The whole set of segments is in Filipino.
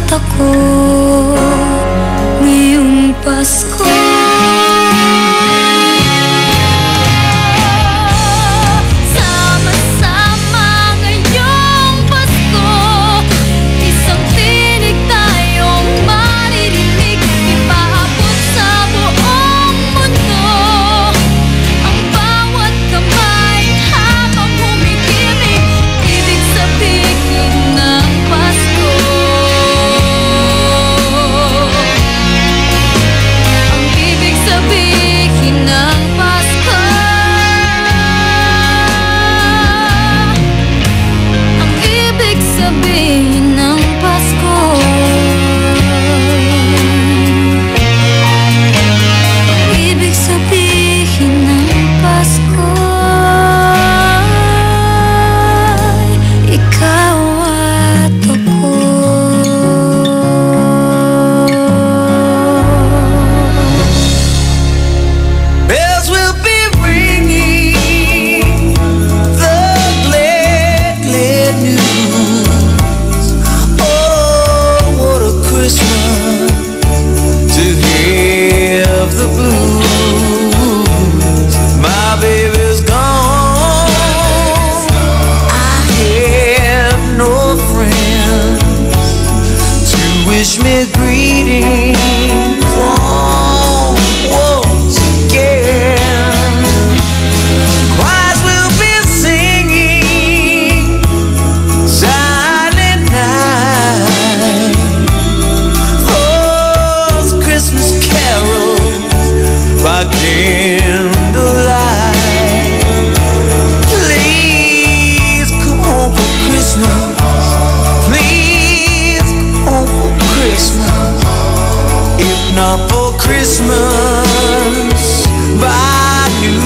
ako ngayong Pasko. Wish me greetings once again. Choirs will be singing silent night. Those Christmas carols by candlelight. Please come home for Christmas. If not for Christmas, by New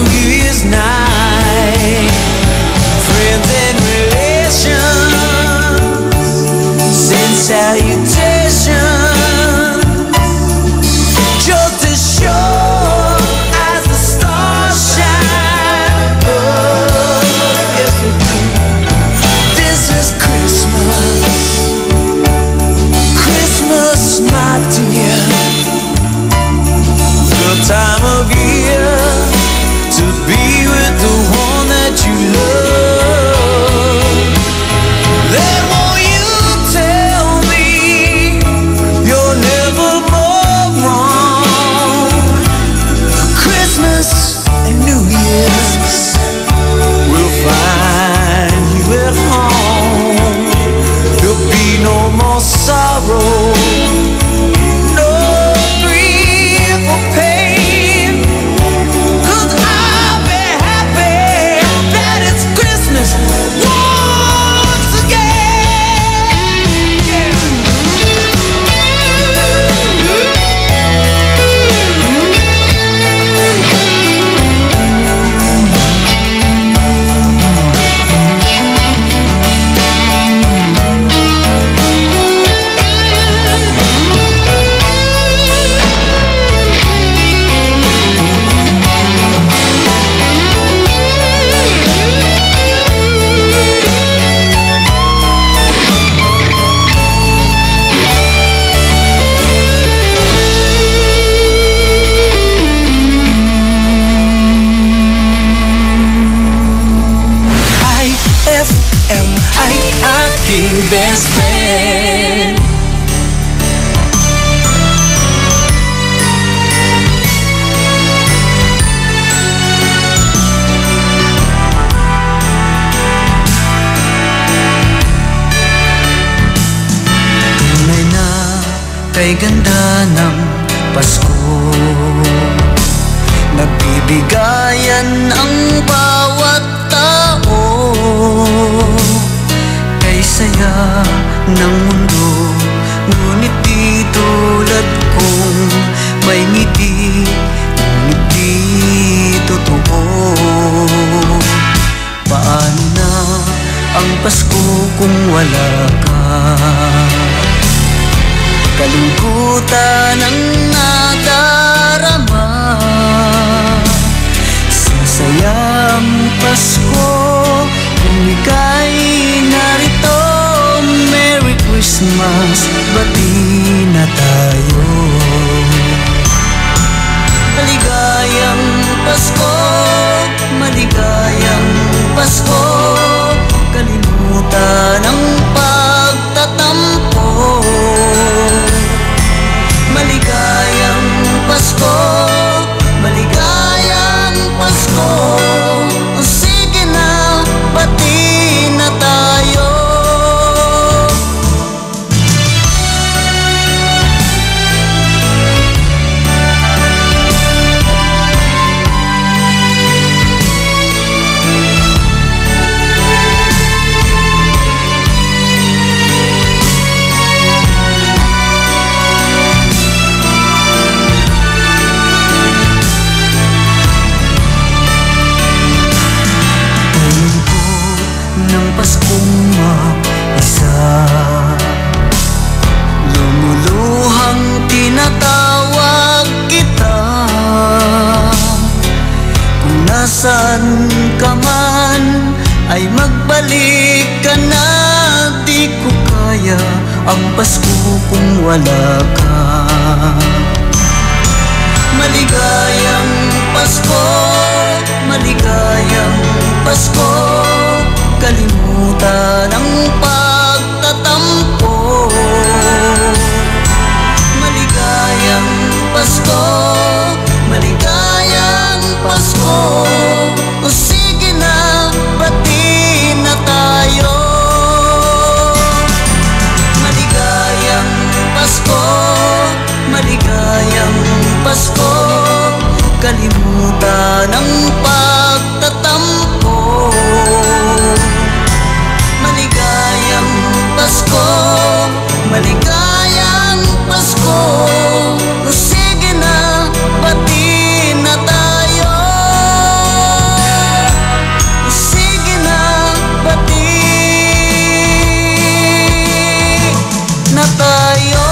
Year's night, friends and relations send salutations, just as sure as the stars shine. Oh, yes, this is Christmas. My dear, the time of year to be with the one that you love. Then won't you tell me you're never more wrong? Christmas and New Year's will find you at home. There'll be no more sorrow. Best friend. Tunay na kay ganda ng Pasko, nagbibigayan ang bawat tao. Saya ng mundo, ngunit di tulad kong may ngiti, ngunit di totoo. Paano na ang Pasko kung wala ka? Kalungkutan ang nadarama sa sayang Pasko kung ika'y narito. Merry Christmas. Christmas, bati na tayo. Maligayang Pasko, maligayang Pasko, kalimutan ang pagtatampo. Maligayang Pasko, maligayang Pasko, sige na, bati na tayo. Paskong mag-isa, lumuluhang tinatawag kita. Kung nasan ka man, ay magbalik ka na. Di ko kaya ang Pasko kung wala ka. Maligayang Pasko, maligayang Pasko, kalimutan ang pagtatampo. Maligayang Pasko, maligayang Pasko, o sige na, bati na tayo. Maligayang Pasko, maligayang Pasko, kalimutan ang pagtatampo. Maligayang Pasko, maligayang Pasko, o sige na, bati na tayo. O sige na, bati na tayo.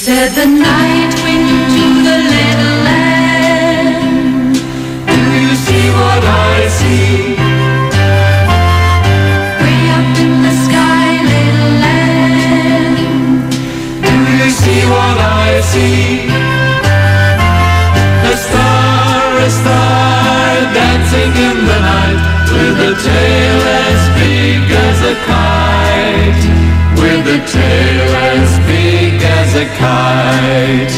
Said the night wind to the little lamb, do you see what I see? Way up in the sky, little lamb, do you see what I see? A star dancing in the night, with a tail as big as a kite, with a tail as big as a kite.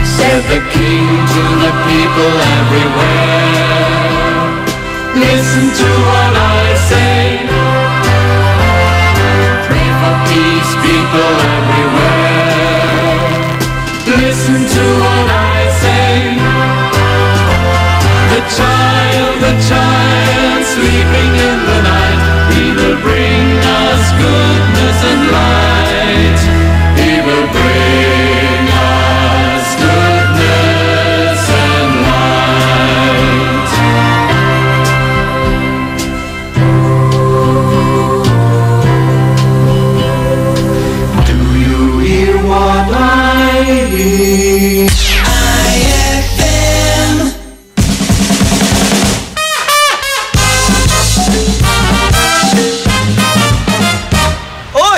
Said the king to the people everywhere, listen to what I say. Pray for peace, people everywhere, listen to what I say. The child sleeping in the night, he will bring us good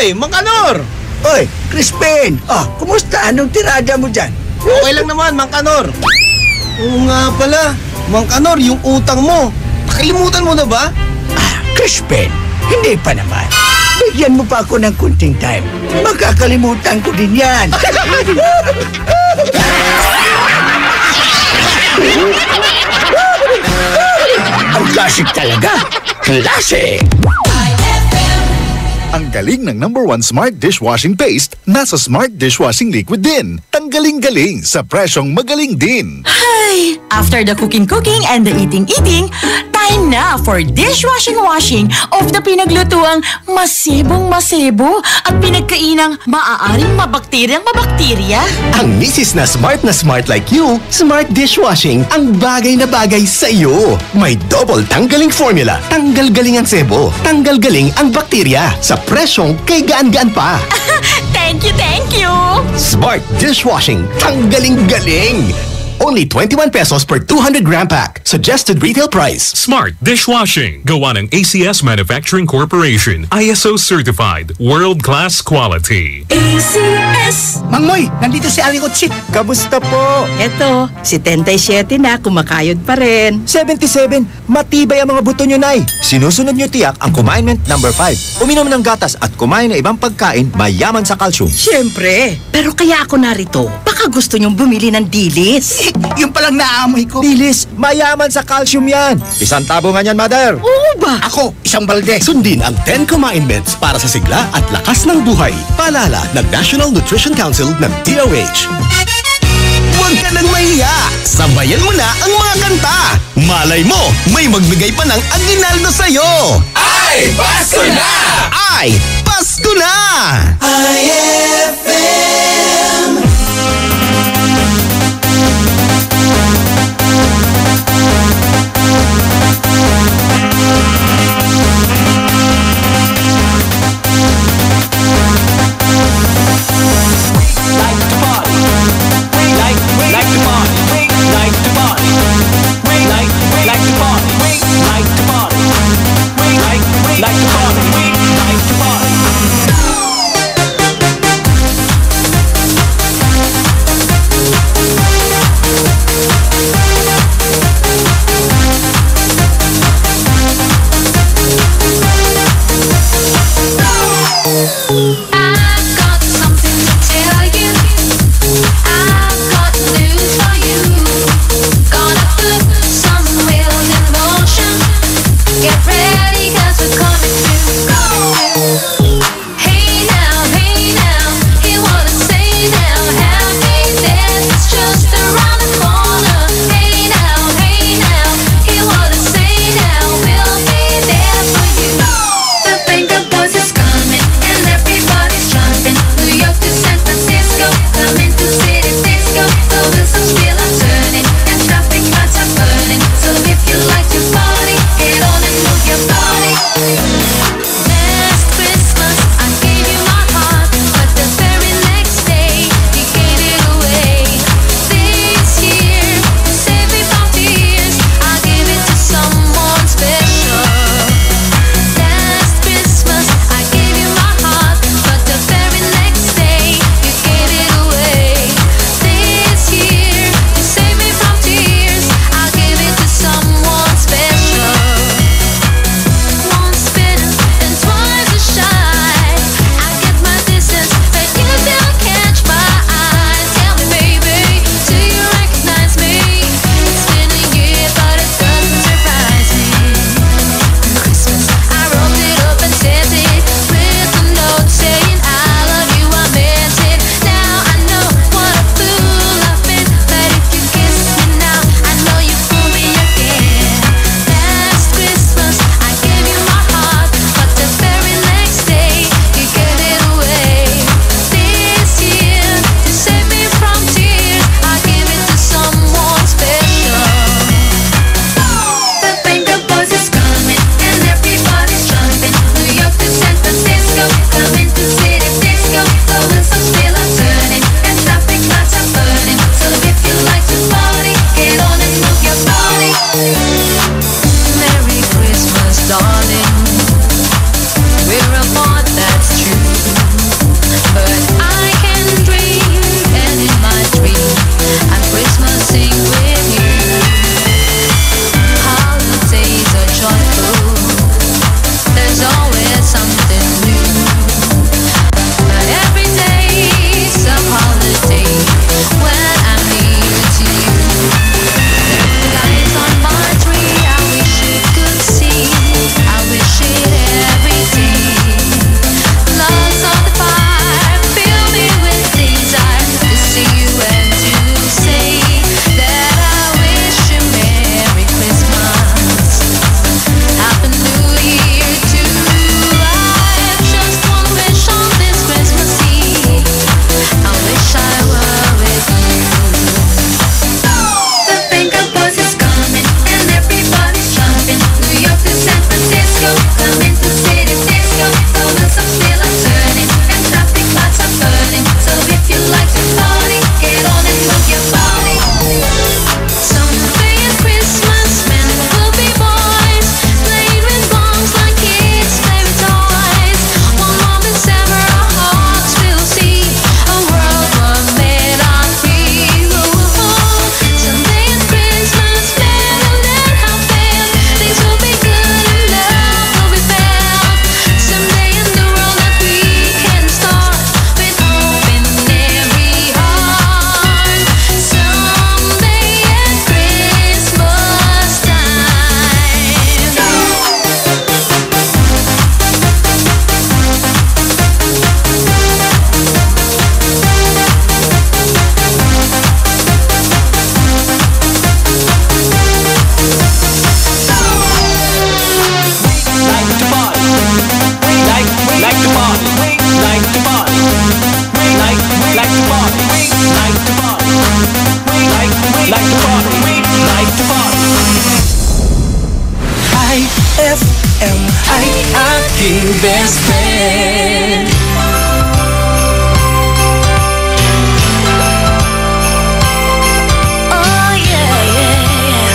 Oy, Mang Kanor! Oy, Crispin! Kumusta? Anong tirada mo dyan? Okay lang naman, Mang Kanor. Oo nga pala, Mang Kanor, yung utang mo. Nakalimutan mo na ba? Crispin, hindi pa naman. Bigyan mo pa ako ng kunting time. Makakalimutan ko din yan. Ang classic talaga. Classic! Ang galing ng #1 Smart Dishwashing Paste nasa Smart Dishwashing Liquid din. Tanggaling-galing sa presyong magaling din. Ay, after the cooking and the eating, time na for dishwashing of the pinaglutuang masibong-masibo at pinagkainang maaaring mabakterya. Ang misis na smart like you, Smart Dishwashing ang bagay na bagay sa iyo. May double tanggaling formula. Tanggal galing ang sebo. Tanggal galing ang bakterya. Sa presyong kay gaan-gaan pa. Thank you! Smart Dishwashing. Tanggaling galing. Only 21 pesos per 200-gram pack. Suggested retail price. Smart Dishwashing. Gawa ng ACS Manufacturing Corporation. ISO certified. World-class quality. ACS! Mangmoy, nandito si Aling Otsit. Kamusta po? Eto, 77 na, kumakayod pa rin. 77, matibay ang mga buto nyo, Nay. Sinusunod nyo tiyak ang Kumainment number 5. Uminom ng gatas at kumain ng ibang pagkain mayaman sa calcium. Siyempre, pero kaya ako narito. Baka gusto nyong bumili ng dilis. Yung palang naamoy ko. Dilis, mayaman sa calcium yan. Isang tabo nga yan, Mother. Oo ba? Ako, isang balde. Sundin ang 10 Kumainments para sa sigla at lakas ng buhay. Paalala ng National Nutrition Council ng DOH. Huwag ka nang mahiya! Sabayan mo na ang mga kanta! Malay mo, may magbigay pa ng aginaldo sa'yo! Ay, Pasko na! Ay, Pasko na! IFM. Like to party. best friend. Oh yeah, yeah, yeah.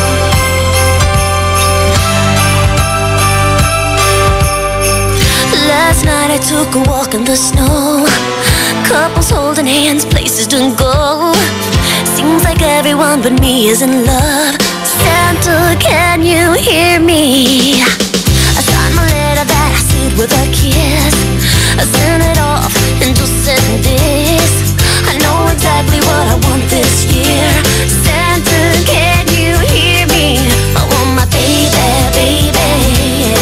Last night I took a walk in the snow. Couples holding hands, places to go. Seems like everyone but me is in love. Santa, can you hear me? I signed my letter that I sealed with a kiss. I sent it off and just said this: I know exactly what I want this year. Santa, can you hear me? I want my baby, baby.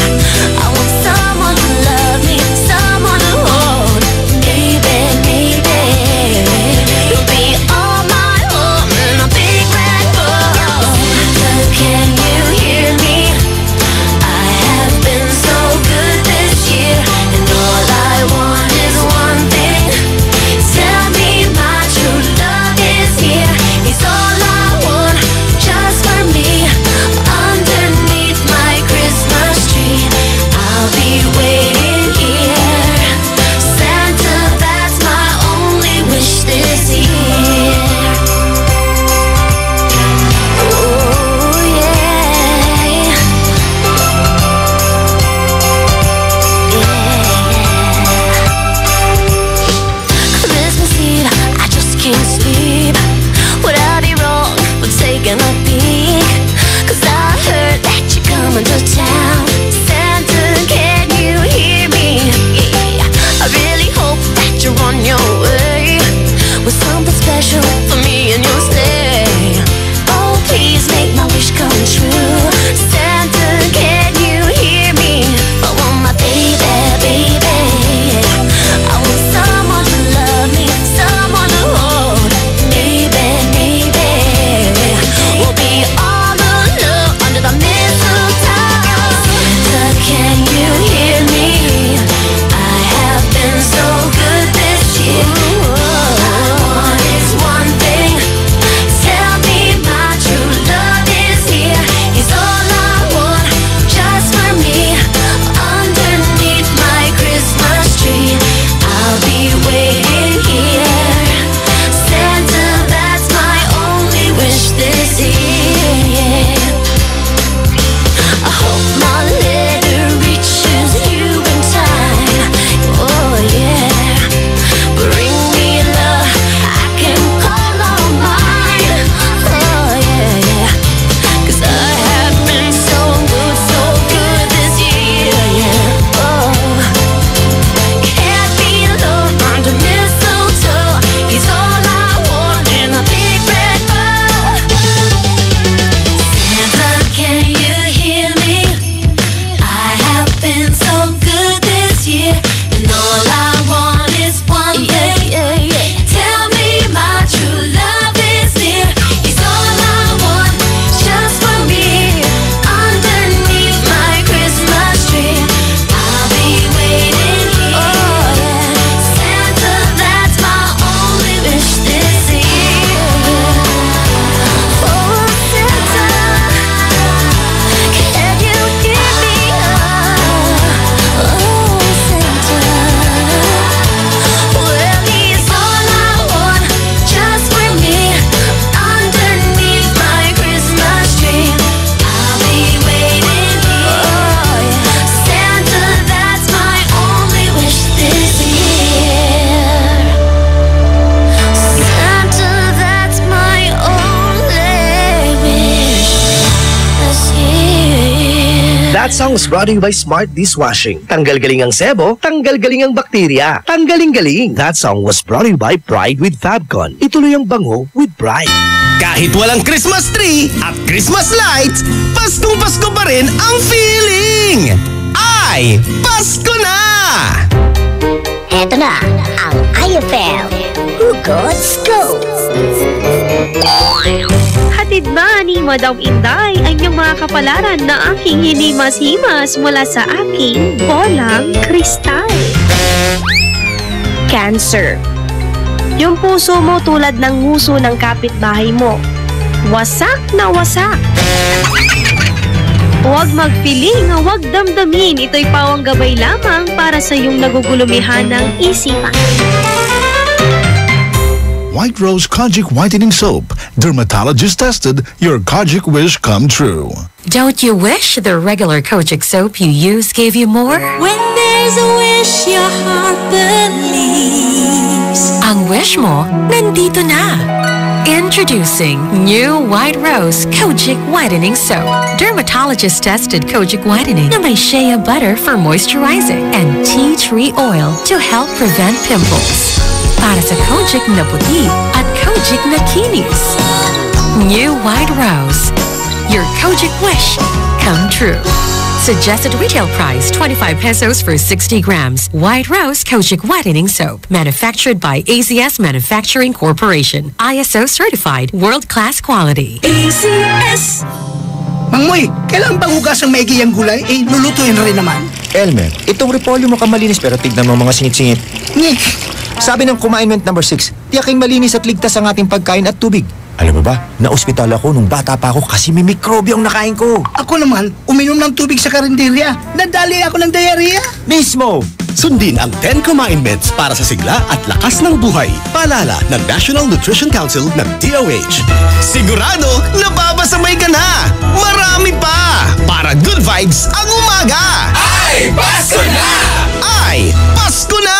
I want someone to love me, someone to hold. Maybe, maybe you'll be all my home in a big red bowl. Santa, can you hear me? I have been so good this year, and all I want is one thing. Tell me my true love is here. He's all I want, just for me. Underneath my Christmas tree, I'll be waiting here. Santa, that's my only wish this year. Oh yeah. Christmas Eve, I just can't sleep. Would I be wrong for taking a peek? 'Cause I heard that you're coming to town. Santa, can you hear me? Yeah, I really hope that you're on your way with something special for me and your stay. Oh, please make my wish come true. Santa, can you hear me? I want my baby, baby. I want someone to love me, someone to hold. Maybe, maybe we'll be all alone under the mistletoe. Santa, can you hear me? I have been so good this year. All I want is one thing. Tell me my true love is here. He's all I want, just for me. Underneath my Christmas tree, I'll be waiting here. Santa, that's my only wish this year. I hope my letter reaches you in time. Oh yeah, bring me love I can call on mine. Oh yeah, yeah. 'Cause I have been so good this year. Yeah. Oh, can't be alone under mistletoe. He's all I want in a big red bowl. Santa, can you hear me? I have been so good this year, and all I want is one thing. Tell me my true love is here. He's all I want, just for me. Underneath my Christmas tree, I'll be waiting here. Oh yeah, Santa, that's my only wish this year. Oh Santa, can you hear me? Oh Santa, well he's all I want, just for me. Underneath my Christmas tree, I'll be waiting here. Oh yeah, Santa, that's my only wish this year. Santa, that's my only wish this year. That song was brought to you by Smart Dishwashing. Tanggal-galing ang sebo, tanggal-galing ang bakterya. Tanggaling-galing. That song was brought to you by Pride with Fabcon. Ituloy ang bango with Pride. Kahit walang Christmas tree at Christmas lights, Paskong Pasko pa rin ang feeling! Ay, Pasko na! Eto na ang IFL Hugot Scoop. Hatid ba ni Madam Inday ang iyong mga kapalaran na aking hinimas-himas mula sa aking bolang kristal? Cancer. Yung puso mo tulad ng nguso ng kapitbahay mo. Wasak na wasak. Huwag magpiling, huwag damdamin. Ito'y pawang gabay lamang para sa iyong nagugulumihan ng isipan. White Rose Kojic Whitening Soap. Dermatologist tested, your Kojic wish come true. Don't you wish the regular Kojic soap you use gave you more? When there's a wish your heart believes. Ang wish mo, nandito na. Introducing new White Rose Kojic Whitening Soap. Dermatologist-tested Kojic Whitening na may shea butter for moisturizing and tea tree oil to help prevent pimples. Para sa Kojic na puti at Kojic na kinis. New White Rose. Your Kojic wish come true. Suggested retail price 25 pesos for 60 grams. White Rose Kojic Whitening Soap. Manufactured by ACS Manufacturing Corporation. ISO certified. World-class quality. ACS! Mangmoy, kailangan bang hugas ang maigi ang gulay? Eh, lulutuin rin naman. Elmer, itong repolyo mo malinis pero tignan mo mga singit-singit. Ngik! Sabi ng Kumain number 6, tiyaking malinis at ligtas ang ating pagkain at tubig. Alam mo ba, na-ospital ako nung bata pa ako kasi may mikrobyo ang nakain ko. Ako naman, uminom ng tubig sa karinderya. Nadali ako ng diarrhea. Mismo! Sundin ang 10 Kumain Meds para sa sigla at lakas ng buhay. Paalala ng National Nutrition Council ng DOH. Sigurado, nababasamay ka na! Marami pa! Para good vibes ang umaga! Ay, Pasko na! Ay, Pasko na!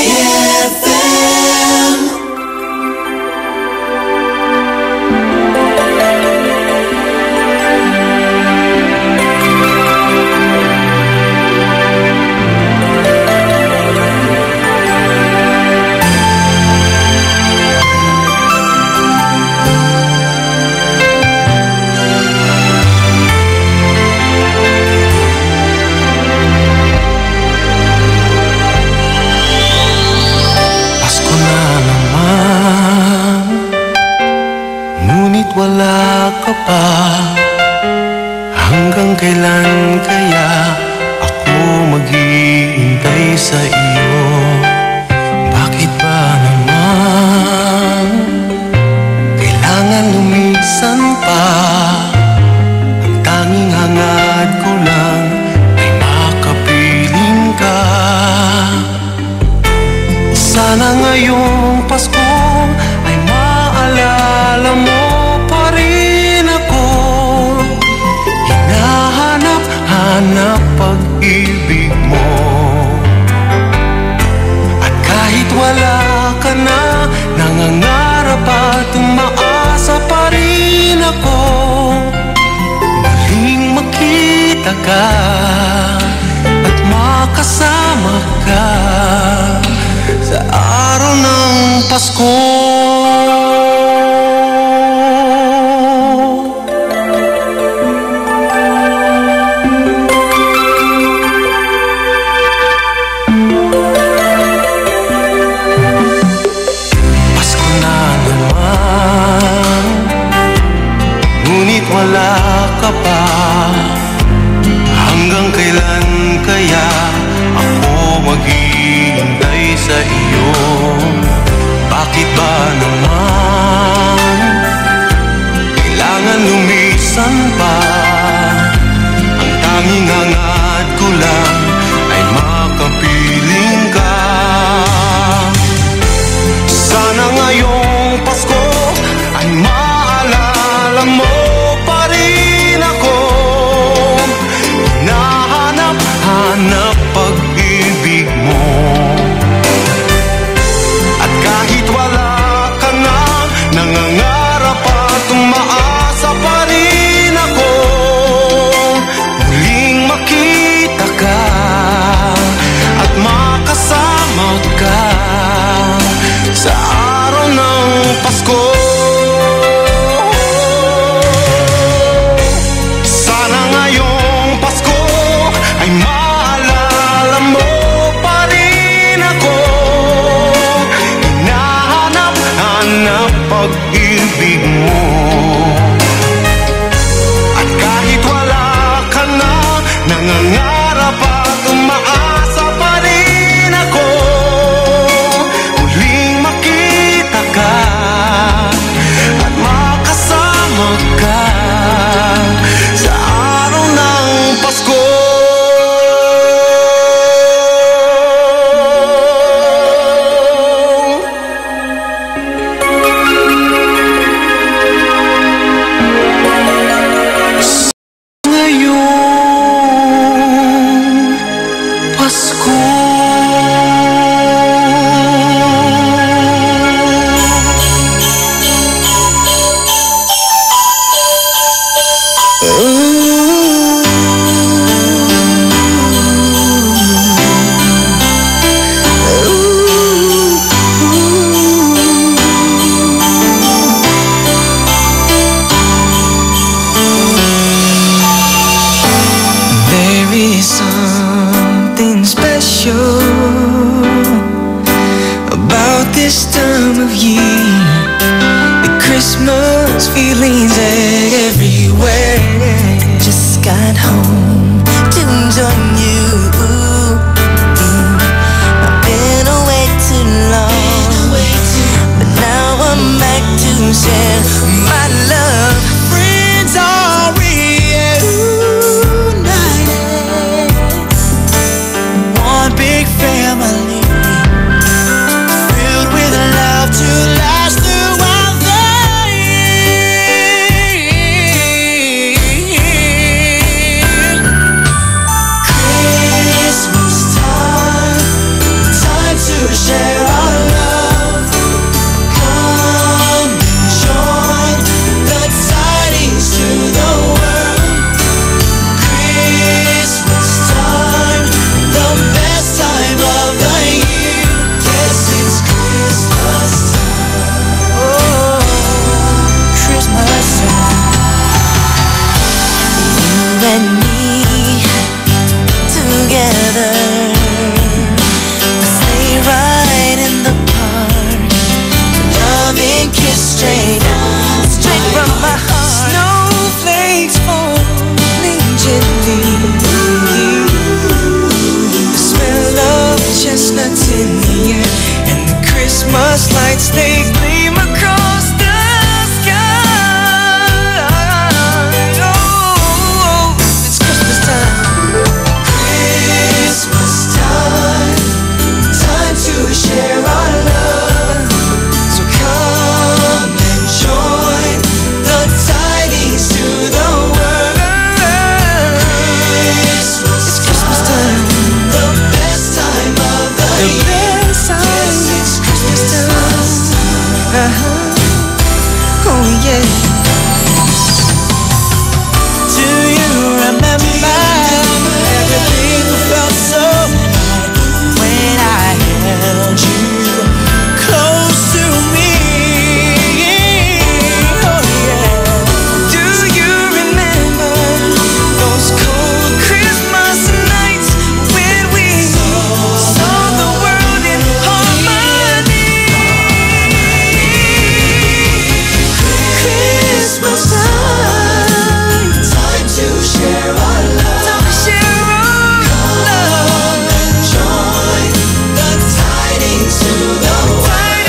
IFM. Wala ka pa. Hanggang kailan kaya ako maghihintay sa iyo? Bakit ba naman kailangan lumisan pa? Ang tanging hangad ko lang ay makapiling ka. Sana ngayong Pasko ay maalala mo hanap pag-ibig mo. At kahit wala ka na, nangangarap at umaasa pa rin ako. Muling makita ka at makasama ka sa araw ng Pasko. Wala ka pa. Hanggang kailan kaya ako maghihintay sa iyo? Bakit ba of year. The Christmas feelings everywhere. Just got home to join you. I've been away too long, but now I'm back to share my love. Friends are reunited, one big family, filled with love to last throughout the year. Christmas time, time to share our love. Come and join the tidings to the world. Christmas time, the best time of the year. Yes, it's Christmas time. Oh, Christmas time. You and me together, sleigh ride in the park, loving kiss straight from my heart. Snowflakes falling gently, the smell of chestnuts in the air, and the Christmas lights, they gleam across the sky. Oh, it's Christmas time. Christmas time, time to share our love. So come and join the tidings to the world. Christmas, it's Christmas time, the best time of the year. Yes, it's Christmas time. Oh yeah. Do you remember everything felt so right when I held you close to me? Oh yeah. Do you remember those cold Christmas nights when we saw the world in harmony? Christmas time, time to share our love. Time to share our love. Come and join the tidings to the world.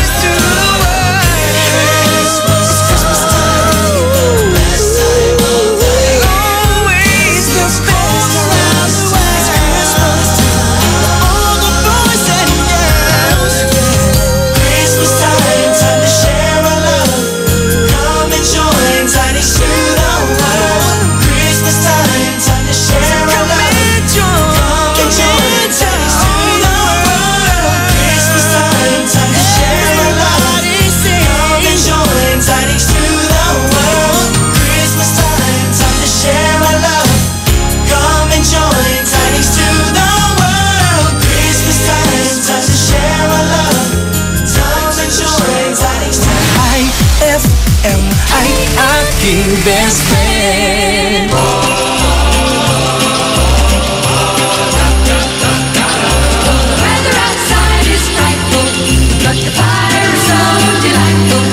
Christmas, it's Christmas time, the best time of the year. Always the best time. It's Christmas time, all the boys and girls. Christmas time, time to share our love. Come and join tidings to the world. Christmas time, time to share our love. Come and join tidings to the world. Christmas time, time to share our love. Come and join tidings to the world. Christmas time, time to share our love. Come and join tidings to the world. Christmas time, time to share our love. Time to join tidings to IFM, Aking best friend. Weather outside is frightful, but the fire is so delightful.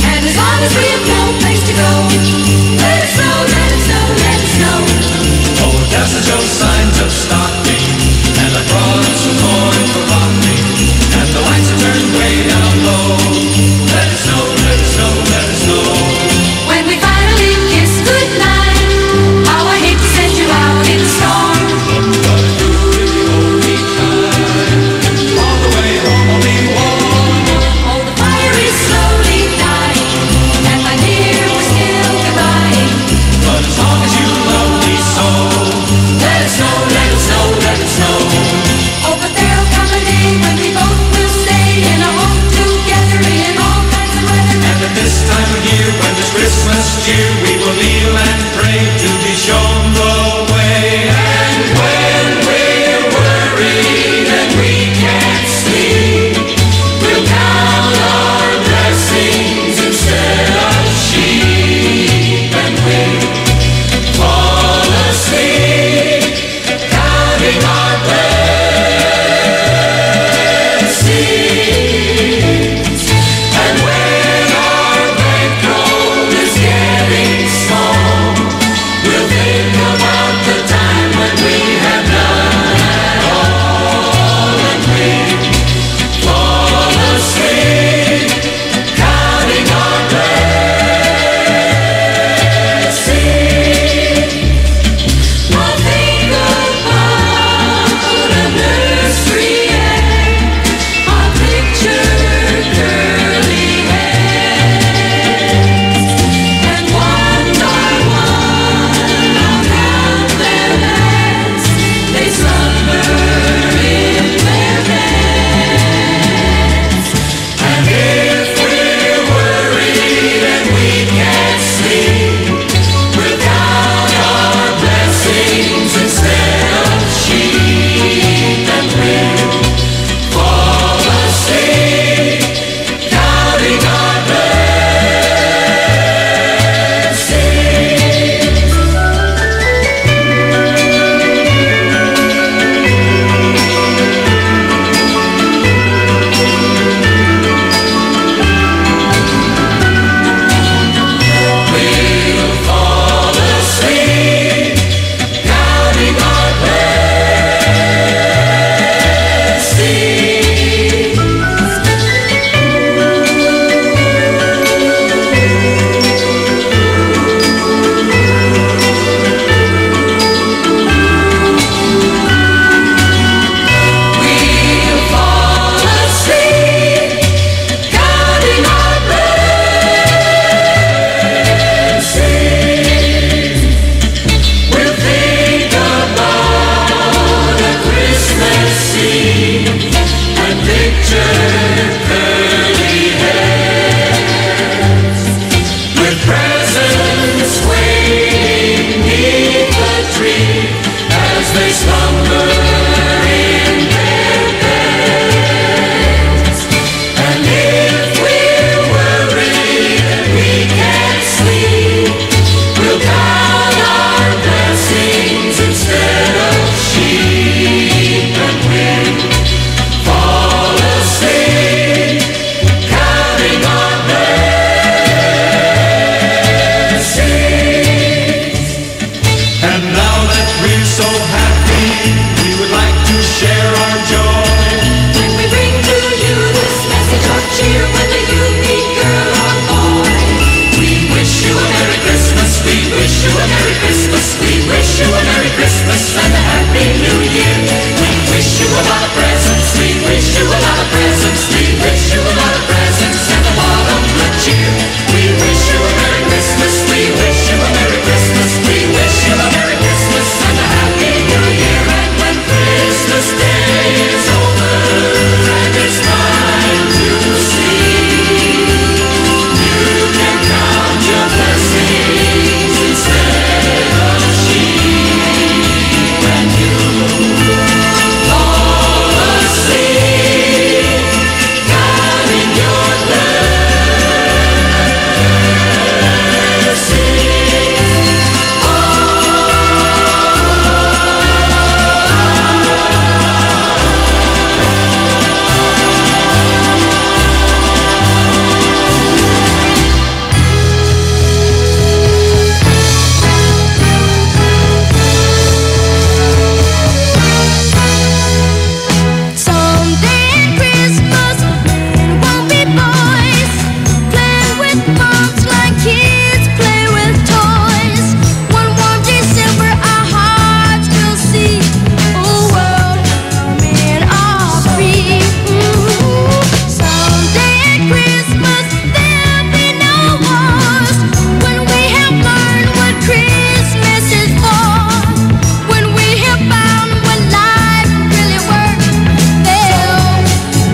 And as long as we have no place to go, let it snow, let it snow, let it snow. Oh, Dasher Joe signs of stocking, and I brought some corn for Rodney, and the lights are turned way down low. Let it snow, let it snow, let it snow. When we finally kiss goodnight, with curly heads, with presents waiting neath the tree as they slumber in their beds. And if we're worried and we can't sleep, we'll count our blessings instead of sheep, and we'll fall asleep counting our blessings. And now that we're so happy, we would like to share our joy. When we bring to you this message of cheer, whether you be girl or boy, We wish you a Merry Christmas, we wish you a Merry Christmas, we wish you a Merry Christmas and a Happy New Year. We wish you a lot of presents, we wish you a lot of presents, we wish you a lot of presents and a lot of good cheer. We wish you a Merry Christmas, we wish you a Merry Christmas, we wish you a Merry Christmas and a Happy New Year. And when Christmas Day is over and it's time to sleep, you can count your blessings instead of sheep, and you fall asleep counting your someday at Christmas, men won't be boys, playing with bombs like kids play with toys. One warm December, our hearts will see a world where men are free. Someday at Christmas, there'll be no wars, when we have learned what Christmas is for. When we have found what life really works, there'll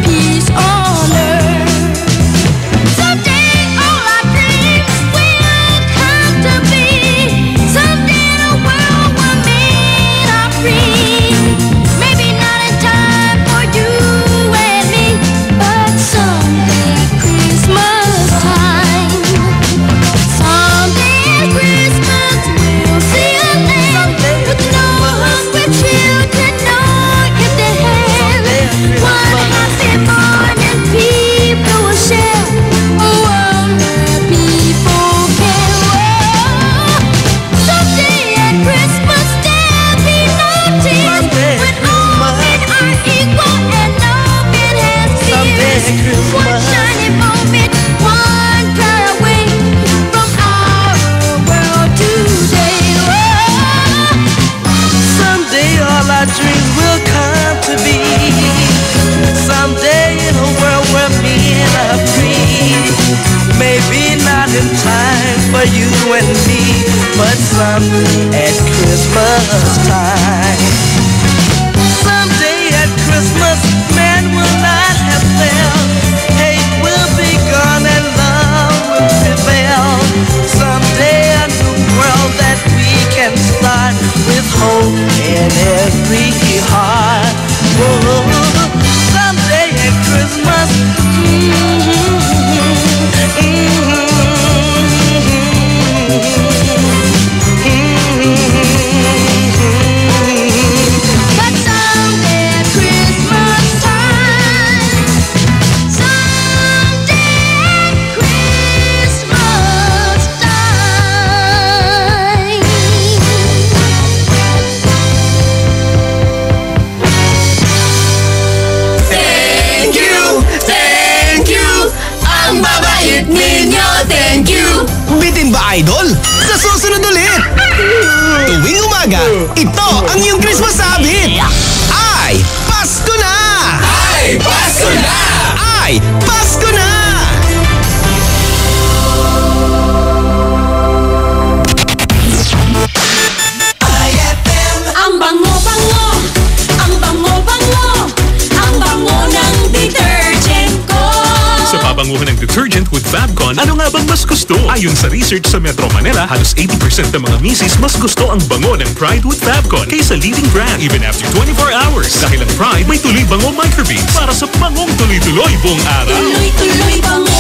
be peace on earth. Someday all our dreams will come to be. Someday in a world where men are free. Maybe not in time for you and me, but someday at Christmas time. Someday at Christmas we'll see a land with no hungry children, no empty hands. One happy morning, people will share a world where people can wear. Someday at Christmas there'll be no tears, when all men are equal and no man has fears. One shiny moment, one prayer away from our world today. Someday all our dreams will come to be. Someday in a world where men are free. Maybe not in time for you and me, but someday at Christmas time. Someday at Christmas, man will not have failed. Hate will be gone and love will prevail. Someday a new world that we can start with hope in every heart. Whoa. Someday at Christmas, But someday at Christmas time, someday at Christmas time. Thank you! Ang babait ninyo, thank you! Bitin ba, Idol? Sa susunod ulit! Tuwing umaga, ito ang iyong Christmas habit! Ay, Pasko na! Ay, Pasko na! Ay, Pasko na! Ang bango-bango, ang bango-bango, ang bango ng detergent ko. pabanguhan ng detergent with Fabcon, ano nga bang mas gusto? Ayon sa research sa Metro Manila, halos 80% ng mga misis mas gusto ang bango ng Pride with Fabcon kaysa leading brand even after 24 hours. Dahil ang Pride may tuloy bango microbeads para sa bangong tuloy-tuloy buong araw. Tuloy-tuloy bango.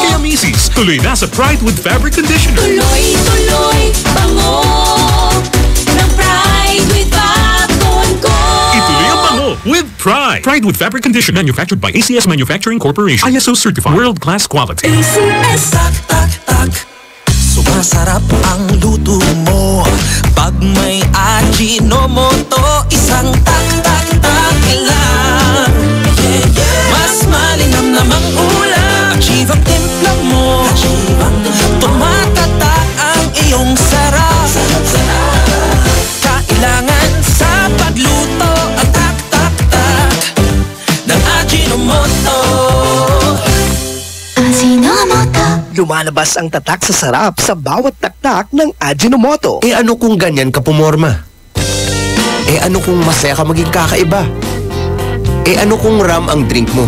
Kaya misis, tuloy na sa Pride with Fabric Conditioner. Tuloy-tuloy bango ng Pride with Fabcon ko. Ituloy ang bango with Pride. Pride with Fabric Conditioner, manufactured by ACS Manufacturing Corporation. ISO certified, world-class quality. ACS. Tak. Sumasarap ang luto mo pag may Ajinomoto. Isang tak lang. Mas malinam namang ulam. Achieve ang timpla mo. Tumatatak ang iyong sarap. Kailangan sa pagluto ang tak ng Ajinomoto. Lumalabas ang tatak sa sarap sa bawat taktak ng Ajinomoto. Eh ano kung ganyan ka pumorma? Eh ano kung masaya ka maging kakaiba? Eh ano kung ram ang drink mo?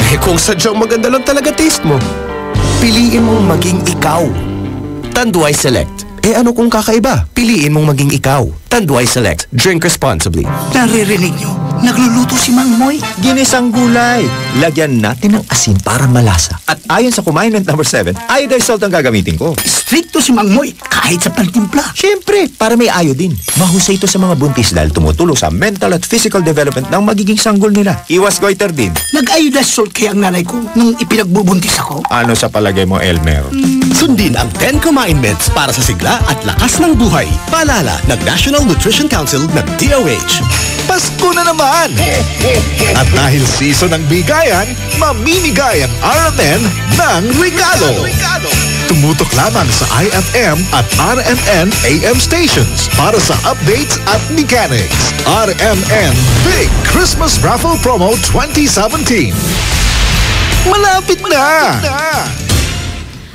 Eh kung sadyang maganda lang talaga taste mo? Piliin mong maging ikaw. Tanduay Select. Eh ano kung kakaiba? Piliin mong maging ikaw. Tanduay Select. Drink responsibly. Naririnig nyo? Nagluluto si Mang Moy. Ginisang gulay. Lagyan natin ng asin para malasa. At ayon sa Kumainment number 7, iodized salt ang gagamitin ko. Stricto si Mang Moy kahit sa pantimpla. Siyempre, para may iodine. Mahusay ito sa mga buntis dahil tumutulong sa mental at physical development ng magiging sanggol nila. Iwas goiter din. Nag-iodized salt kaya ang nanay ko nung ipinagbubuntis ako. Ano sa palagay mo, Elmer? Sundin ang 10 Kumainments para sa sigla at lakas ng buhay. Paalala ng National Nutrition Council ng DOH. Pasko na naman! At dahil season ng bigayan, mamimigay ang RMN ng regalo. Tumutok lamang sa IFM at RMN AM stations para sa updates at mechanics. RMN Big Christmas Raffle Promo 2017. Malapit na!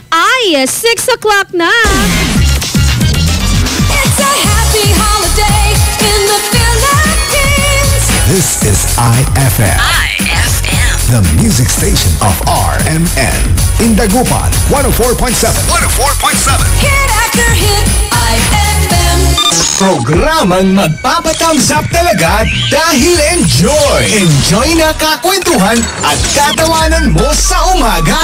Ay, 6 o'clock na! It's a happy holiday in the Philippines. This is IFM. The music station of RMN. In Dagupan, 104.7. Hit after hit, IFM. Programang magpapatamsap talaga dahil enjoy. Enjoy na kakwentuhan at katawanan mo sa umaga.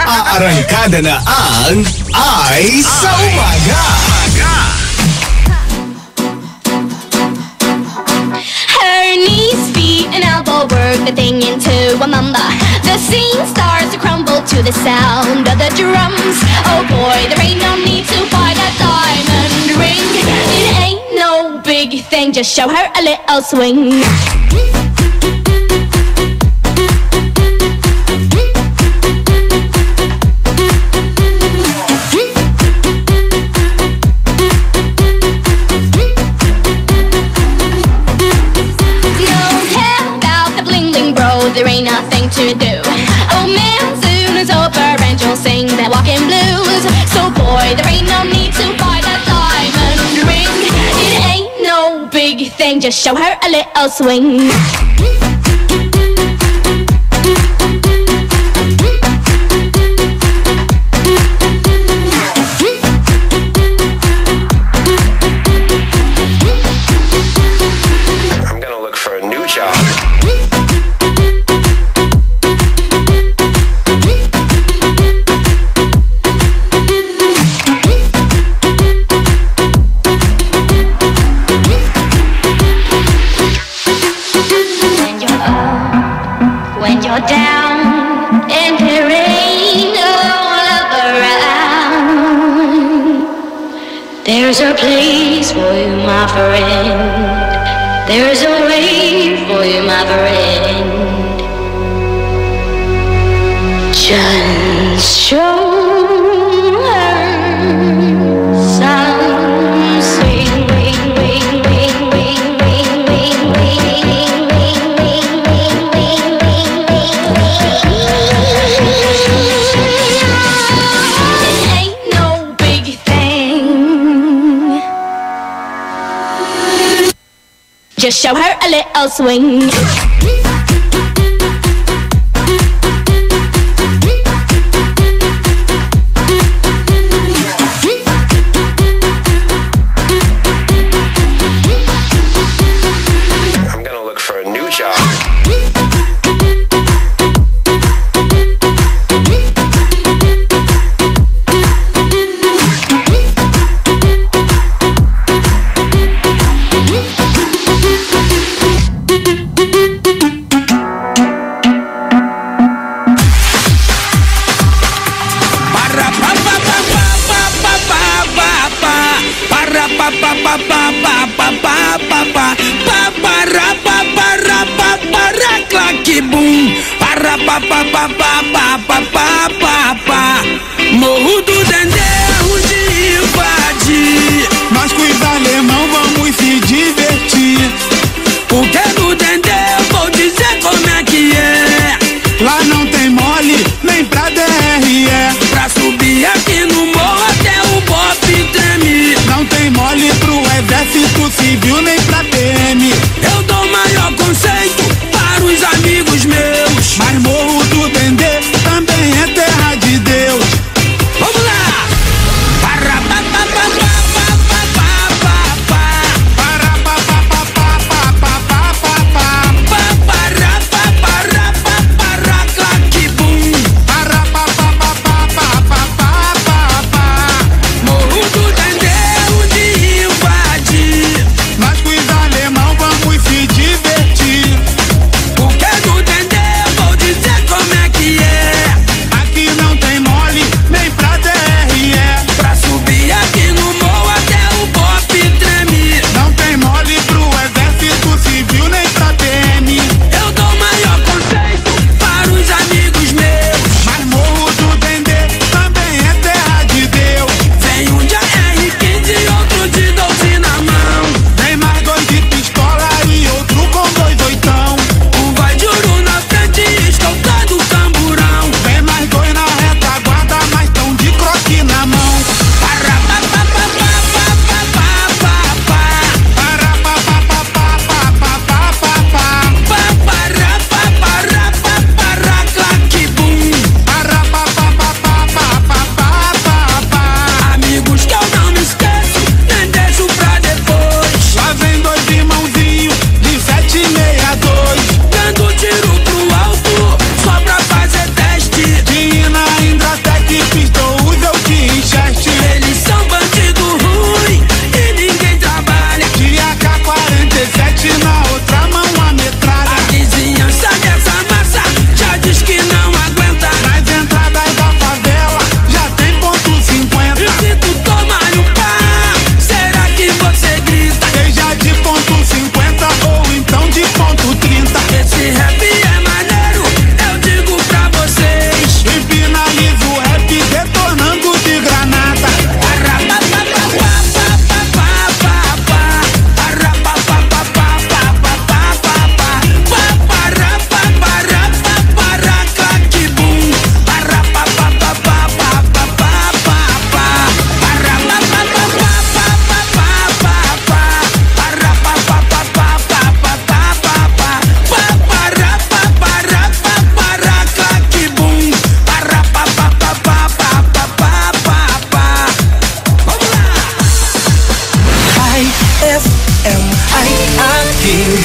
Aarangkada na ang Ay sa Umaga. Her knees, feet, and elbow work the thing into a mamba. The scene starts to crumble to the sound of the drums. Oh boy, there ain't no need to buy that diamond ring. It ain't no big thing, just show her a little swing. There ain't nothing to do. Oh man, soon it's over and you'll sing that walking blues. So boy, there ain't no need to buy that diamond ring. It ain't no big thing, just show her a little swing. I'm gonna look for a new job. When you're down and there ain't no love around, there's a place for you, my friend. There's a way for you, my friend. Just show her some sweet just show her a little swing. Morro do Dendê, de invadir. Nós com os alemão vamos se divertir. Porque no Dendê eu vou dizer como é que é. Lá não tem mole, nem pra DRE. Pra subir aqui no morro até o Bop treme. Não tem mole pro exército civil, nem pra PM. Eu dou maior conceito para os amigos meus. Mas Morro do Dendê também é terra de Deus. Vamos lá!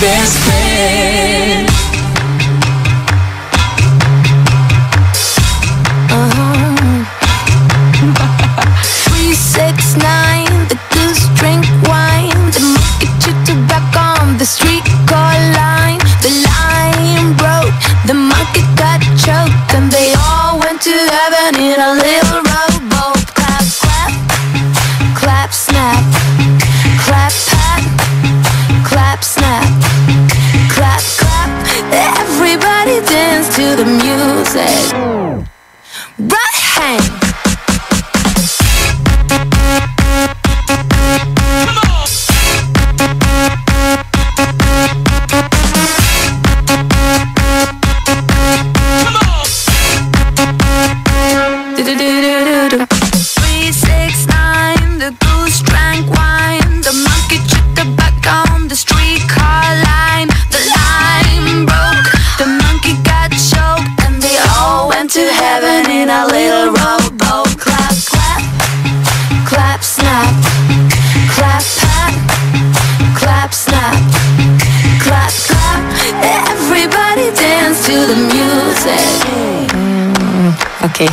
best friend. 369, the goose drink wine, the monkey chew tobacco on the streetcar line. The line broke, the monkey got choked, and they all went to heaven in a little rowboat. Clap, clap, clap, snap, clap, pat, clap, snap, clap, clap. Everybody dance to the music. Right hand. Okay.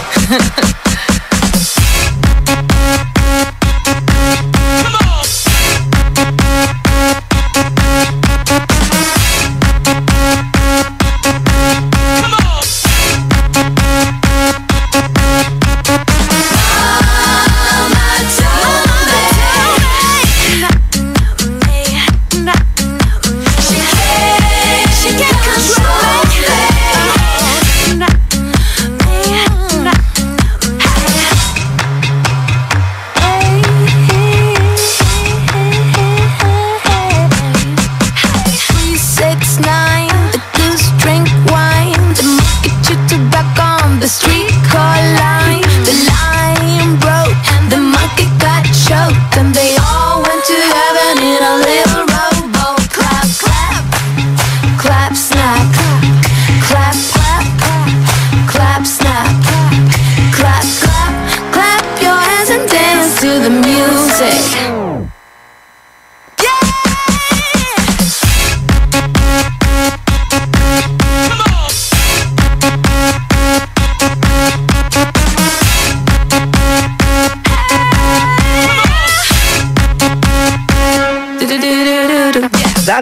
She can't control it.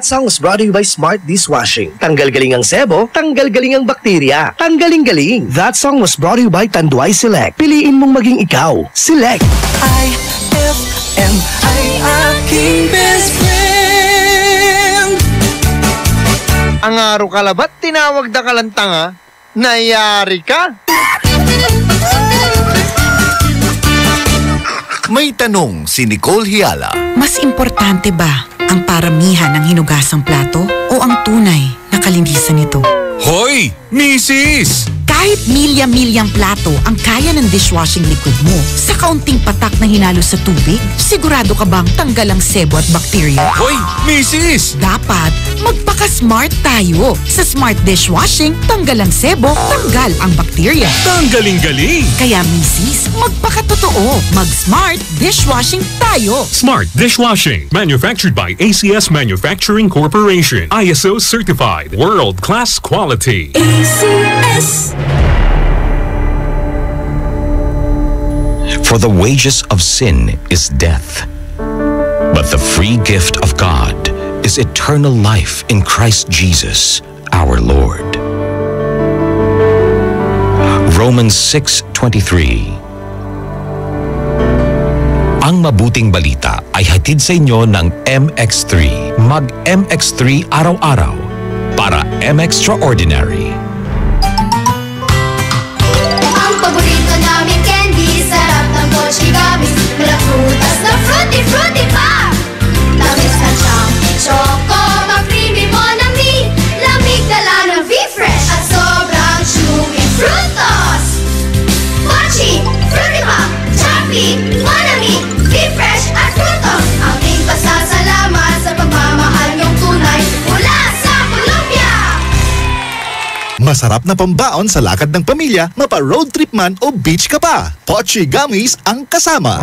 That song was brought to you by Smart Dishwashing. Tanggal-galing ang sebo, tanggal-galing ang bakterya. Tanggaling-galing. That song was brought to you by Tanduay Select. Piliin mong maging ikaw. Select. IFM ay aking best friend. Ang araw ka labat, tinawag na kalantanga. Nayari ka? May tanong si Nicole Hiala. Mas importante ba ang paramihan ng hinugasang plato o ang tunay na kalinisan nito? Hoy, Mrs. Kahit milya-milyang plato ang kaya ng dishwashing liquid mo, sa kaunting patak na hinalo sa tubig, sigurado ka bang tanggal ang sebo at bakterya? Hoy, Mrs. Dapat magpaka-smart tayo. Sa Smart Dishwashing, tanggal ang sebo, tanggal ang bakterya. Tanggaling-galing. Kaya Mrs., magpaka-totoo. Mag-Smart Dishwashing tayo. Smart Dishwashing. Manufactured by ACS Manufacturing Corporation. ISO certified. World-class quality. ACS. For the wages of sin is death, but the free gift of God is eternal life in Christ Jesus, our Lord. Romans 6:23. Ang mabuting balita ay hatid sa inyo ng MX3. Mag-MX3 araw-araw para M-Extraordinary. Ang paborito namin candy, sarap ng Mochi Gummies. Mula prutas na fruity pa. Tamis na siyang choco, mag-creamy Monami. Lamig dala ng V-Fresh at sobrang chewy Frutos. Mochi, fruity pa, choppy, Monami, V-Fresh at Frutos. Aking pasasalamat sa pagmamahal niyong tunay mula sa Colombia. Masarap na pambaon sa lakad ng pamilya, mapa-road trip man o beach ka pa. Pochi Gummies ang kasama.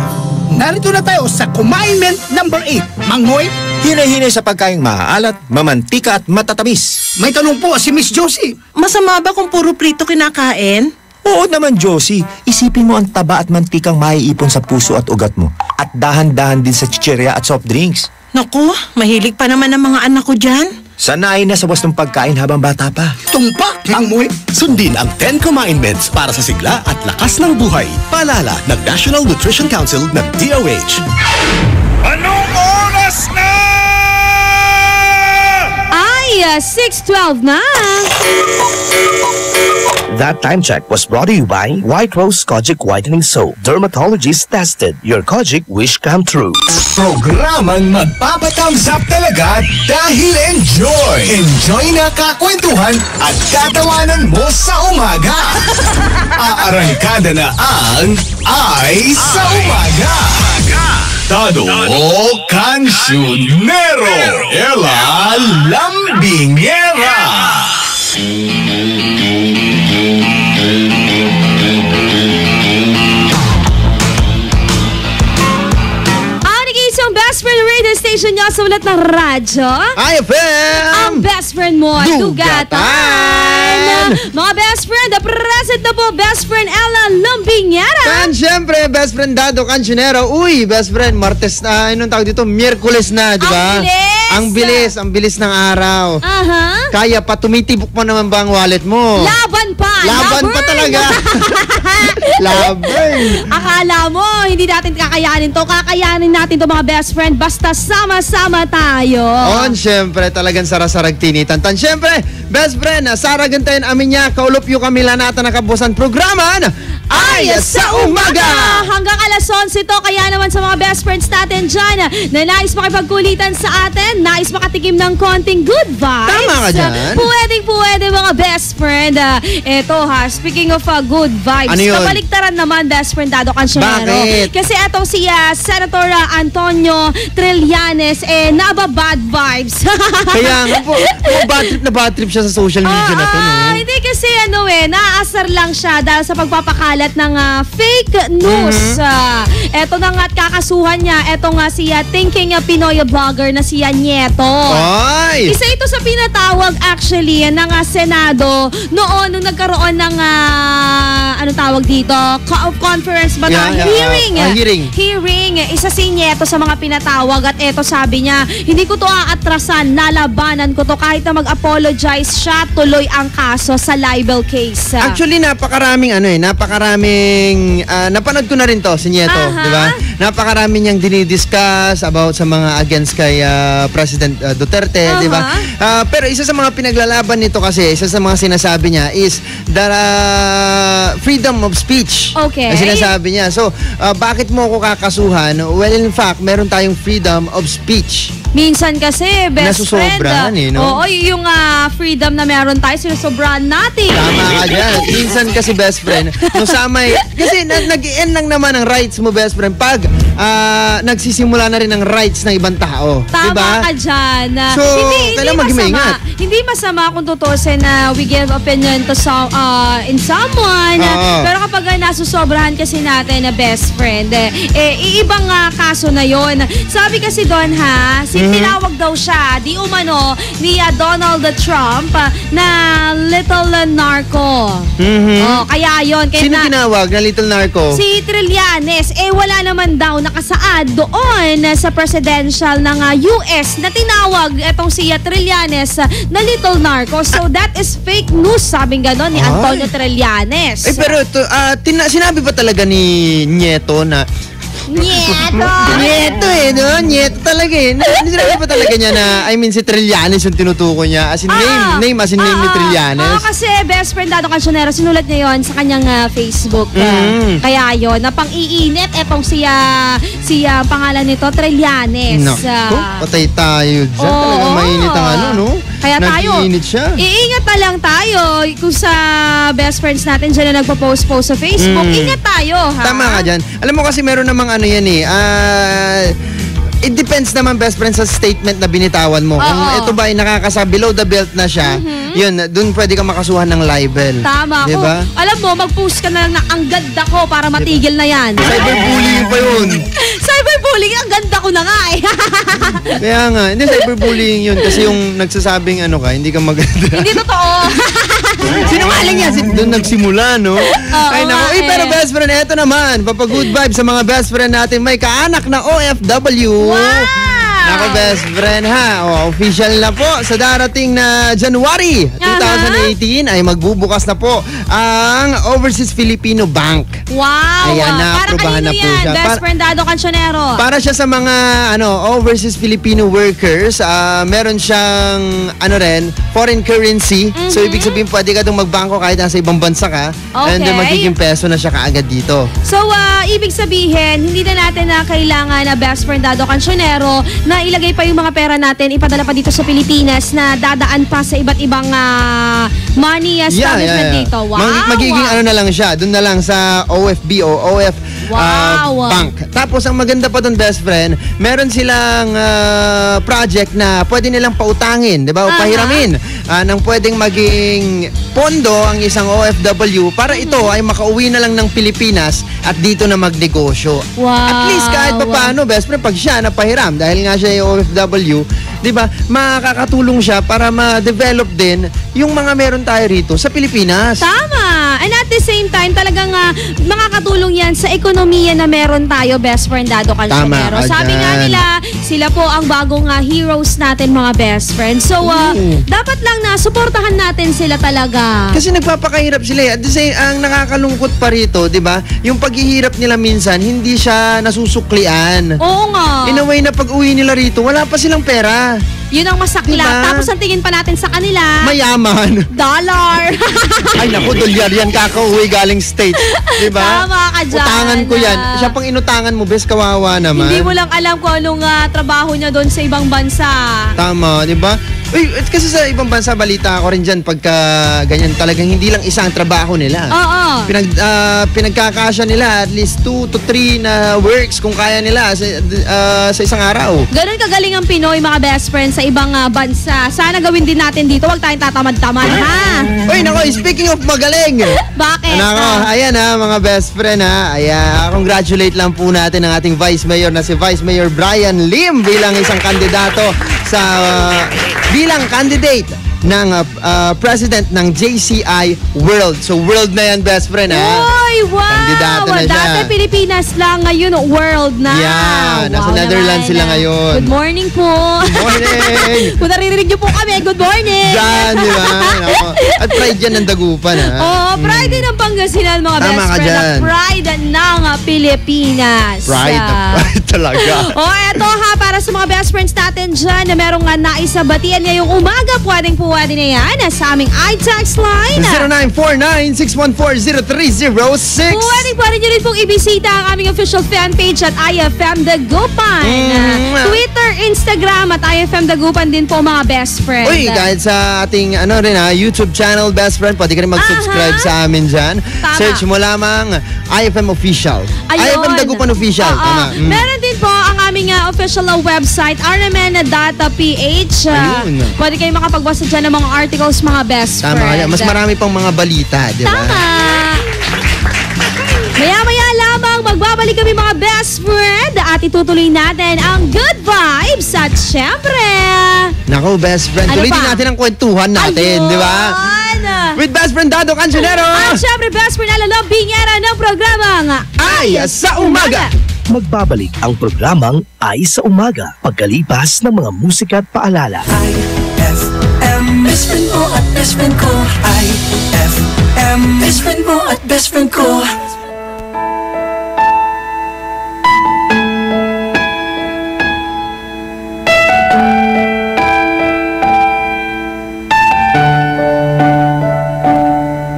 Narito na tayo sa Kumain-ment number 8. Manghoy, Hinay-hinay sa pagkaing maaalat, mamantika at matatamis. may tanong po si Miss Josie. Masama ba kung puro prito kinakain? Oo naman, Josie. Isipin mo ang taba at mantikang maiipon sa puso at ugat mo. At dahan-dahan din sa chichirya at soft drinks. Naku, mahilig pa naman ang mga anak ko dyan. Sanay na sa wastong pagkain habang bata pa. Tumpak, Manghoy. Sundin ang 10 Kumain-ments para sa sigla at lakas ng buhay. Paalala ng National Nutrition Council ng DOH. Anong oras na? Ay, 6:12 na. That time check was brought to you by White Rose Kojic Whitening Soap. Dermatologist tested. Your Kojic wish come true. Programang magpapatambsap talaga dahil enjoy! Enjoy na kakwentuhan at katawanan mo sa umaga! Aarangkada na ang Ay sa Umaga! Tado Cancionero Ella Lambingera. Best friend radio station niya sa ulat ng radyo. IFM! Ang best friend mo ay Dugatan. Mga best friend, present na po best friend Ella Lambingera. Kan, syempre, best friend Dado Cancionero. Uy, best friend, Martes na, anong tawag dito? Miyerkules na, di ba? Ang bilis ng araw. Kaya pa, tumitibok mo naman ba ang wallet mo? Laban pa! Laban pa talaga! Laban! Akala mo, hindi natin kakayanin to. Kakayanin natin to mga best friend. Basta sama-sama tayo. Syempre, talagang sarasarag tinitan. Syempre, best friend, saragantayin amin niya, kaulup yung kami lanata na kabusan programa Ay sa Umaga! Hanggang alas 11 to, kaya naman sa mga best friends natin dyan na nais makipagkulitan sa atin, nais makatikim ng konting good vibes. Tama ka dyan. Pwede mga best friend. Eto ha, speaking of good vibes, ano yun? kabaliktaran naman best friend Dado Cancionero. Bakit? Kasi etong si Senator Antonio Trillanes, naba-bad vibes. Kaya nga po, bad trip siya sa social media na to, no? Hindi kasi syempre, naaasar lang siya dahil sa pagpapakalat ng fake news. Eto na nga at kakasuhan niya. Eto nga si Thinking Pinoy vlogger na si Nieto. Ay! Isa ito sa pinatawag actually ng Senado noon nung nagkaroon ng ano tawag dito? Conference ba na? Hearing. Isa si Nieto sa mga pinatawag at eto sabi niya, hindi ko to aatrasan, lalabanan ko to kahit na mag-apologize siya, tuloy ang kaso sa libel case. Actually, napakaraming napanood ko na rin to si Nieto, di ba? Napakarami niyang dinidiscuss about sa mga against kay President Duterte, di ba? Pero isa sa mga pinaglalaban nito kasi, isa sa mga sinasabi niya is the freedom of speech. Okay. Na sinasabi niya. So, bakit mo ako kakasuhan? Well, in fact, meron tayong freedom of speech. Minsan kasi, best friend. No? Oo, yung freedom na meron tayo, sinusobrahan natin. Tama ka dyan. Minsan kasi, best friend, kasi nag-i-end lang naman ang rights mo, best friend, pag nagsisimula na rin ang rights ng ibang tao. Tama diba? ka dyan. So, kailangan mag-iingat. Hindi masama kung tutusin na we give opinion to in someone. Pero kapag nasusobrahan kasi natin na best friend, iibang kaso na yon. Sabi kasi doon tinawag daw siya, di umano, ni Donald Trump na little narco. Kaya yon. Sino tinawag na little narco? Si Trillanes. Wala naman daw nakasaad doon sa presidential ng US na tinawag etong si Trillanes na little narco. So that is fake news, sabing gano'n ni Antonio Trillanes. Pero ito, sinabi ba talaga ni Nieto na Nieto no? Nieto talaga Sinabi pa talaga niya na, si Trillanes yung tinutuko niya. As in name ni Trillanes. Kasi best friend Dado Cancionero, sinulat niya yon sa kanyang Facebook. Kaya yon na pang-iinit etong siya pangalan nito, Trillanes. Patay tayo dyan. Talaga mainit ang no? Kaya tayo, siya. iingat na lang tayo kung sa best friends natin dyan na nagpo-post sa Facebook. Ingat tayo, Tama ka dyan. Alam mo kasi meron namang it depends naman, best friend, sa statement na binitawan mo. Kung ito ba ay nakakasa below the belt na siya, yun, dun pwede ka makasuhan ng libel. Tama. Diba? Alam mo, mag-post ka na lang na ang ganda ko para matigil na yan. Cyberbullying pa yun. Cyberbullying, ang ganda ko na nga Kaya nga, hindi cyberbullying yun kasi yung nagsasabing hindi ka maganda. Hindi totoo. Sinungaling yan. Doon nagsimula, no? Ay, nako. Pero best friend, eto naman. Papa-good vibe sa mga best friend natin. May kaanak na OFW. Wow! Nako, best friend, official na po sa darating na January 2018 ay magbubukas na po ang Overseas Filipino Bank. Wow! Ayan, na-aprobahan na po siya. Best friend Dado Cancionero. Para siya sa mga overseas Filipino workers, meron siyang foreign currency. So ibig sabihin pwede ka dong magbangko kahit nasa ibang bansa ka. And then magiging peso na siya kaagad dito. So ibig sabihin, hindi na natin na kailangan na best friend Dado Cancionero na ilagay pa yung mga pera natin, ipadala pa dito sa Pilipinas na dadaan pa sa iba't ibang money establishment dito. Wow! Magiging na lang siya, doon na lang sa OFB o OF Bank. Tapos ang maganda pa doon, best friend, meron silang project na pwede nilang pautangin, di ba? O pahiramin nang pwedeng maging pondo ang isang OFW para ito ay makauwi na lang ng Pilipinas at dito na magnegosyo. Wow! At least kahit pa paano, best friend, pag siya napahiram, dahil nga siya yung OFW, di ba, makakatulong siya para ma-develop din yung mga meron tayo rito sa Pilipinas. Tama! And at the same time, talagang makakatulong yan sa ekonomiya na meron tayo, best friend Dado Cancionero. Sabi nga nila, sila po ang bagong heroes natin, mga best friends. So, dapat lang na suportahan natin sila talaga. Kasi nagpapakahirap sila. At the same, ang nakakalungkot pa rito, di ba, yung paghihirap nila minsan, hindi siya nasusuklian. Oo nga. In a way na pag-uwi nila rito, wala pa silang pera. Yun ang masakla. Diba? Tapos ang tingin pa natin sa kanila, mayaman. Dollar. Ay naku, dolyar yan, kakauwi galing States. Diba? Tama ka dyan. Utangan ko yan. Siya pang inutangan mo, bes, kawawa naman. Hindi mo lang alam kung anong trabaho niya doon sa ibang bansa. Tama, diba? Uy, kasi sa ibang bansa, balita ako rin dyan pagka ganyan talagang hindi lang isang trabaho nila. Oo. Pinagkakasya nila at least 2 to 3 na works kung kaya nila sa isang araw. Ganun kagaling ang Pinoy, mga best friends, sa ibang bansa. Sana gawin din natin dito. Huwag tayong tatamad-tamad, ha? Uy, nako, speaking of magaling. Bakit? Nako, ayan ha, mga best friend ha. Ayan, congratulate lang po natin ang ating Vice Mayor na si Vice Mayor Brian Lim bilang isang kandidato sa bilang candidate ng president ng JCI World. So world na yan, best friend, ha? Uy, wow! Kandidato na siya. Dati Pilipinas lang, ngayon world na. Yeah, nasa Netherlands sila ngayon. Good morning po. Good morning. Kung naririnig niyo po kami, good morning. Diyan, di ba? At pride yan ng Dagupan, ha? Oo, pride din ng Pangasinan, mga Tama best ka friend. dyan. Pride ng Pilipinas. Pride talaga. Eto ha, para sa mga best friends natin dyan na merong naisabatian ngayong umaga, pwede na yan sa aming iText line. 0949-614-0306. Pwede nyo rin pong ibisita ang aming official fan page at IFM Dagupan. Twitter, Instagram at IFM Dagupan din po, mga best friend. Uy, kahit sa ating YouTube channel, best friend, pwede ka rin mag-subscribe sa amin dyan. Tama. Search mo lamang IFM Official. Ayun. IFM Dagupan Official. Tama. Meron din po ang aming official website, rmn.ph. Pwede kayong makapagbasa dyan ng mga articles, mga best friend. Tama. Mas marami pang mga balita, di ba? Tama. Maya-maya lamang, magbabalik kami, mga best friend, at itutuloy natin ang good vibes. At syempre, nako, best friend, tuloy din natin ang kwentuhan natin, di ba? With best friend Dado Cancionero. At syempre, best friend Alalong Bingera ng programang Ay sa Umaga. Magbabalik ang programang Ay sa Umaga pagkalipas ng mga musika at paalala. IFM, best friend mo at best friend ko. IFM, best friend mo at best friend ko.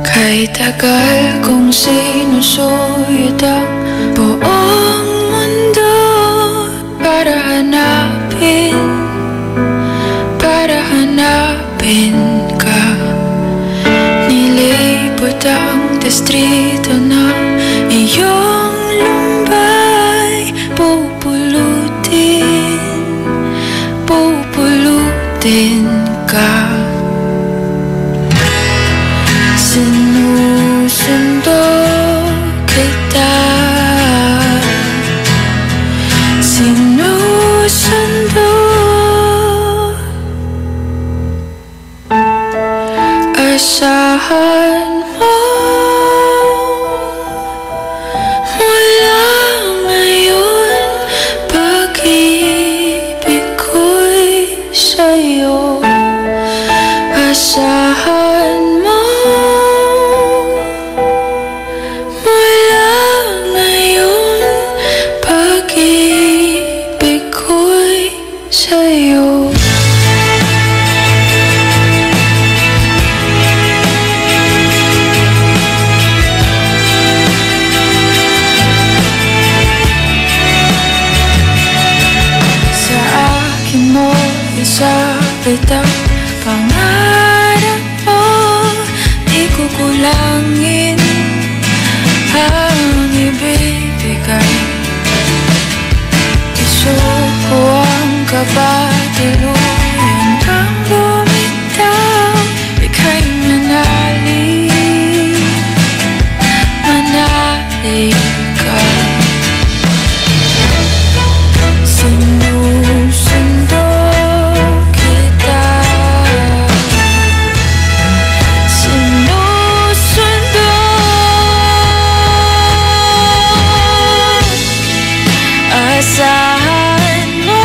Kay tagal kong sinusuyod ang buong mundo para hanapin ka. Nilibot ang distrito ng iyong lumbay. Pupulutin ka. Sinusundo kita. Sinusundo. Asahan mo mula ngayon, pag-ibig ko'y sa'yo. Asahan mo mula ngayon, pag-ibig ko'y sa'yo. Sa akin mo isabit ang pangarap mo, di ko kulangin ang ibibigay. Isuko ang kabatiluyan ang bumitaw, ika'y manalig ka. Sinusundo kita. Sinusundo. Asahan mo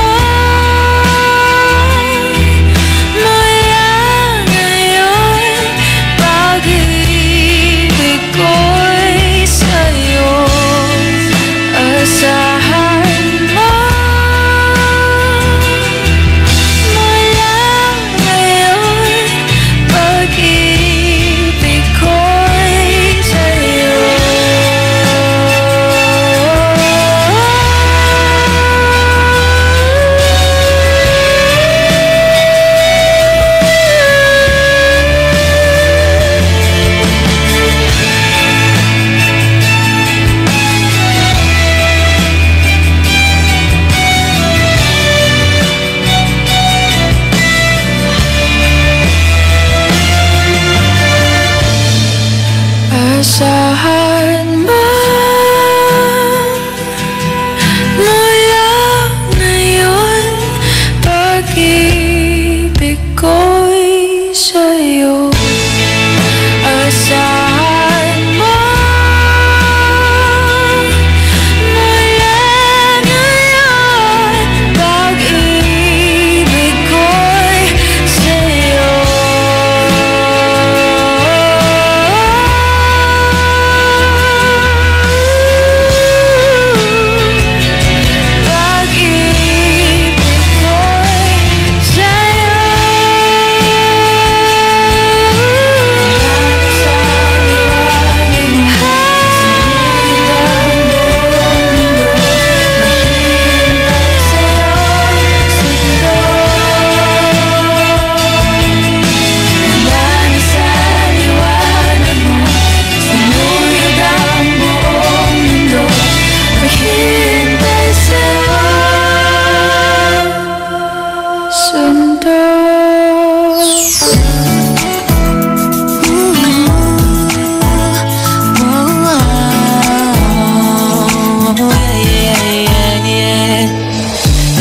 Asahan mo mula ngayon, pag-ibig ko'y sa'yo. Asahan mo mula ngayon, pag-ibig ko'y sa'yo.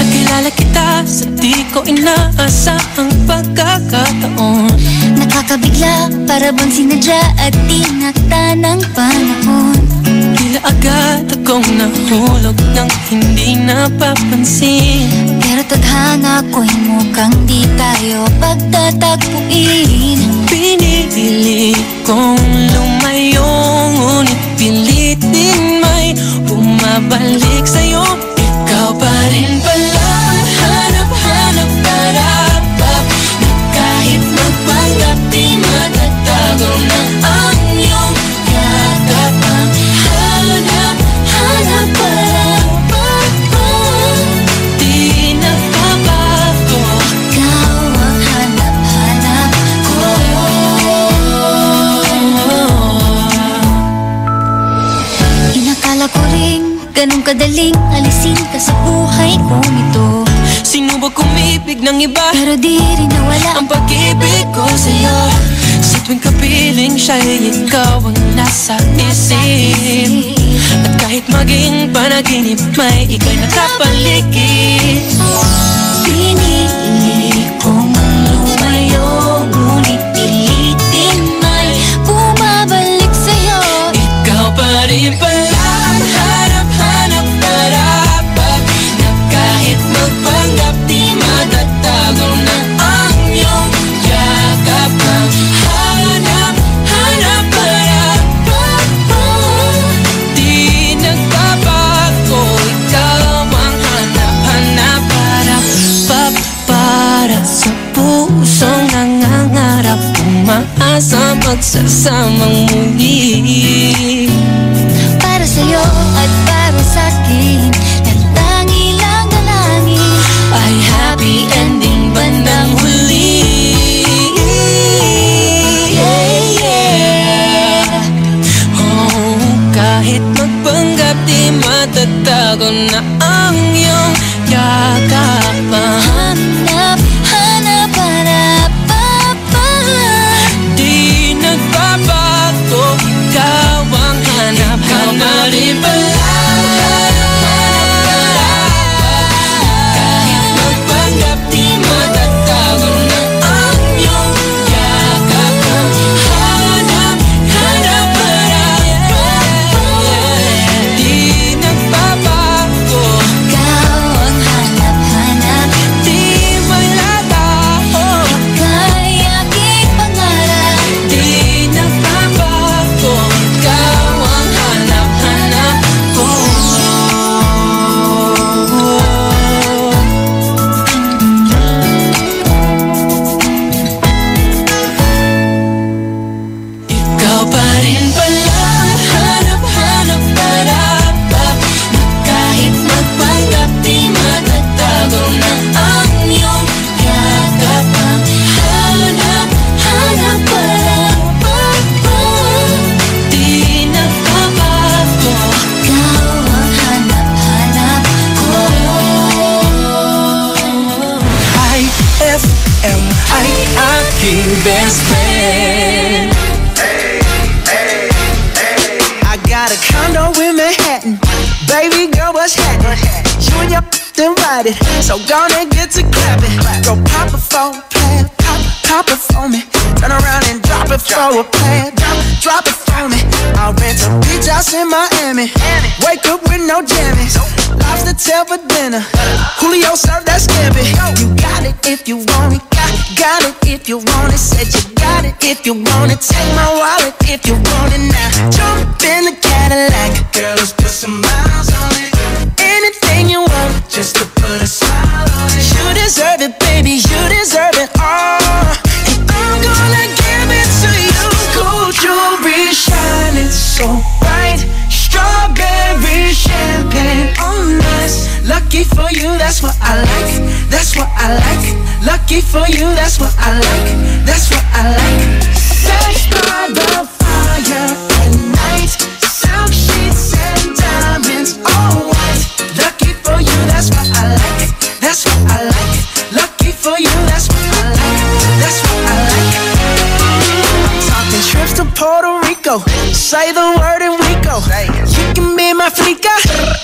Nakilala kita sa di ko inaasahang pagkakataon. Nakakabigla, para bang sinadya at tinakda ng panahon. Tila agad akong nahulog nang hindi napapansin. Pero tadhana ko'y mukhang di tayo pagtatagpuin. Pinili kong lumayo, ngunit pilitin may bumabalik sa'yo. Ikaw pa rin pala ang hanap-hanap para-pap, na kahit magpanggap di matatago na ang iyong yakap. Ang hanap-hanap para-pap, di nagbabago. Ikaw ang hanap-hanap ko. Inakala ko rin ganun kadaling alisin ka sa buhay kong ito. Sinubok umibig ng iba, pero di rin nawala ang pag-ibig ko sa'yo. Sa tuwing kapiling siya'y ikaw ang nasa isip. At kahit maging panaginip, may ika'y nakapaligid. Pinili kong lumayo, ngunit pilitin may bumabalik sa'yo. Ikaw pa rin pala ang hanap-hanap para-pap, na kahit magpanggap di matatago na ang iyong yakap. Ang hanap-hanap para-pap, di nagbabago. Ikaw ang hanap-hanap para-pap, para sa pusong nangangarap, umaasa magsasamang muli. Para sa'yo at para sa'kin, natangi lang dalangin ay happy ending bandang huli. Yeah, yeah. Oh, kahit magpanggap di matatago na ang iyong yakap. Hanap-hanap para-papa, Di nagbabago, ikaw ang hanap-hanap rin pala. Kahit magpanggap di matatago na ang iyong yakap. Hanap-hanap para-papa, di nagbabago. left and right it. So gonna get to clapping. Go pop it for a plan, pop it for me. Turn around and drop it for a plan, drop it for me. I'll rent a beach house in Miami. Wake up with no jammies. Lobster tail for dinner. Julio served that scampi. You got it if you want it. Got it if you want it. Said you got it if you want it. Take my wallet if you want it now. Jump in the Cadillac. Girl, let's put some miles on it. Anything you want, just to put a smile on it. You deserve it, baby, you deserve it all. And I'm gonna give it to you. Gold jewelry shining so bright. Strawberry champagne on us. Lucky for you, that's what I like. That's what I like. Lucky for you, that's what I like. That's what I like. Sex by the fire at night. Silk sheets and diamonds, all white. Lucky for you, that's what I like. That's what I like. Lucky for you, that's what I like. That's what I like. I'm talking trips to Puerto Rico. Say the word and we go. You can be my flica.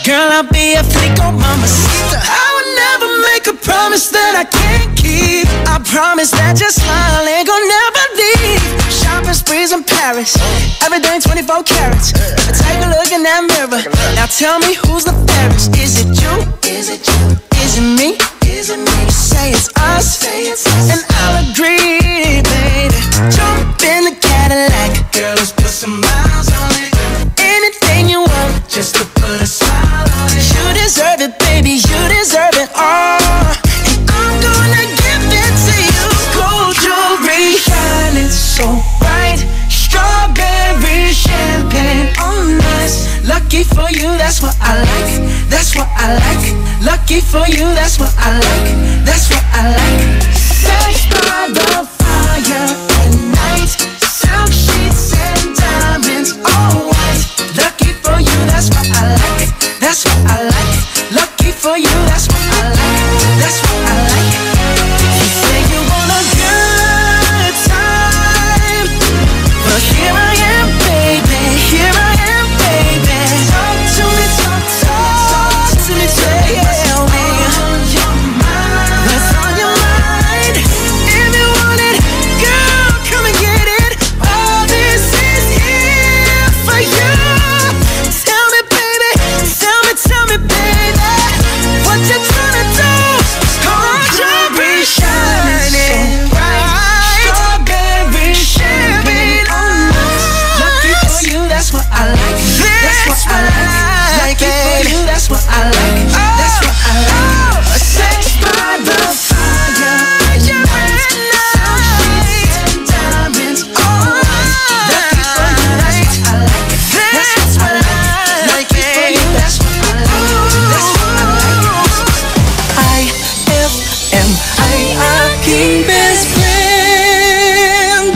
Girl, I'll be a flico, mamacita. I would never make a promise that I can't keep. I promise that your smile ain't gonna never leave. Shopping sprees in Paris. Everything 24 carats. Take a look in that mirror. Now tell me who's the fairest. Is it you? Is it you? Is it me? Is it me? Say it's us. And I'll agree, baby. Jump in the Cadillac. Girl, let's put some miles on it. Anything you want, just to put a smile on it. You deserve it, baby, you deserve it all. And I'm gonna give it to you. Gold jewelry shining so bright. Strawberry champagne on us. Lucky for you, that's what I like. That's what I like. Lucky for you, that's what I like. That's what I like. Sex by the fire at night. Silk sheets and diamonds, all white. Lucky for you, that's what I like. That's what I like. Lucky for you, that's what I like. That's what I like. You say you want a good time, but here I am, baby. Here I am, baby. Talk to me, talk to me, tell me what's on your mind. If you want it, girl, come and get it. All this is here for you. Tell me, baby, what you tryna do? Strawberry shining bright. Strawberry champagne on us. Lucky for you, that's what I like. That's what I like. Lucky for you, that's what I like. That's what I like. Sex by the fire at night. Silk sheets and diamonds on us. Lucky for you, that's what I like. That's what I like. Lucky for you, that's what I like. That's what I like. IFM, aking best friend.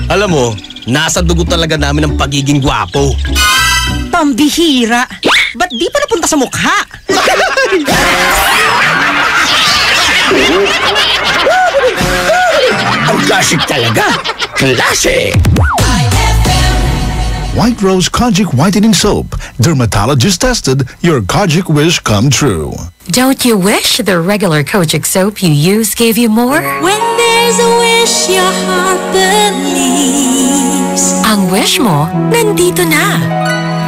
Alam mo, nasa dugo talaga namin ang pagiging gwapo. Pambihira. Ba't di pa napunta sa mukha? Ang classic talaga. Classic! White Rose Kojic Whitening Soap. Dermatologist tested, your Kojic wish come true. Don't you wish the regular Kojic soap you use gave you more? When there's a wish your heart believes. Ang wish mo, nandito na.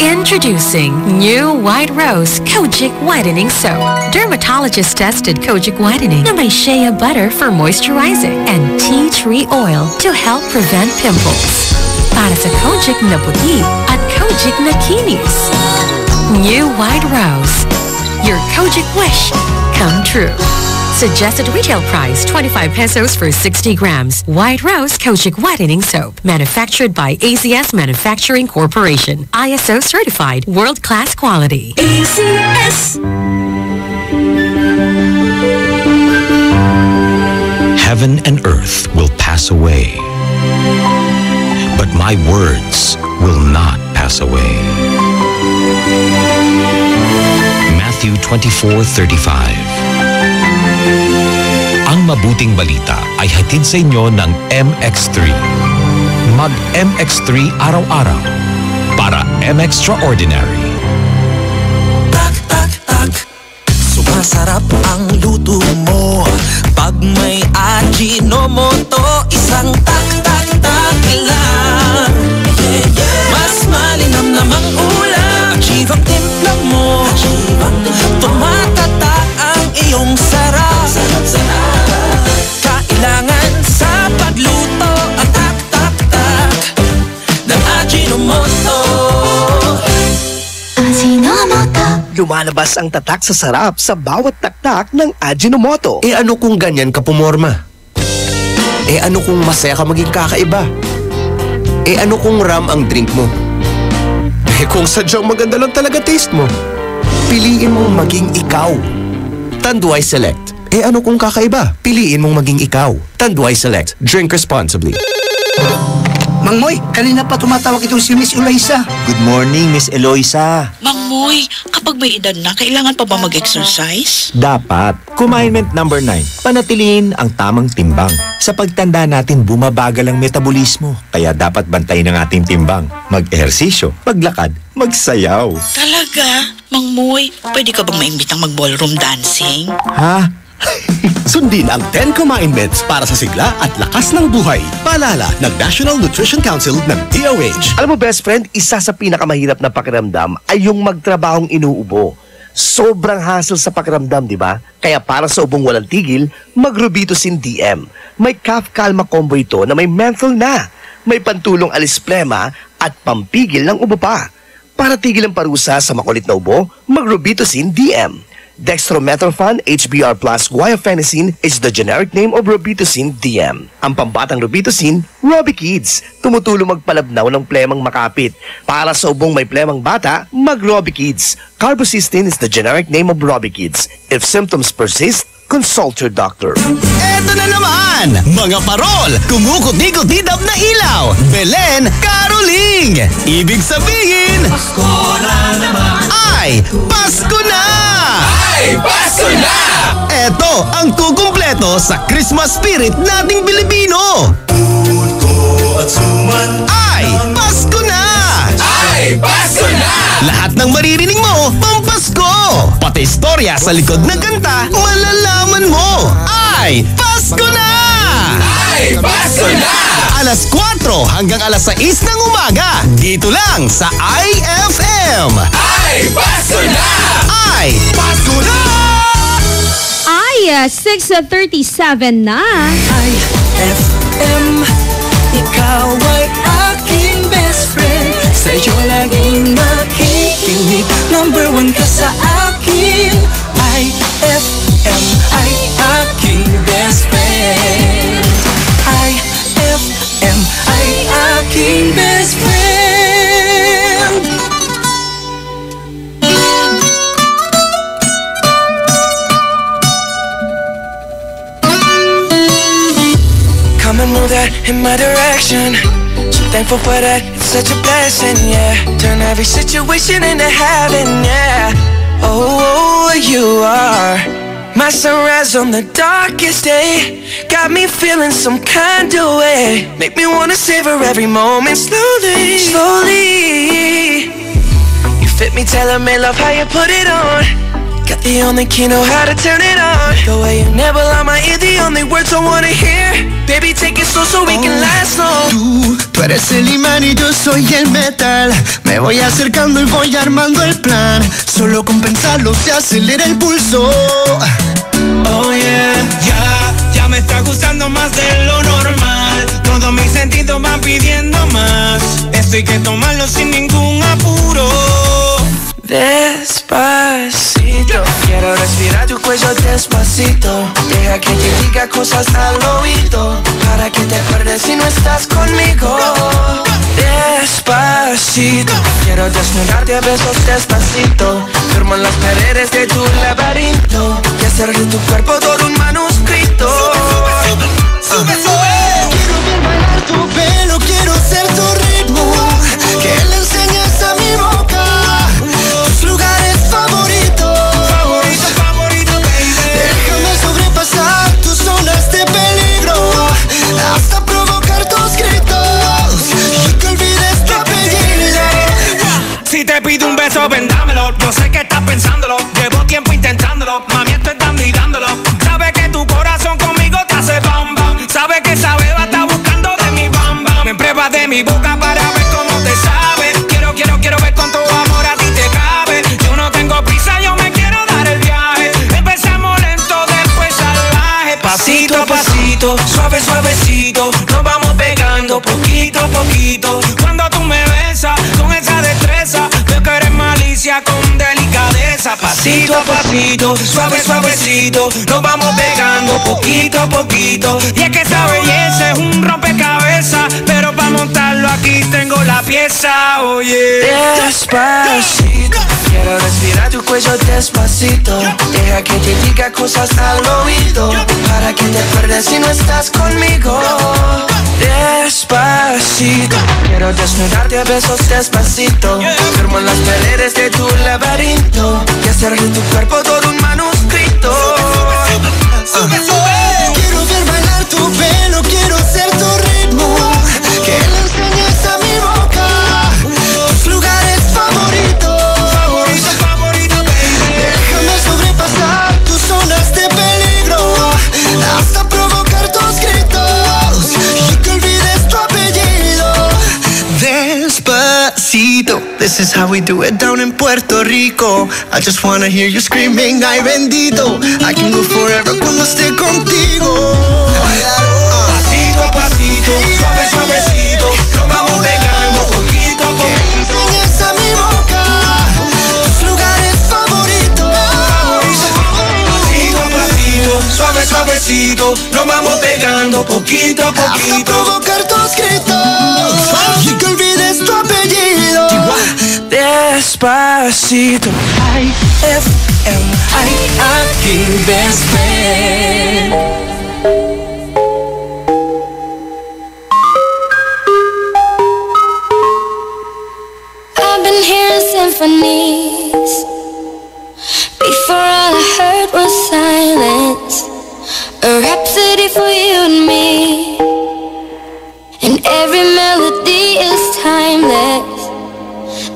Introducing new White Rose Kojic Whitening Soap. Dermatologist-tested Kojic Whitening na may shea butter for moisturizing and tea tree oil to help prevent pimples. Para sa Kojic na puti at Kojic na kinis. New White Rose. Your Kojic wish come true. Suggested retail price 25 pesos for 60 grams. White Rose Kojic Whitening Soap. Manufactured by ACS Manufacturing Corporation. ISO certified world-class quality. ACS. Heaven and earth will pass away, but my words will not pass away. Matthew 24:35. Ang mabuting balita ay hatid sa inyo ng MX3. Mag-MX3 araw-araw para M-Extraordinary. Sumasarap ang luto mo pag may Ajinomoto. Isang tak-tak-tak lang. Mas malinam namang ulam. Achieve ang timpla mo. Tumatata ang iyong sarap. Kailangan sa pagluto ang tak-tak-tak ng Ajinomoto. Lumalabas ang tatak sa sarap sa bawat taktak ng Ajinomoto. Eh ano kung ganyan ka pumorma? Eh ano kung masaya ka maging kakaiba? Eh ano kung ram ang drink mo? Eh kung sadyang maganda lang talaga taste mo, piliin mong maging ikaw. Tanduay Select. Eh ano kung kakaiba? Piliin mong maging ikaw. Tanduay Select. Drink responsibly. Mang Moy, kanina pa tumatawag itong si Miss Eloisa. Good morning, Miss Eloisa. Mang Moy, kapag may edad na, kailangan pa ba mag-exercise? Dapat. Commandment number 9. Panatiliin ang tamang timbang. Sa pagtanda natin, bumabagal ang metabolismo. Kaya dapat bantayin ang ating timbang. Mag-ehersisyo, maglakad, magsayaw. Talaga? Mang Moy, pwede ka bang maimbitang mag-ballroom dancing? Ha? Sundin ang 10 Commandments para sa sigla at lakas ng buhay. Paalala ng National Nutrition Council ng DOH. Alam mo best friend, isa sa pinakamahirap na pakiramdam ay yung magtrabahong inuubo. Sobrang hassle sa pakiramdam, di ba? Kaya para sa ubong walang tigil, mag-Robitussin DM. May cough calma combo ito na may menthol na. May pantulong alis plema at pampigil ng ubo pa. Para tigil ang parusa sa makulit na ubo, mag-Robitussin DM. Dextromethorphan HBr Plus Guaifenesin is the generic name of Robitussin DM. Ang pambatang Robitussin, Robikids, tumutulong magpalabnaw ng plemang makapit. Para sa ubong may plemang bata, mag-Robikids. Carbocysteine is the generic name of Robikids. If symptoms persist, consult your doctor. Eto na naman! Mga parol! Kumukuti-kutidap na ilaw! Belen Caroling! Ibig sabihin... Pasko na naman! Ay! Pasko na! Ay! Pasko na! Eto ang kukumpleto sa Christmas spirit nating Pilipino! Ay! Pasko na! Ay! Pasko na! Lahat ng maririnig mo, pampasko! Pati istorya sa likod ng kanta, malalaman mo! Ay! Pasko na! Ay! Pasko na! Alas 4 hanggang alas 6 ng umaga, dito lang sa IFM! Ay! Pasko na! Ay! Pasko na! Ay, 6:37 na. IFM, ikaw ay aking best friend. Sa'yo laging makikinig. Number 1 ka sa akin. IFM ay aking best friend. IFM ay aking best friend. Come and move that in my direction. So thankful for that, it's such a blessing, yeah. Turn every situation into heaven, yeah. Oh, you are my sunrise on the darkest day. Got me feeling some kind of way. Make me wanna savor every moment slowly, slowly. You fit me, tailor-made, love how you put it on. Got the only key, know how to turn it on. The way you never lie my ear, the only words I wanna hear. Baby, take it slow so we can last long. Tú eres el imán y yo soy el metal. Me voy acercando y voy armando el plan. Solo con pensarlo se acelera el pulso. Oh yeah, ya me está gustando más de lo normal. Todos mis sentidos van pidiendo más. Esto hay que tomarlo sin ningún apuro. Despacito, quiero respirar tu cuello despacito. Deja que te diga cosas al oído, para que te acuerdes si no estás conmigo. Despacito, quiero desnudarte a besos despacito. Firmo en las paredes de tu laberinto y hacer de tu cuerpo todo un manuscrito. Sube, sube. Quiero ver bailar tu pelo, quiero ser tu ritmo. Que le enseñes a mi boca lugares favoritos, baby. Déjame sobrepasar tus zonas de peligro, hasta provocar tus gritos. eso vendámelo. Yo sé que estás pensándolo, llevo tiempo intentándolo. Mami, estoy dando y dándolo. Sabe que tu corazón conmigo te hace bam bam. Sabe que esa beba está buscando de mi bam bam. Me prueba de mi boca para ver cómo te sabe. Quiero ver con tu amor a ti te cabe. Yo no tengo prisa, yo me quiero dar el viaje. Empezamos lento, después salvaje. Pasito a pasito, suave suavecito, nos vamos pegando poquito a poquito. Cuando tú me besas con esa destreza, veo que eres malicia con delicadeza. Pasito a pasito, suave suavecito, nos vamos pegando poquito a poquito. Y es que esa belleza es un rompecabezas, pero para montarlo aquí tengo la pieza, oye. Despacito, quiero respirar tu cuello despacito. Deja que te diga cosas al oído, para que te acuerdes si no estás conmigo. Despacito, quiero desnudarte a besos despacito. Firmo en las paredes de tu laberinto y hacer de tu cuerpo todo un manuscrito. Quiero ver bailar tu pelo, quiero ser tu ritmo. Que le enseñes a mi boca tus lugares favoritos. Déjame sobrepasar tus zonas de peligro, hasta provocar tus gritos y que olvides tu apellido. Despacito, this is how we do it down in Puerto Rico. I just wanna hear you screaming, ay bendito. I can go forever cuando esté contigo. Pasito a pasito, suave suavecito, nos vamos pegando poquito a poquito. Enseñas a mi boca tus lugares favoritos. Pasito a pasito, suave suavecito, nos vamos pegando poquito a poquito. Hasta provocar tus gritos y que olvides tu apellido. Despacito, IFM, aquí best friend. I've been hearing symphonies. Before all I heard was silence. A rhapsody for you and me. And every melody is timeless.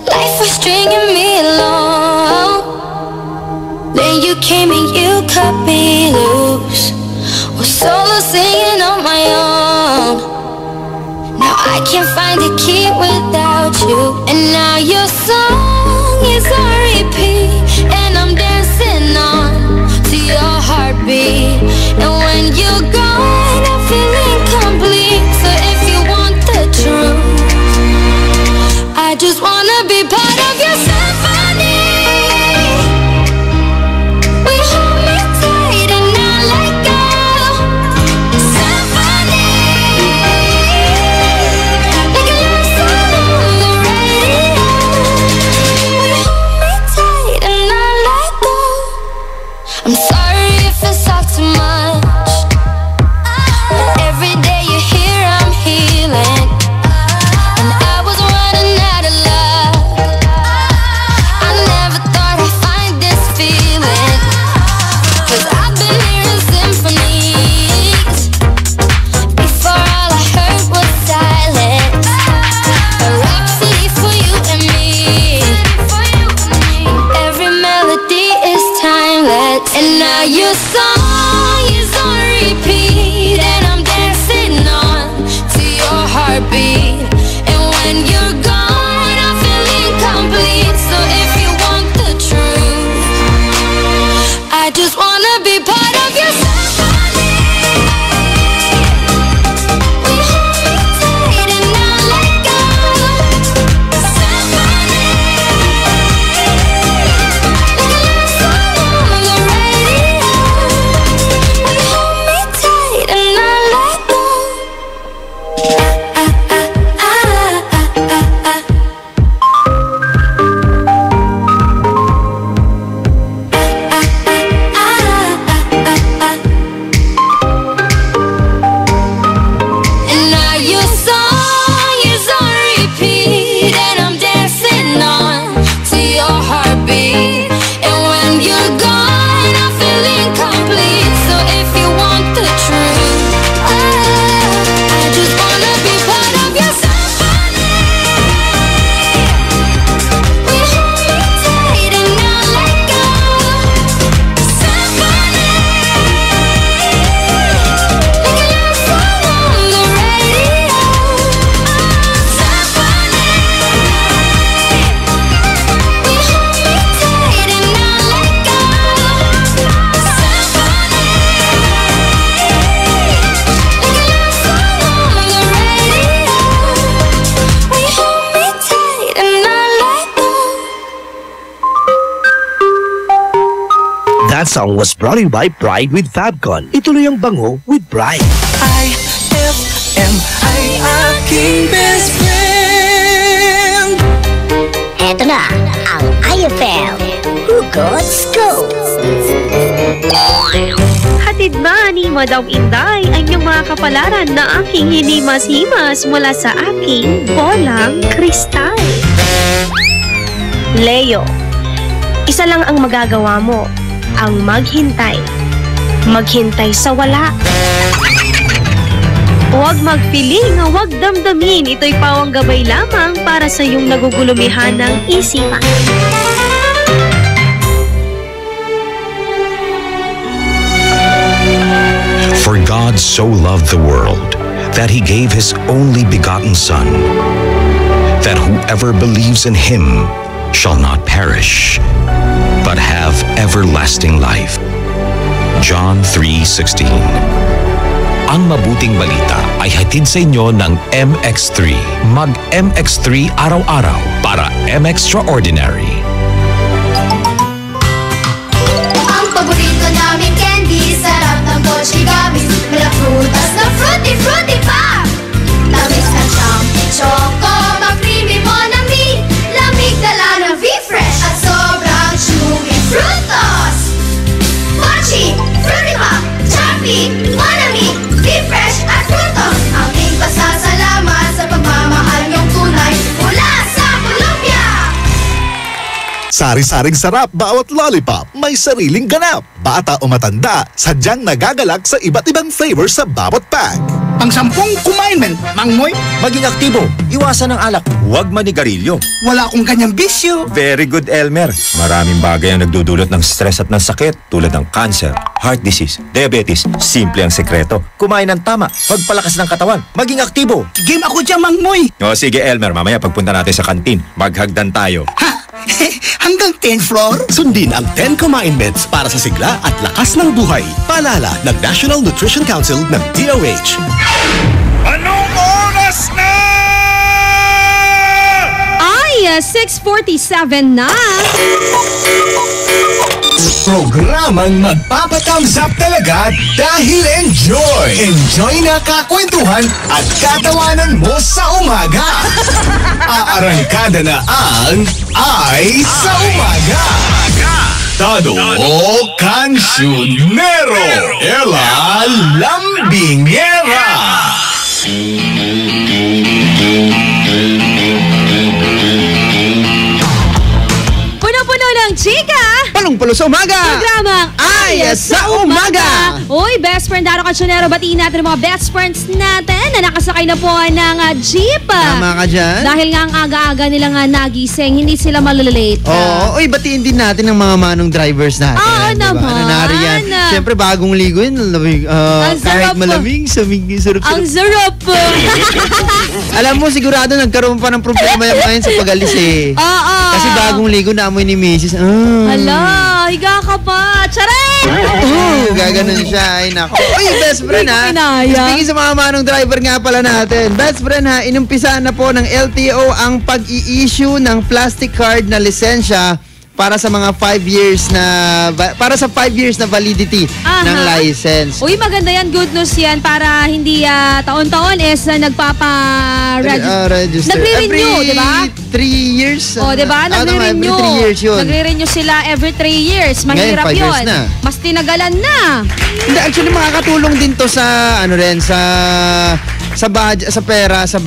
Life was stringing me along. Then you came and you cut me loose. Was solo singing on my own. Now I can't find a key without you. And now your song is on repeat, and I'm dancing on to your heartbeat. And when you're gone, I feel incomplete. So if you want the truth, I just wanna be part of your symphony. We hold me tight and not let go. Symphony, like a love song on the radio. We hold me song was brought to you by Pride with Fabcon. Ituloy ang bango with Pride. IFM ay aking best friend. Eto na ang IFM Hugot Scoop. Hatid ba ni Madam Inday ang inyong mga kapalaran na aking hinimas-himas mula sa aking bolang kristal? Leo, isa lang ang magagawa mo, ang maghintay. Maghintay sa wala. Huwag magpiling, huwag damdamin. Ito'y pawang gabay lamang para sa iyong nagugulumihan ng isipan. For God so loved the world that He gave His only begotten Son, that whoever believes in Him shall not perish, but have everlasting life. John 3:16. Ang mabuting balita ay hatid sa inyo ng MX3. Mag-MX3 araw-araw para M-Extraordinary. Ang paborito namin candy, sarap ng Pochigami. Mula prutas na fruity pa. Tamis na choco, ma-creamy monami. Lamig dala ng V-Fresh at sobrang chewy frutos. Mochi, fruity pa, choppy, monami, V-Fresh at frutos. Aming pasasalamat sa pagmamahal niyong tunay mula sa Colombia. Sari-saring sarap bawat lollipop, may sariling ganap. Bata o matanda, sadyang nagagalak sa iba't ibang flavor sa bawat pack. Pang-10 kumain, Mang Moy. Maging aktibo, iwasan ang alak, huwag manigarilyo. Wala akong ganyang bisyo. Very good, Elmer. Maraming bagay ang nagdudulot ng stress at ng sakit tulad ng cancer, heart disease, diabetes. Simple ang sekreto. Kumain ng tama, pagpalakas ng katawan, maging aktibo. Game ako dyan, Mang Moy. O sige, Elmer, mamaya pagpunta natin sa kantin, maghagdan tayo. Hanggang 10th floor? Sundin ang 10 Kumain-Meds para sa sigla at lakas ng buhay. Paalala ng National Nutrition Council ng DOH. Anong oras na? Ay, 6:47 na. Programang magpapatamsap talaga dahil enjoy! Enjoy na kakwentuhan at katawanan mo sa umaga! Aarangkada na ang Ay sa Umaga! Tado Cancionero Ella Lambingera! Puno-puno ng chika! Palong-palo sa umaga! Programang Ay sa Umaga! Uy, best friend Daro Cancionero, batiin natin ang mga best friends natin na nakasakay na po ng jeep. Tama ka dyan. Dahil nga ang aga-aga nila nga nagising, hindi sila malalate. Oo, uy, batiin din natin ang mga manong drivers natin. Oo naman. Ano nariyan? Siyempre, bagong ligo yun. Kahit malamig, sarap-sarap. Ang sarap! Alam mo, sigurado nagkaroon pa ng problema yung ngayon sa pag-alis eh. Oo. Kasi bagong ligo na amoy ni Mrs. Hala, higa ka pa. Charay! Gaganon siya. Ay, nako. Uy, best friend ha. Speaking sa mga manong driver nga pala natin. Best friend ha, inumpisaan na po ng LTO ang pag-i-issue ng plastic card na lisensya para sa mga 5 years na validity ng license. Uy, maganda yan. Good news yan para hindi taon-taon is nagpapa-register. Nagre-renew, di ba? 3 years. O, di ba? Nagre-renew. Every 3 years yun. Nagre-renew sila every 3 years. Mahirap ngayon, 5 years yun. na. Mas tinagalan na. Hindi, actually makakatulong din to sa sa budget, sa pera, sa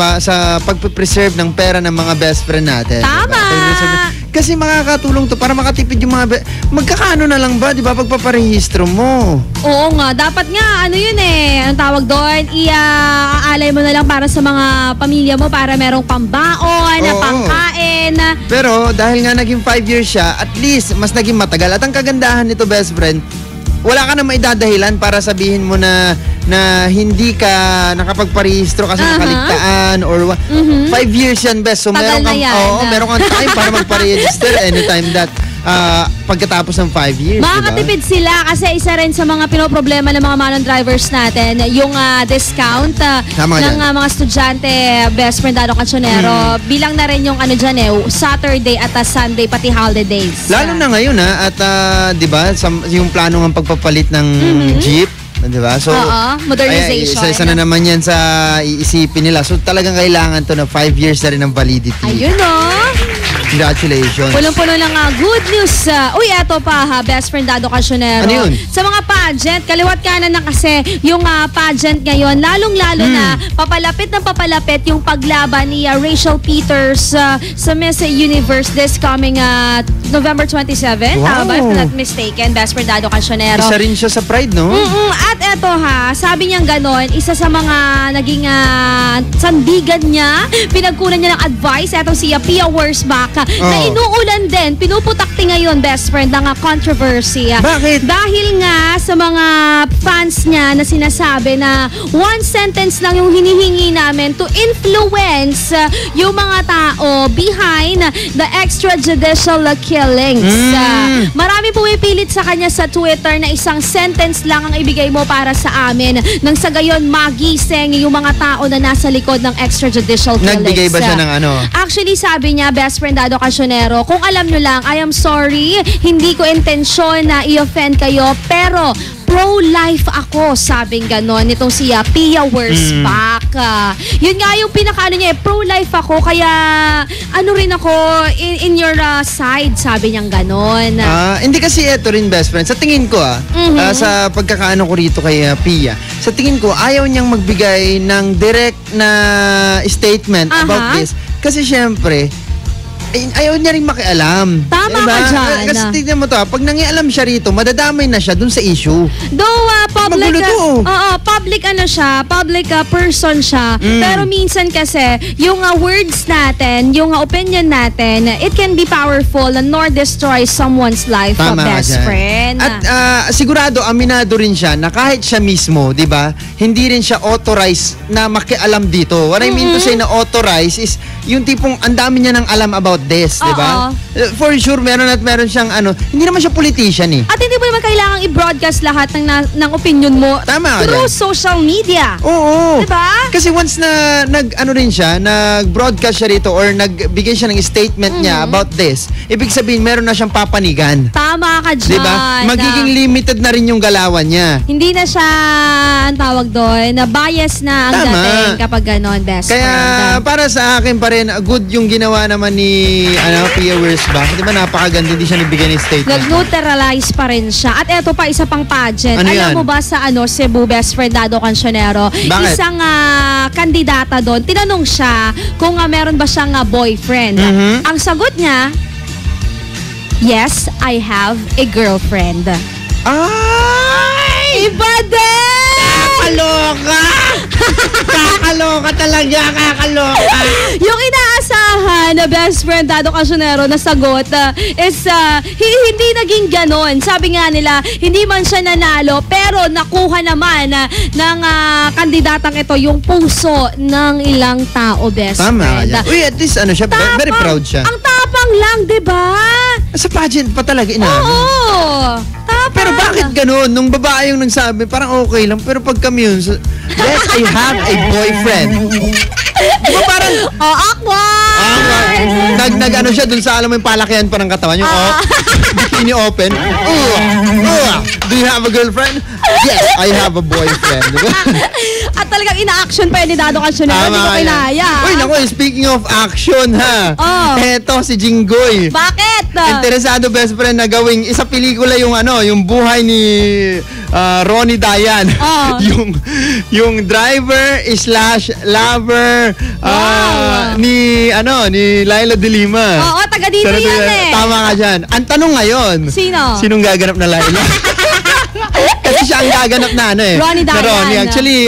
pagpe-preserve ng pera ng mga best friend natin. Tama. Diba? Kasi makakatulong to para makatipid yung mga magkakaano na lang ba, 'di ba, pagpaparehistro mo? Oo nga, dapat nga yun eh. Anong tawag doon? Iaalay mo na lang para sa mga pamilya mo para merong pambaon, pangkain. Pero dahil nga naging 5 years siya, at least mas naging matagal. At ang kagandahan nito, best friend, wala ka na maidadahilan para sabihin mo na hindi ka nakapagparehistro kasi nakaligtaan or 5 years yan, best. So meron kang time para magpa-register anytime that pagkatapos ng 5 years, makakatipid sila kasi isa rin sa mga pinoproblema ng mga manon drivers natin, yung discount ng mga estudyante, best friend Dado Cancionero, bilang na rin yung Saturday at Sunday, pati holidays. Lalo na ngayon at di ba, yung plano ng pagpapalit ng jeep, di ba? So, modernization. Isa na naman yan sa iisipin nila. So, talagang kailangan to na 5 years na rin ng validity. Ayun Congratulations. Punong-puno ng good news. Eto pa best friend Dado Cancionero. Ano yun? Sa mga pageant, kaliwat kanan na kasi yung pageant ngayon, lalong-lalo na papalapit yung paglaban ni Rachel Peters sa Miss Universe this coming November 27. Tama ba? If not mistaken, best friend Dado Cancionero. Isa rin siya sa Pride, no? At eto sabi niyang ganon, isa sa mga naging sandigan niya, pinagkunan niya ng advice, etong si Pia Wurzbach, na inuulan din, pinuputakti ngayon, best friend, ng controversy. Bakit? Dahil nga sa mga fans niya na sinasabi na one sentence lang yung hinihingi namin to influence yung mga tao behind the extrajudicial killings. Marami pumipilit sa kanya sa Twitter na isang sentence lang ang ibigay mo para sa amin, nang sa gayon magising yung mga tao na nasa likod ng extrajudicial killings. Nagbigay ba siya ng ano? Actually, sabi niya, best friend Dado Cancionero, kung alam nyo lang, I am sorry, hindi ko intensyon na i-offend kayo, pero pro-life ako, sabing ganon nitong si Pia Wurzbach. Yun nga yung pinakaano niya, pro-life ako, kaya ano rin ako in your side, sabi niyang ganon. Hindi kasi ito rin, best friend. Sa tingin ko sa pagkakaano ko rito kay Pia, sa tingin ko ayaw niyang magbigay ng direct na statement about this. Kasi syempre, ayaw niya rin makialam. Tama ka dyan. Kasi tignan mo to, pag nangialam siya rito, madadamay na siya dun sa issue. Though public public person siya. Pero minsan kasi, yung words natin, yung opinion natin, it can be powerful nor destroy someone's life, best friend. At sigurado, aminado rin siya na kahit siya mismo, di ba, hindi rin siya authorized na makialam dito. What I mean to say na authorized is yung tipong ang dami niya nang alam about this, di ba? For sure, meron siyang hindi naman siya politician eh. At hindi mo naman kailangang i-broadcast lahat ng opinion mo through social media. Oo. Diba? Kasi once na nag-broadcast siya rito or nagbigay siya ng statement niya about this, ibig sabihin meron na siyang papanigan. Tama ka dyan. Diba? Magiging limited na rin yung galawan niya. Hindi na siya, ang tawag doon, na bias na ang dating kapag ganon, best friend. Kaya para sa akin pa rin, good yung ginawa naman ni Pia Wurzbach. Di ba napakaganda, hindi siya nabigyan ng statement. Nag-neutralize pa rin siya. At eto pa, isa pang pageant. Alam mo ba sa Cebu, best friend Dado Cancionero? Bakit? Isang kandidata doon, tinanong siya kung meron ba siyang boyfriend. Ang sagot niya, yes, I have a girlfriend. Ay! Iba din! Kakaloka! Kakaloka talaga, kakaloka! Yung inaasahan na best friend Dado Cancionero na sagot is hindi naging ganon. Sabi nga nila, hindi man siya nanalo, pero nakuha naman ng kandidatang ito yung puso ng ilang tao, best friend. Uy, at least siya, very proud siya. Ang tapang lang, di ba? Sa pageant pa talaga inamin. Oo. Pero bakit ganun? Nung babae yung nagsabi, parang okay lang. Pero pag kami yun, yes, I have a boyfriend. Diba parang... awkward! Nag-ano siya dun sa, alam mo yung palakihan pa ng katawan. Yung bikini open. Do you have a girlfriend? Yes, I have a boyfriend. Diba? At talagang ina-action pa yun ni Dado Cancionero. Hindi ko kinaya. Uy, naku, speaking of action, eto si Jinggoy. Bakit? Interesado, best friend, na gawing isa pelikula yung yung buhay ni Ronnie Dayan. Yung driver / lover ni Laila de Lima. Oo, taga dito yan eh. Tama ka dyan. Ang tanong ngayon, sinong gaganap na Laila? Kasi siya ang gaganap na Ronnie Dayan. Ronnie. Actually,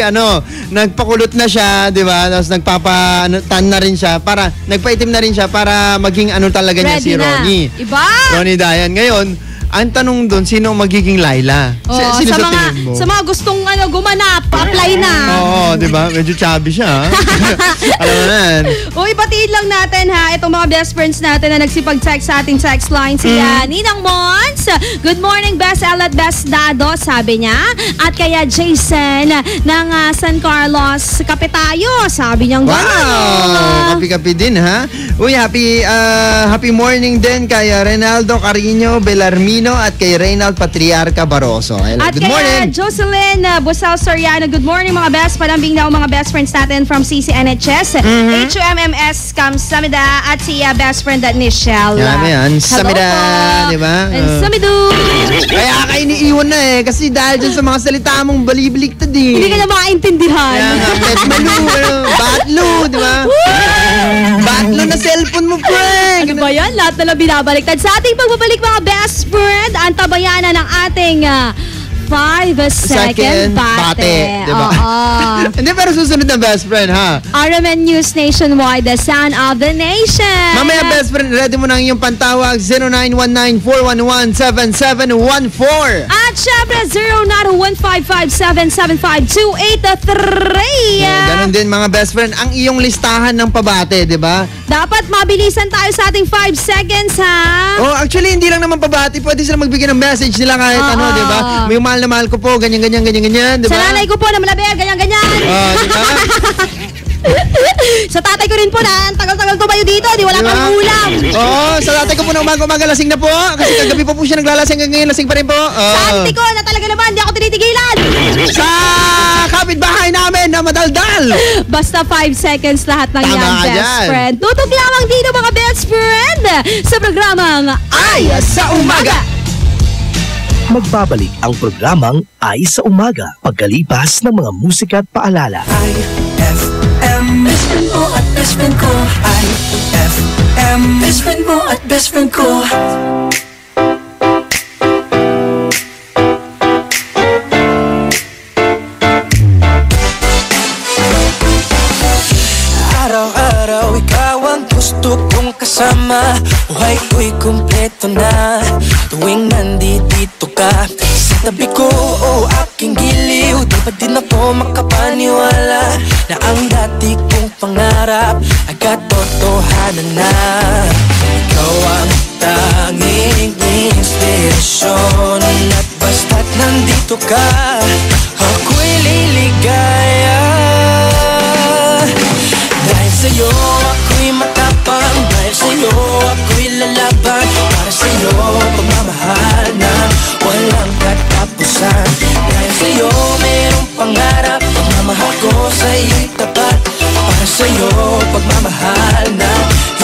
nagpakulot na siya, di ba? Tapos nagpapatan na rin siya para, nagpaitim na rin siya para maging talaga niya si Ronnie. Iba? Ronnie Dayan. Ngayon, ang tanong doon, sino magiging Laila? Sino sa tingin mo? Sa mga gustong gumanap, apply na. Oo, di ba? Medyo chubby siya. Alam mo yan. Uy, batiin lang natin ha, itong mga best friends natin na nagsipag-text sa ating text line. Si Ninang Mons, good morning, Best El at Best Dado, sabi niya. At kaya Jason ng San Carlos, Kapitayo, sabi niya. Wow! Kapi-kapi din ha. Uy, happy morning din kay Renaldo Carino Belarmino at kay Reynald Patriarca Barroso. Good morning. Jocelyn Busal Soriano, good morning mga best. Palambing na mga best friends natin from CCNHS, HUMMS Kamsamida at si best friend at Nichelle. Yan. Samida, di ba? Samidu. Kaya ka iniiwan na kasi dahil dyan sa mga salita mong balibliktad Hindi ka na makaintindihan. Batlo, di ba? Batlo na cellphone mo, pre. Ano ba yan? Lahat na lang binabaliktad. Sa ating pagbabalik mga best friend, ang tabayanan ng ating 5-second bate. Diba? Hindi, pero susunod na best friend, ha? RMN News Nationwide, the sound of the nation. Mamaya, best friend, ready mo na ang iyong pantawag, 0919-411-7714. At syempre, 0915577528 Ganon din, mga best friend, ang iyong listahan ng pabate, di ba? Dapat mabilisan tayo sa ating 5 seconds, ha? Oh, actually, hindi lang naman pabate. Pwede sila magbigay ng message nila kahit di ba? May mahal na mahal ko po, ganyan, di ba? Sa nanay ko po na malabel, ganyan. Di ba? Sa tatay ko rin po na, tagal-tagal tumayo dito, di wala pang ulam. Sa tatay ko po na umaga lasing na po. Kasi kagabi po siya naglalasing, ngayon lasing pa rin po. Sa auntie ko na talaga naman, di ako tinitigilan. Sa kapitbahay namin na madaldal. Basta 5 seconds lahat ng yan, best friend. Tutok lamang dito mga best friend sa programang Ay sa Umaga. Magbabalik ang programang Ay sa Umaga pagkalipas ng mga musika at paalala. IFM, best friend mo at best friend ko. IFM, best friend mo at best friend ko. Araw-araw ikaw ang gusto kong kasama. Buhay ko'y kumpleto na tuwing nandito ka sa tabi ko, aking giliw. Di ba din ako makapaniwala na ang dati kong pangarap ay katotohanan na. Ikaw ang tanging inspirasyon at basta't nandito ka, ako'y liligaya. Dahil sa'yo ako'y matapang, dahil sa'yo ako'y lalaban, para sa'yo pagmamahal na walang katapusan. Dahil sa'yo mayroong pangarap, pagmamahal ko sa'yo'y tapat, para sa'yo pagmamahal na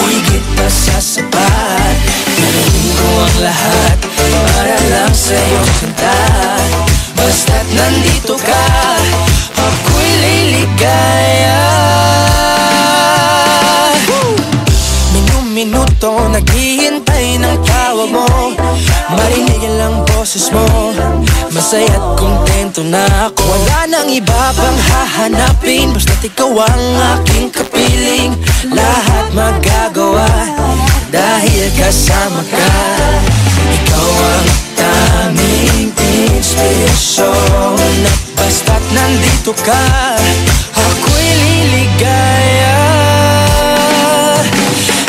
higit na sasapat. Gagawin ko ang lahat para lang sa'yo sinta, basta't nandito ka, ako'y liligaya. Minuto naghihintay ng tawag mo, marinig lang boses mo, masaya't kontento na ako. Wala nang iba pang hahanapin, basta't ikaw ang aking kapiling. Lahat magagawa dahil kasama ka. Ikaw ang tanging inspirasyon at basta't nandito ka, ako'y liligaya.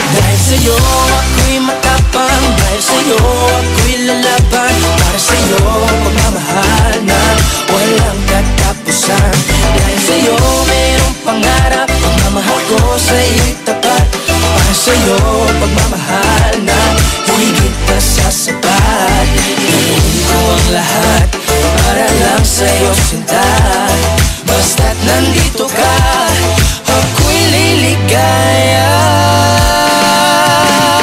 Dahil sa'yo ako'y matapang, dahil sa'yo ako'y lalaban, para sa'yo pagmamahal na walang katapusan. Dahil sa'yo mayroong pangarap, pagmamahal ko sa'yo'y tapat, para sa'yo pagmamahal na higit na sasapat. Gagawin ko ang lahat para lang sa'yo sinta, basta't nandito ka, ako'y liligaya.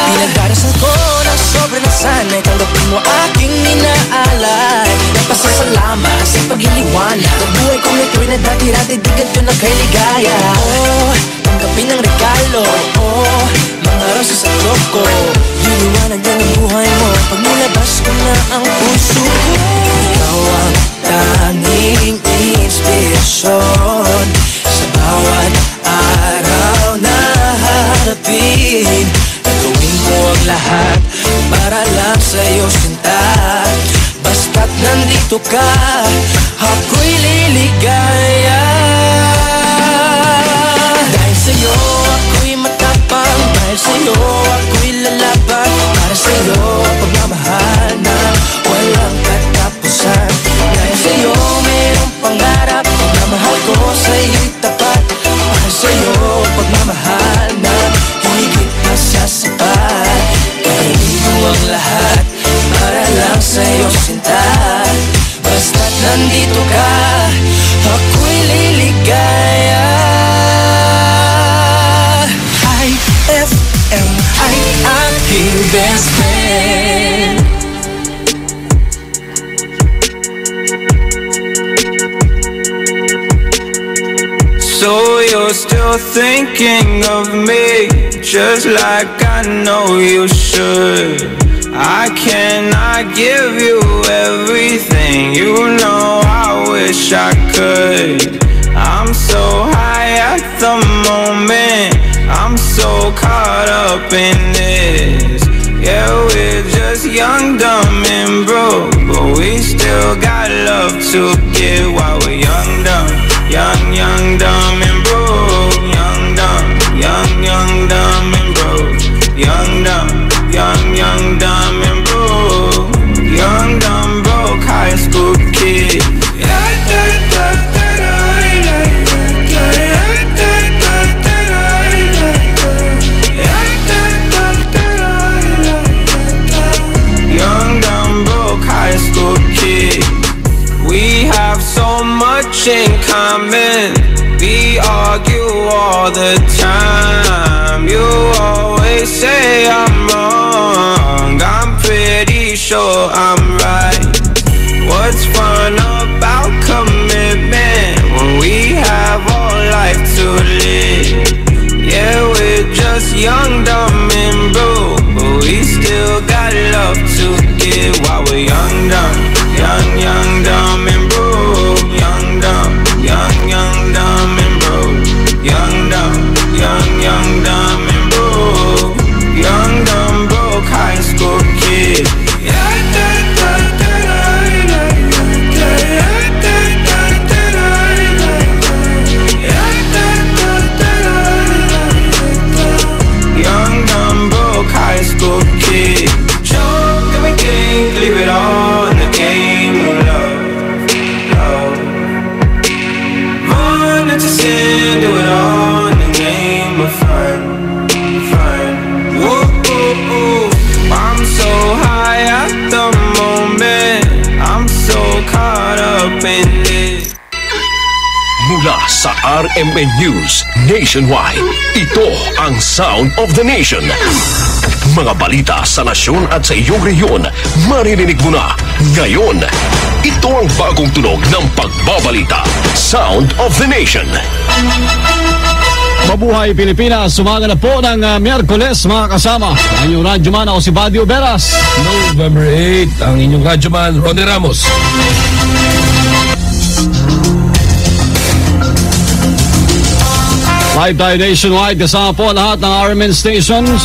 Pinagdarasal ko ng sobrang nasanay, tanggapin mo aking inaalay. Nagpasasalamat sa paghiliwanag ng buhay kong ito'y na dati-dati di ganito na kay ligaya. Tanggapin ang regalo, mga rosas at choco. Liliwanag din ang buhay mo pag nilabas ko na ang puso ko. Ikaw ang tanging inspirasyon sa bawat araw na harapin. Gagawin ko ang lahat para lang sa'yo sinta, basta't nandito ka, ako'y liligaya. pagmamahal ko sa'yo'y tapat. Para sa'yo pagmamahal na higit na sa sapat. Gagawin ko ang lahat para lang sa'yo sinta. Basta't nandito ka, ako'y liligaya. IFM ay aking best friend. So you're still thinking of me, just like I know you should. I cannot give you everything, you know I wish I could. I'm so high at the moment, I'm so caught up in this. Yeah, we're just young, dumb and broke, but we still got love to give while we're young, dumb. Young, young, dumb and broke. Young, dumb, young, dumb and broke. Young, dumb, young, dumb and broke. Young, dumb, broke high school kid. Young, dumb, broke high school kid. We have so much in common. We argue all the time. You always say I'm wrong. I'm pretty sure I'm right. What's fun about commitment when we have all life to live? Yeah, we're just young, dumb and broke, but we still got love to give while we're young, dumb. Young, dumb and broke. Young, dumb, young, dumb and broke. Young, dumb, young, dumb and broke. Young, dumb, broke high school kid. Young, dumb, broke high school kid. Jump, everything, leave it all in the game of love, love. Run into sin, do it all in the name of fun, fun. Whoa, whoa, whoa. I'm so high at the moment, I'm so caught up in it. Mula sa RMN News Nationwide, ito ang Sound of the Nation. Mga balita sa nasyon at sa iyong rehiyon, maririnig mo na ngayon. Ito ang bagong tunog ng pagbabalita. Sound of the Nation. Mabuhay Pilipinas, umaga na po ng Miyerkules mga kasama. Ang inyong radyoman ako si Badio Beras. November 8, ang inyong radyoman Ronnie Ramos. Live tayo nationwide, kasama po lahat ng RMN stations.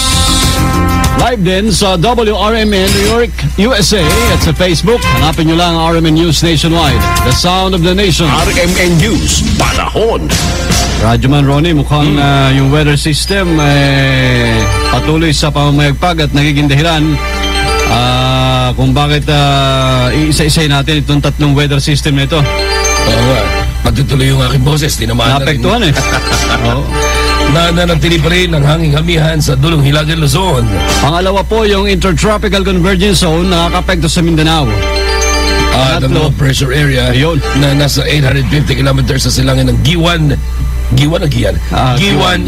Live din sa WRMN New York, USA at sa Facebook. Hanapin nyo lang RMN News Nationwide, the sound of the nation. RMN News, panahon. Radyoman Ronnie, mukhang yung weather system patuloy sa pamamayagpag at nagiging dahilan kung bakit iisa-isay natin itong tatlong weather system na ito. Oo nga. Pagtutuloy yung aking boses, tinamaan na rin. Naapektuhan Oo. Nanatili pa rin ang hanging hamihan sa dulong Hilagan, Luzon. Pangalawa po yung Intertropical Convergence Zone na nakakapekto sa Mindanao. The low pressure area na nasa 850 kilometers sa silangan ng Giwan,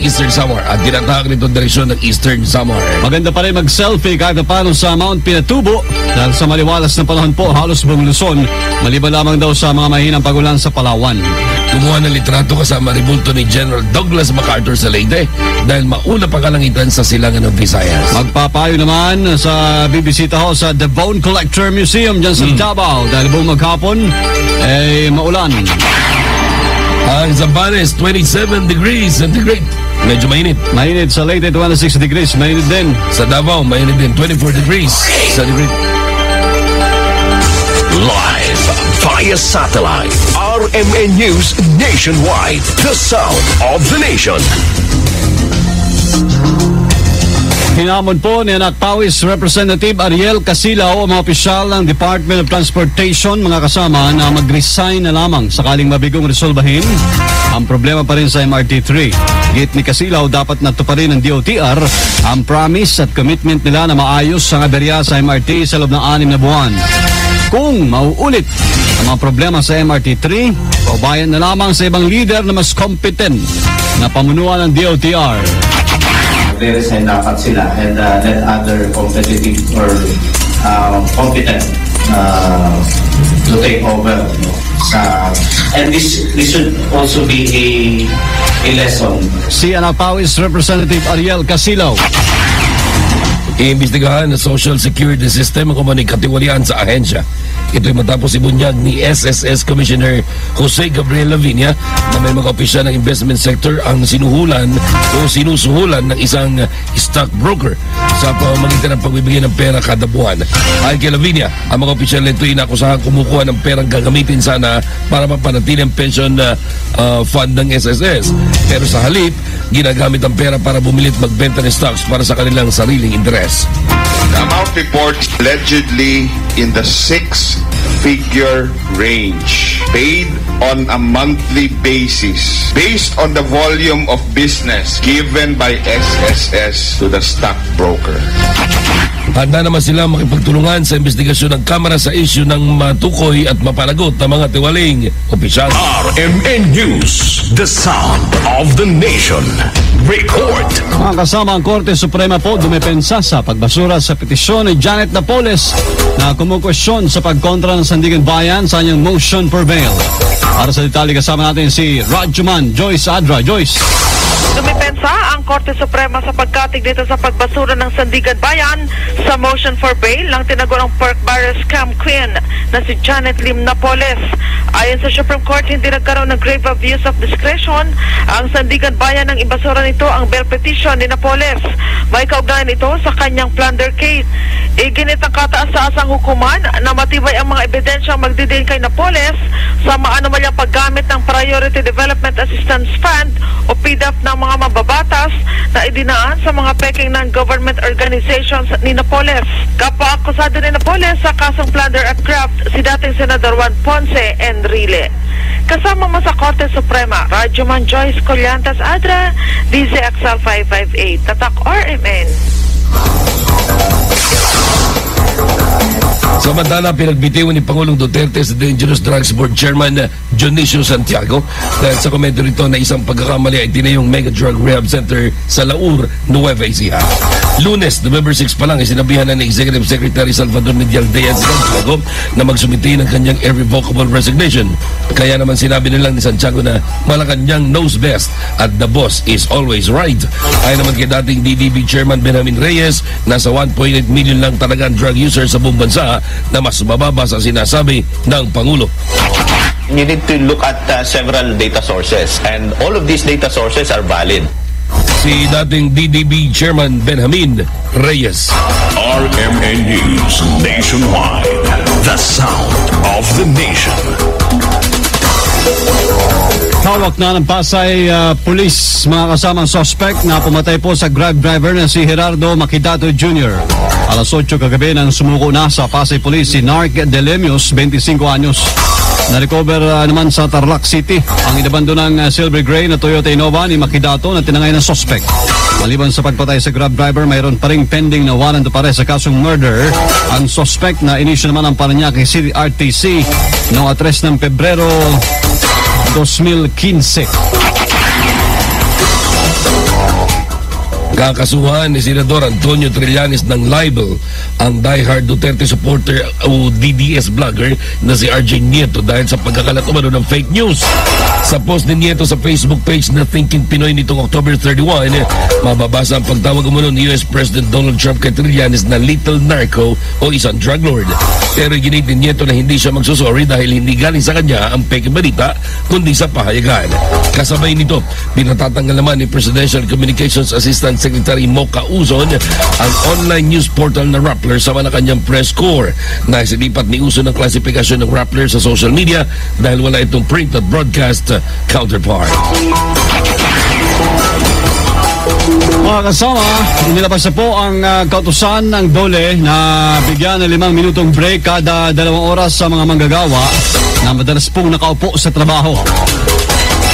Eastern Samar at tinatahak nito direksyon ng Eastern Samar. Maganda pa rin mag-selfie kahit paano sa Mount Pinatubo dahil sa maliwalas na panahon po halos buong Luzon, maliban lamang daw sa mga mahinang pagulan sa Palawan. Kumuha ng litrato kasama ribulto ni General Douglas MacArthur sa Leyte dahil maula pa kalangitan sa silangan ng Visayas. Magpapayo naman sa bibisita ho sa The Bone Collector Museum dyan sa Davao dahil buong maghapon maulan. Ang Zambales, 27 degrees centigrade. Medyo mainit. Mainit sa Leyte, 26 degrees. Mainit din. Sa Davao, mainit din. 24 degrees centigrade. Live via satellite. RMN News Nationwide. The sound of the nation. Hinamon po ni Anak Pawis Representative Ariel Casilaw ang mga opisyal ng Department of Transportation, mga kasama, na mag-resign na lamang sakaling mabigong resolbahin ang problema pa rin sa MRT3. Git ni Casilaw, dapat natuparin ng DOTR ang promise at commitment nila na maayos ang aberya sa MRT sa loob ng 6 na buwan. Kung mauulit ang mga problema sa MRT3, paubayan na lamang sa ibang leader na mas competent na pamunuan ng DOTR. Resign dapat sila and let other competitive or competent to take over. And this should also be a lesson. Si Anak Pawis Representative Ariel Casilaw. Iimbestigahan ng Social Security System ang komunikatiwalian sa ahensya. Ito'y matapos ibunyag ni SSS Commissioner Jose Gabriel Lavinia na may mga opisyal ng investment sector ang sinuhulan o sinusuhulan ng isang stockbroker sa pamamagitan ng pagbibigay ng pera kada buwan. Ayon kay Lavinia, ang mga opisyal nito ay nakusahan kumukuha ng perang gagamitin sana para mapanatili ang pension fund ng SSS. Pero sa halip, ginagamit ang pera para bumili at magbenta ng stocks para sa kanilang sariling interes. The amount reports allegedly in the 6-figure range, paid on a monthly basis, based on the volume of business given by SSS to the stockbroker. Handa naman sila makipagtulungan sa investigasyon ng Kamara sa isyu ng matukoy at mapanagot ng mga tiwaling opisyal. RMN News, the sound of the nation. Report. Mga kasama, ang Korte Suprema po dumepensa sa pagbasura sa petisyon ni Janet Napoles na kumukwestiyon sa pagkontra ng Sandigan Bayan sa kanyang motion for bail. Para sa detalye, kasama natin si Radjuman Joyce Adra. Joyce. Dumipensa ang Korte Suprema sa pagkatig dito sa pagbasura ng Sandigan Bayan sa motion for bail ng tinagurang pork barrel scam queen na si Janet Lim Napoles. Ayon sa Supreme Court, hindi nagkaroon ng grave abuse of discretion ang Sandigan Bayan ng ibasura nito ang bail petition ni Napoles. May kaugnayan ito sa kanyang plunder case. Iginit ang kataas-taasang hukuman na matibay ang mga ebidensyang magdidiin kay Napoles sa maanomalyang paggamit ng Priority Development Assistance Fund o PDAF ng mga mababatas na idinaan sa mga peking non-government organizations ni Napoles. Kapwa-akusado ni Napoles sa kasong plunder at graft si dating Senador Juan Ponce Enrile. Kasama mo sa Korte Suprema, Radjuman Joyce Collantas Adra, DZXL 558, Tatak RMN. Samantala, pinagbitiwan ni Pangulong Duterte sa Dangerous Drugs Board Chairman Dionisio Santiago dahil sa komento nito na isang pagkakamali ay tinayong Mega Drug Rehab Center sa Laur, Nueva Ecija. Lunes, November 6 pa lang, isinabihan na ni Executive Secretary Salvador Medialdea si Santiago na magsumiti ng kanyang irrevocable resignation. Kaya naman sinabi nilang ni Santiago na Malacanang knows best at the boss is always right. Ayon naman kay dating DDB Chairman Benjamin Reyes, nasa 1.8 million lang talaga ang drug users sa buong bansa na mas mababa sa sinasabi ng Pangulo. You need to look at several data sources and all of these data sources are valid. Si dating DDB Chairman Benjamin Reyes. RMN News Nationwide, the sound of the nation. Hawak na ng Pasay Police mga kasamang suspect na pumatay po sa Grab driver na si Gerardo Maquidato Jr. Alas 8 kagabi nang sumuko na sa Pasay Police si Narc De Lemios, 25 anyos. Na-recover naman sa Tarlac City ang inabando ng silver gray na Toyota Innova ni Maquidato na tinangay ng suspect. Maliban sa pagpatay sa Grab driver, mayroon pa ring pending na warrant of arrest sa kasong murder ang suspect na inisyo naman ang Parañaque City RTC noong 3 ng Pebrero 2015. Kakasuhan ni Senador Antonio Trillanes ng libel ang diehard Duterte supporter o DDS vlogger na si RJ Nieto dahil sa pagkakalat umano ng fake news. Sa post ni Nieto sa Facebook page na Thinking Pinoy nitong October 31, mababasa ang pagtawag umano ni US President Donald Trump kay Trillanes na little narco o isang drug lord. Pero ginit ni Nieto na hindi siya magsusorry dahil hindi galing sa kanya ang fake balita kundi sa pahayagan. Kasabay nito, pinatatanggal naman ni Presidential Communications Assistant Secretary Mocha Uzon ang online news portal na Rappler sa Malacanang Press Corps. Naisilipat ni Uzon ang klasifikasyon ng Rappler sa social media dahil wala itong print at broadcast counterpart. Mga kasama, inilabas na po ang kautusan ng DOLE na bigyan ng 5 minutong break kada 2 oras sa mga manggagawa na madalas pong nakaupo sa trabaho.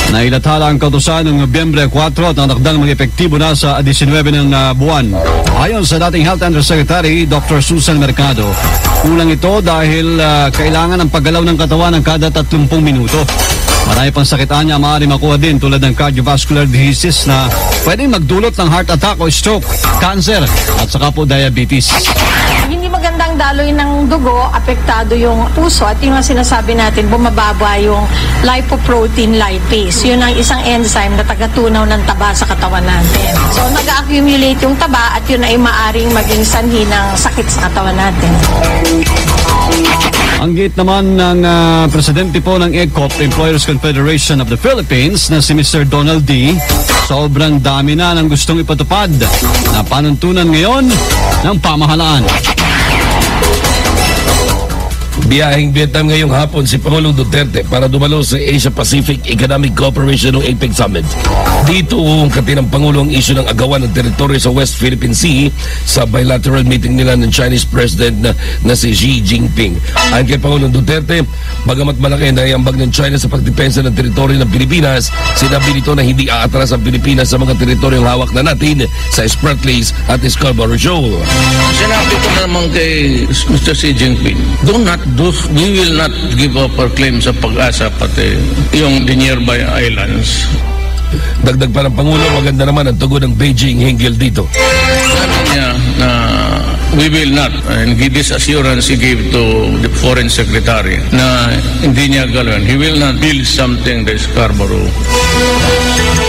Nailathala ang kautusan noong Nobyembre 4 at nakadang mag-epektibo na sa 19 ng buwan. Ayon sa dating Health Undersecretary Dr. Susan Mercado, kulang ito dahil kailangan ng paggalaw ng katawan ng kada 30 minuto. Marami pang sakitan niya maaari makuha din tulad ng cardiovascular diseases na pwedeng magdulot ng heart attack o stroke, cancer at saka po diabetes. Hindi magandang daloy ng dugo, apektado yung puso at yung sinasabi natin, bumababa yung lipoprotein lipase. Yun ang isang enzyme na tagatunaw ng taba sa katawan natin. So nag-accumulate yung taba at yun ay maaring maging sanhi ng sakit sa katawan natin. Ang gate naman ng presidente po ng ECOP, Employers Confederation of the Philippines, na si Mr. Donald D., sobrang dami na ng gustong ipatupad na panuntunan ngayon ng pamahalaan. Biyaheng Vietnam ngayong hapon si Pangulong Duterte para dumalo sa Asia-Pacific Economic Cooperation o APEC Summit. Dito uungkatin ng Pangulo ang isyu ng agawan ng teritoryo sa West Philippine Sea sa bilateral meeting nila ng Chinese President na si Xi Jinping. Ayon kay Pangulong Duterte, bagamat malaki na iambag ng China sa pagdepensa ng teritoryo ng Pilipinas, sinabi nito na hindi aatras ang Pilipinas sa mga teritoryong hawak na natin sa Spratlys at Scarborough Shoal. Sinabi ko naman kay Mr. Xi Jinping, we will not give up our claim sa Pag-asa pati yung the nearby islands. Dagdag pa ng Pangulo, maganda naman ang tugon ng Beijing hinggil dito. Sabi niya na we will not, and this assurance he gave to the Foreign Secretary na hindi niya gawin. He will not build something the Scarborough.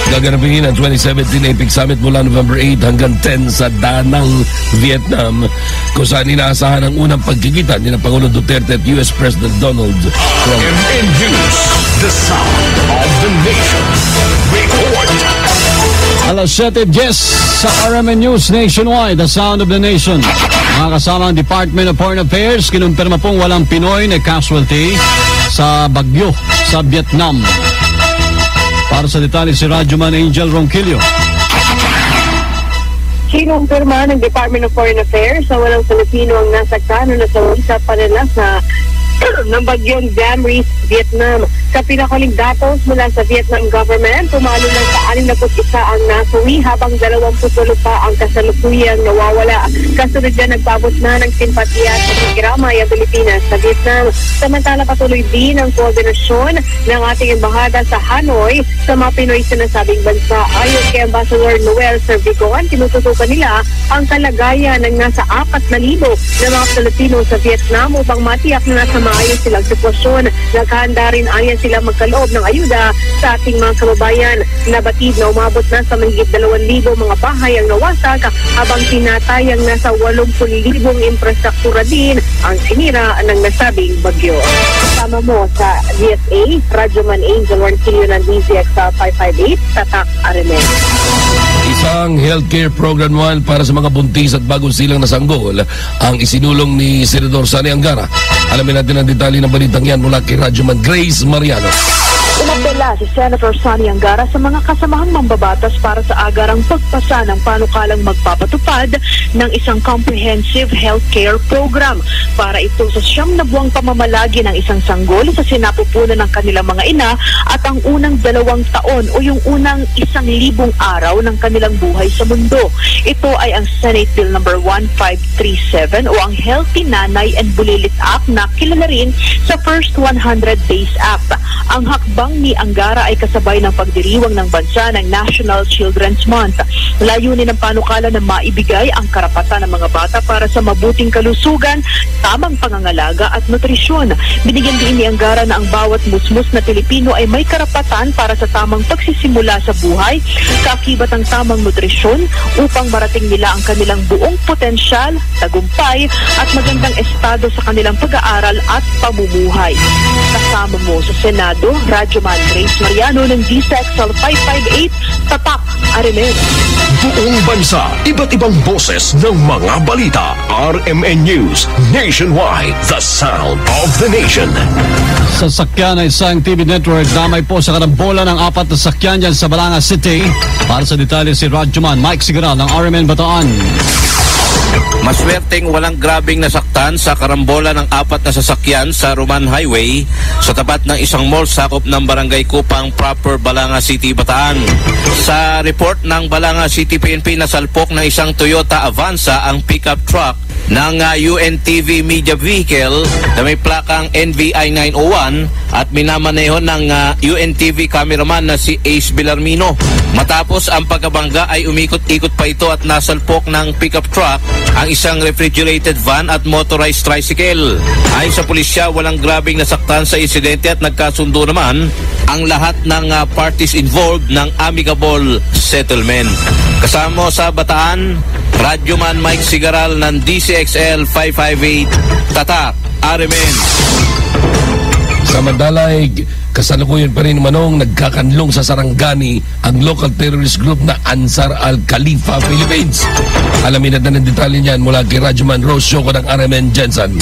Gaganapin ang 2017 APEC Summit mula November 8 hanggang 10 sa Da Nang, Vietnam, kung saan inaasahan ang unang pagkikita ni Pangulong Duterte at US President Donald Trump. In news, the sound of the nation. Report. Alas 7:10 sa RMN News Nationwide, the sound of the nation. Mga kasama ang Department of Foreign Affairs, kinumpirma pong walang Pinoy na casualty sa bagyo sa Vietnam. Para sa detalye si Radyoman Angel Ronquillo. Kinumpirma ng Department of Foreign Affairs na walang Filipino ang nasagtan o nasawi sa panalas ng bagyong Damris, Vietnam. Sa pinakaling datos mula sa Vietnam government, tumalo lang sa 61 ang nasawi habang 28 pa ang kasalukuyang nawawala. Kasunod dyan, nagpabot na ng simpatya sa Tigramay ang Pilipinas sa Vietnam. Samantala, patuloy din ang koordinasyon ng ating embahada sa Hanoi sa mga Pinoy sa nasabing bansa. Ayon kay Ambassador Noel Servigon, tinututukan nila ang kalagayan ng nasa 4,000 na mga Pilipino sa Vietnam upang matiyak na nasa maayos silang sitwasyon. Naghahanda rin ayan sila magkaloob ng ayuda sa ating mga kababayan. Nabatid na umabot na sa mahigit 2,000 mga bahay ang nawasag habang tinatayang nasa 80,000 infrastruktura din ang sinira ng nasabing bagyo. Kasama mo sa DFA, Radyoman Angel Ronquillo ng DZXL 558, Tatak Arimen. Isang healthcare program naman para sa mga buntis at bagong silang nasanggol ang isinulong ni Senador Sani Angara. Alamin natin ang detalye ng balitang yan mula kay Radyoman Grace Mariano. Umapela si Senator Sani Angara sa mga kasamahang mambabatas para sa agarang pagpasa ng panukalang magpapatupad ng isang comprehensive healthcare program para ito sa 9 na buwang pamamalagi ng isang sanggol sa sinapupunan ng kanilang mga ina at ang unang 2 taon o yung unang 1,000 araw ng kanilang buhay sa mundo. Ito ay ang Senate Bill number 1537 o ang Healthy Nanay and Bulilit Act na kilala rin sa First 100 Days Act. Ang hakbang ni Angara ay kasabay ng pagdiriwang ng bansa ng National Children's Month. Layunin ng panukala na maibigay ang karapatan ng mga bata para sa mabuting kalusugan, tamang pangangalaga at nutrisyon. Binigyan din ni Angara na ang bawat musmus na Pilipino ay may karapatan para sa tamang pagsisimula sa buhay, kaakibat ang tamang nutrisyon upang marating nila ang kanilang buong potensyal, tagumpay at magandang estado sa kanilang pag-aaral at pamumuhay. Kasama mo sa Senado, Radyoman Grace Mariano ng DZXL 558, Tatak Arimen. Buong bansa, iba't ibang boses ng mga balita. RMN News Nationwide, the sound of the nation. Sasakyan ng isang TV network damay po sa karambola ng 4 na sakyan dyan sa Balanga City. Para sa detalye si Radyoman Mike Sigaral ng RMN Bataan. Maswerteng walang grabing nasaktan sa karambola ng 4 na sasakyan sa Roman Highway sa tapat ng isang mall sakop ng Barangay Kupang proper Balanga City, Bataan. Sa report ng Balanga City PNP, nasalpok ng isang Toyota Avanza ang pickup truck ng UNTV media vehicle na may plakang NVI 901 at minamaneho ng UNTV cameraman na si Ace Villarmino. Matapos ang pagkabangga ay umikot-ikot pa ito at nasalpok ng pickup truck ang isang refrigerated van at motorized tricycle. Ayon sa pulisya, walang grabing nasaktan sa insidente at nagkasundo naman ang lahat ng parties involved ng amicable settlement. Kasama sa Bataan, Radyoman Mike Sigaral ng DCXL 558 Tatak, RMN. Sa Mandalayg, kasalukuyan pa rin manong nagkakanlong sa Sarangani ang local terrorist group na Ansar al-Khalifa Philippines. Alamin natin ang detalye niyan mula kay Radyoman Rose Shoko ng RMN Jensen.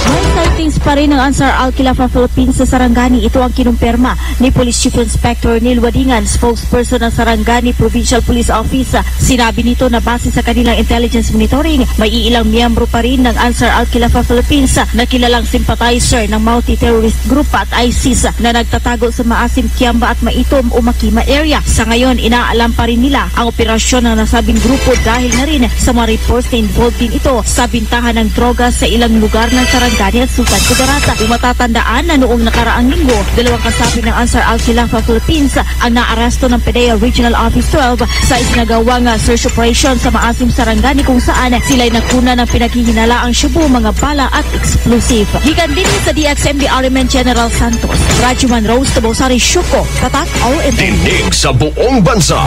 May sightings pa rin ng Ansar al-Khalifa Philippines sa Sarangani. Ito ang kinumpirma ni Police Chief Inspector Neil Wadingan, spokesperson ng Sarangani Provincial Police Office. Sinabi nito na base sa kanilang intelligence monitoring, may ilang miyembro pa rin ng Ansar al-Khalifa Philippines na kilalang sympathizer ng multi-terrorist group at ISIS na nagtatago sa Maasim, Kiamba at Maitom o Makima area. Sa ngayon, inaalam pa rin nila ang operasyon ng nasabing grupo dahil na rin sa mga reports na involved din ito sa bintahan ng droga sa ilang lugar ng Sarangani at Sultan Kudarata. Kung matatandaan na noong nakaraang linggo, 2 kasapi ng Ansar al-Khalifa Philippines ang naaresto ng PDEA Regional Office 12 sa isinagawang search operation sa Maasim, Sarangani kung saan sila'y nakuna ng pinaghihinalaang syubo, mga bala at explosive. Gikan din sa DXMB RMN General Santos, Radyoman Rose Tabosari Shuko, Tatak RMN. Tinig sa buong bansa.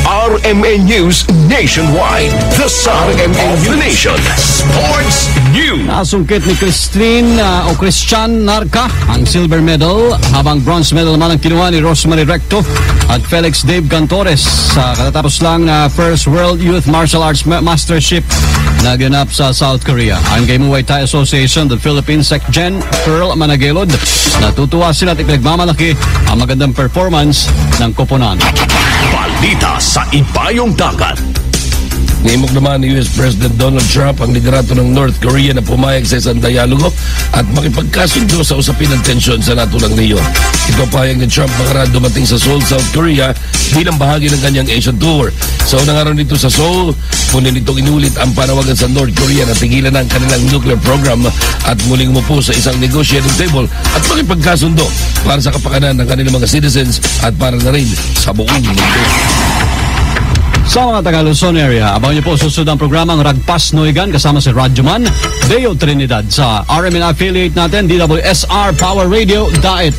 RMN News Nationwide, the sound of the nation. Sports News. Nasungkit ni Christian Narca ang silver medal, habang bronze medal naman ang kinuha ni Rosemary Recto at Felix Dave Cantores sa katatapos lang First World Youth Martial Arts Mastership na ganap sa South Korea. Ang kay Muay Thai Association of the Philippines SecGen Pearl Managelod, natutuwa sila at ipinagmamalaki ang magandang performance ng koponan. Balita sa Ibayong Dagat. Ngayon naman ni US President Donald Trump ang liderato ng North Korea na pumayag sa isang dialogo at makipagkasundo sa usapin ng tensyon sa natulang rehiyon. Ito payag ni Trump nakaraan dumating sa Seoul, South Korea bilang bahagi ng kanyang Asian tour. Sa unang araw nito sa Seoul, muli nitong inulit ang panawagan sa North Korea na tigilan ang kanilang nuclear program at muling umupo sa isang negotiating table at makipagkasundo para sa kapakanan ng kanilang mga citizens at para na rin sa buong mundo. Sa mga taga Luzon area, abangan niyo po susunod ang programang Ragpas Noigan kasama si Radyoman Deo Trinidad sa RMN affiliate natin, DWSR Power Radio Daet.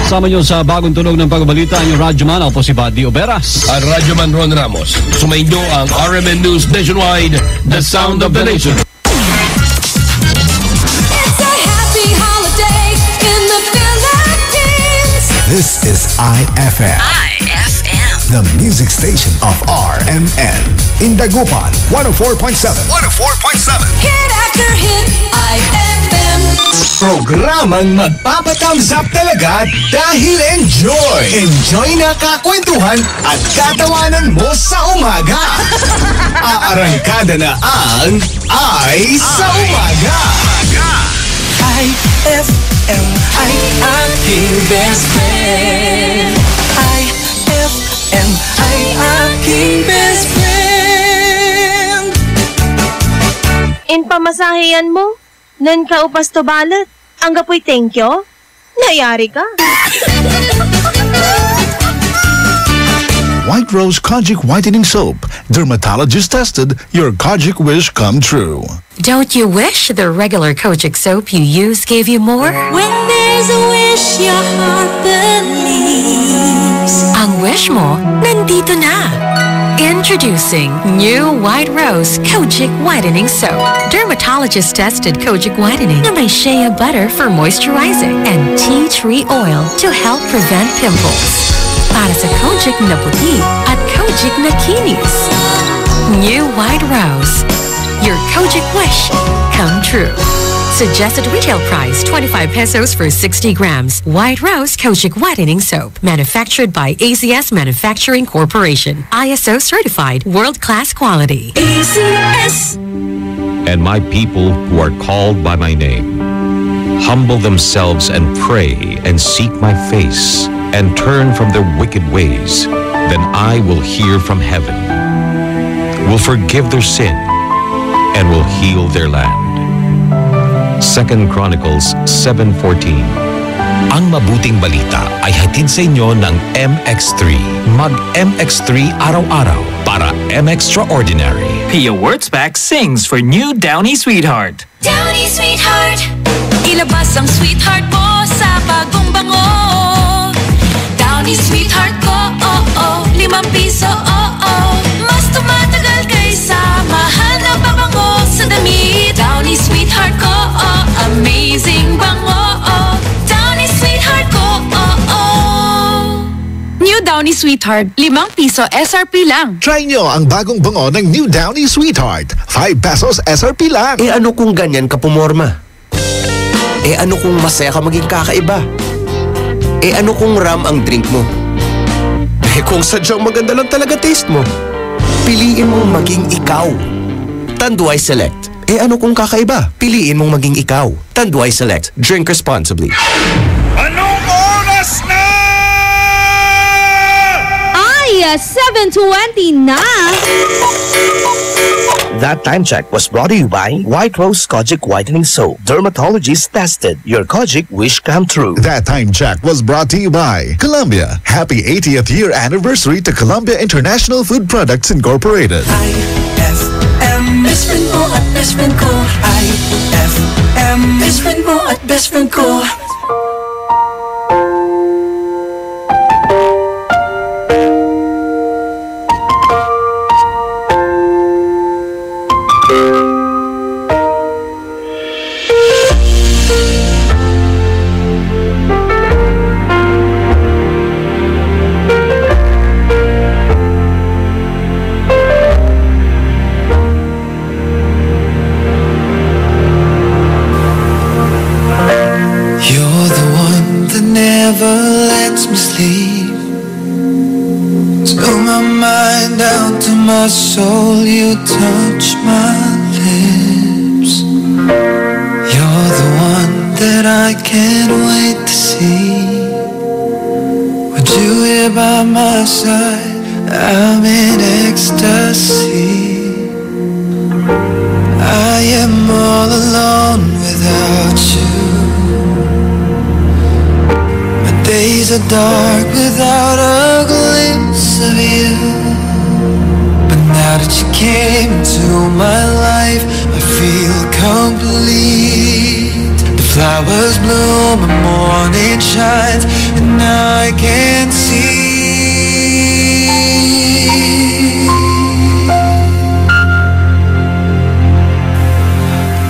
Sama niyo sa bagong tunog ng pagbabalita ang Radyoman, ako po si Buddy Oberas. At Radyoman Ron Ramos. Sumayin niyo ang RMN News Nationwide, the sound of the nation. This is IFM. The music station of RMN. In Dagupan, 104.7. 104.7. Hit after hit, IFM. Programang magpapatangzap talaga dahil enjoy. Enjoy na kakwentuhan at katawanan mo sa umaga. Aarangkada na ang Ay sa Umaga. IFM ay aking best friend. IFM ay aking best friend. In pamasahiyan mo, nan ka upas to balat, ang gapoy thank you, nayari ka. White Rose Kojic Whitening Soap. Dermatologist tested, your Kojic wish come true. Don't you wish the regular Kojic soap you use gave you more? When there's a wish, your heart believes. Ang wish mo, nandito na. Introducing new White Rose Kojic Whitening Soap. Dermatologist-tested Kojic Whitening na may shea butter for moisturizing and tea tree oil to help prevent pimples. para sa Kojic na puti at Kojic na kinis. New White Rose. Your Kojic wish come true. Suggested retail price 25 pesos for 60 grams. White Rose Kojic Whitening Soap. Manufactured by ACS Manufacturing Corporation. ISO certified world-class quality. ACS. And my people who are called by my name humble themselves and pray and seek my face and turn from their wicked ways, then I will hear from heaven, will forgive their sin, and will heal their land. 2 Chronicles 7:14. Ang mabuting balita ay hatid sa inyo ng MX3. Mag-MX3 araw-araw para M-Extraordinary. Pia Wurtzbach sings for new Downy Sweetheart. Downy Sweetheart, ilabas ang sweetheart mo sa bagong bango. Downy Sweetheart ko, ₱5, mas tumatagal kaysa mahal na pabango sa damit. Downy Sweetheart ko, amazing bango. Downy Sweetheart ko, New Downy Sweetheart, ₱5 SRP lang. Try nyo ang bagong bango ng New Downy Sweetheart. 5 pesos SRP lang. Ano kung ganyan ka pumorma? Ano kung masaya ka maging kakaiba? Ano kung ram ang drink mo? Kung sadyang maganda lang talaga taste mo, piliin mong maging ikaw. Tanduay Select. Ano kung kakaiba? Piliin mong maging ikaw. Tanduay Select. Drink responsibly. Anong oras na? Ay, 7:20 na. That time check was brought to you by White Rose Kojic Whitening Soap. Dermatologists tested. Your Kojic wish come true. That time check was brought to you by Columbia. Happy 80th year anniversary to Columbia International Food Products Incorporated. IFM, best friend mo at best friend ko. IFM, best friend mo at best friend ko. My soul, you touch my lips. You're the one that I can't wait to see. With you here by my side, I'm in ecstasy. I am all alone without you. My days are dark without a glimpse of you. Now that you came into my life, I feel complete. The flowers bloom, the morning shines, and now I can see.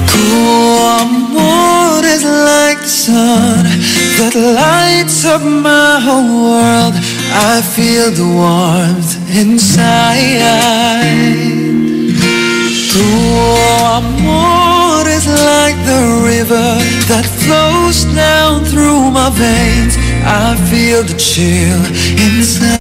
Tu amor is like the sun that lights up my whole world. I feel the warmth inside. Tu amor is like the river that flows down through my veins. I feel the chill inside.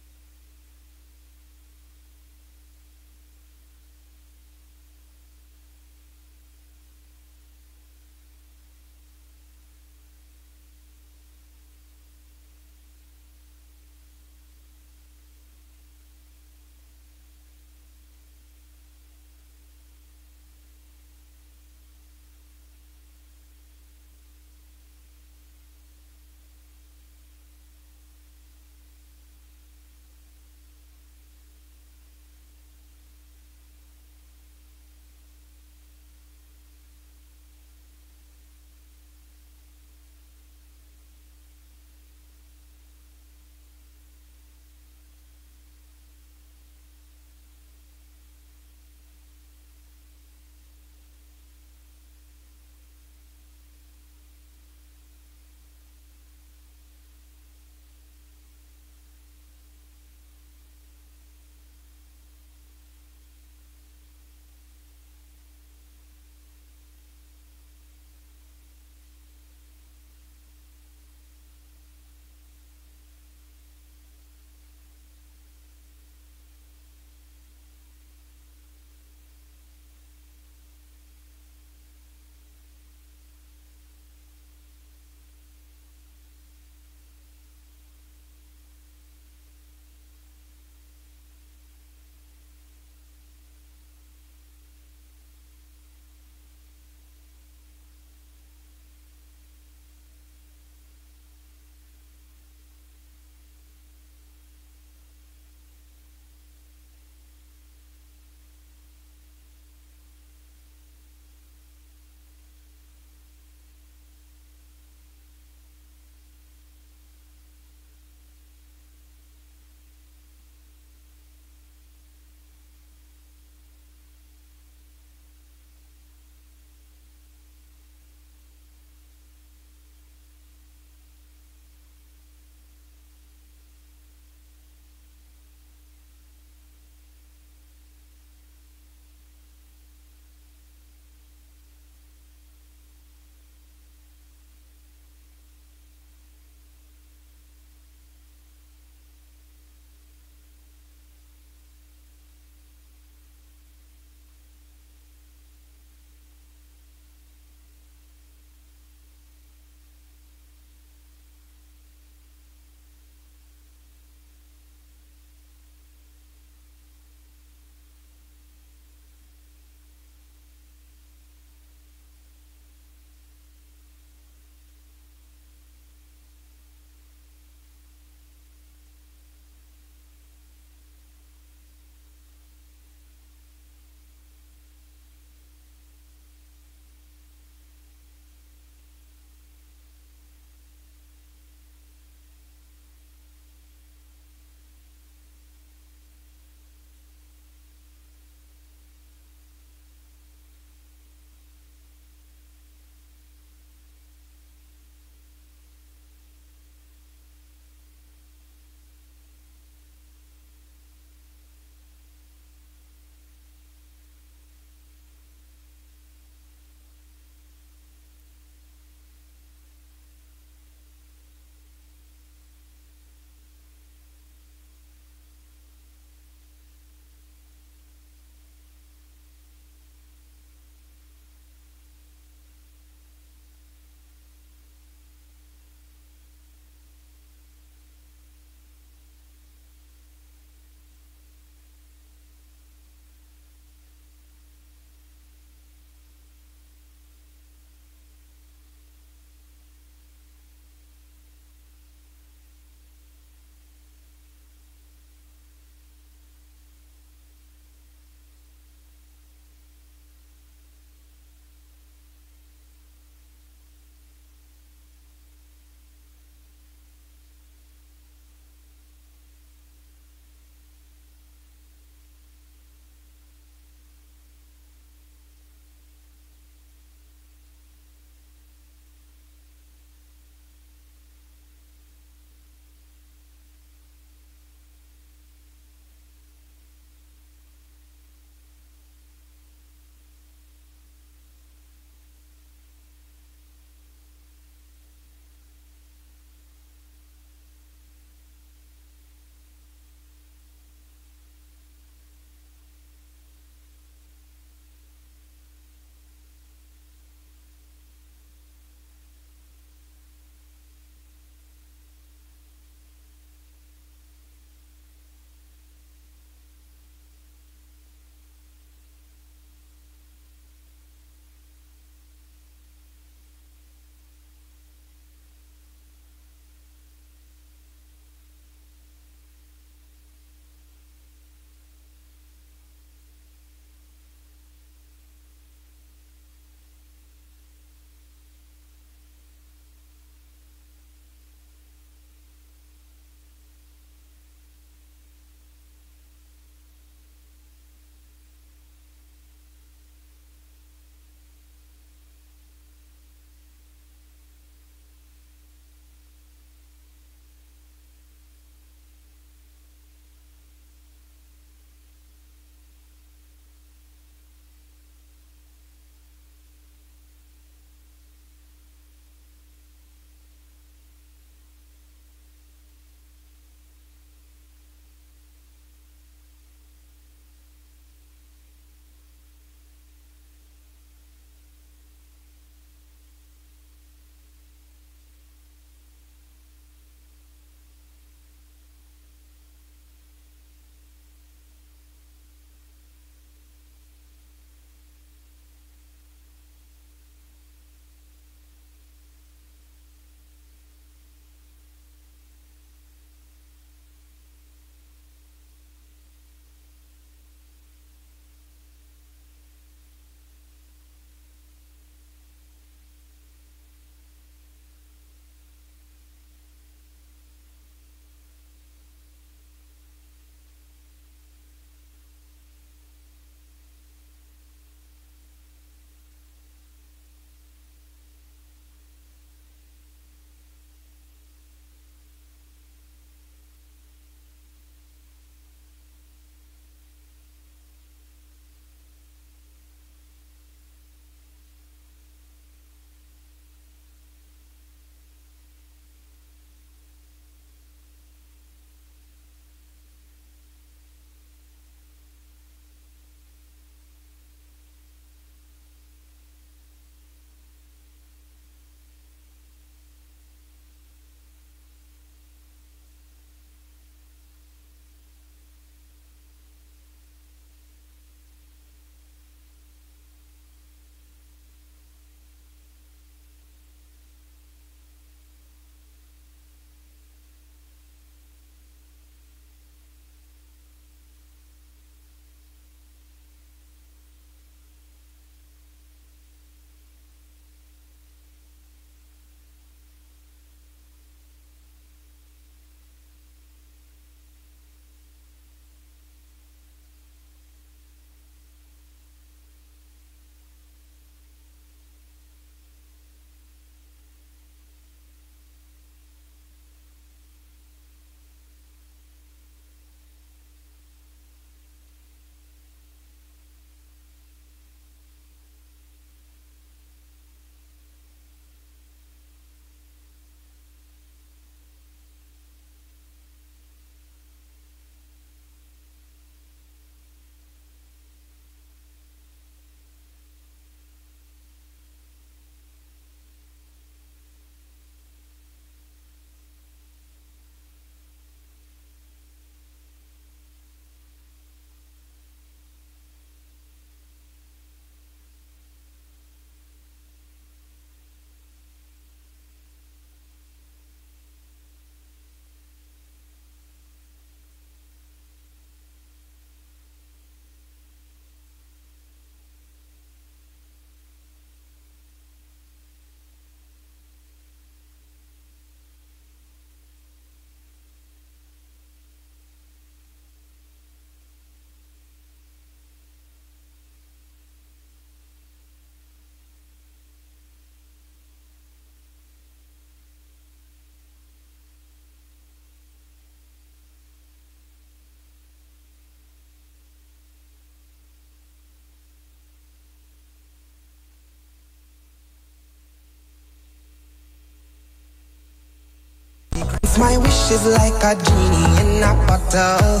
Cause my wish is like a genie in a bottle.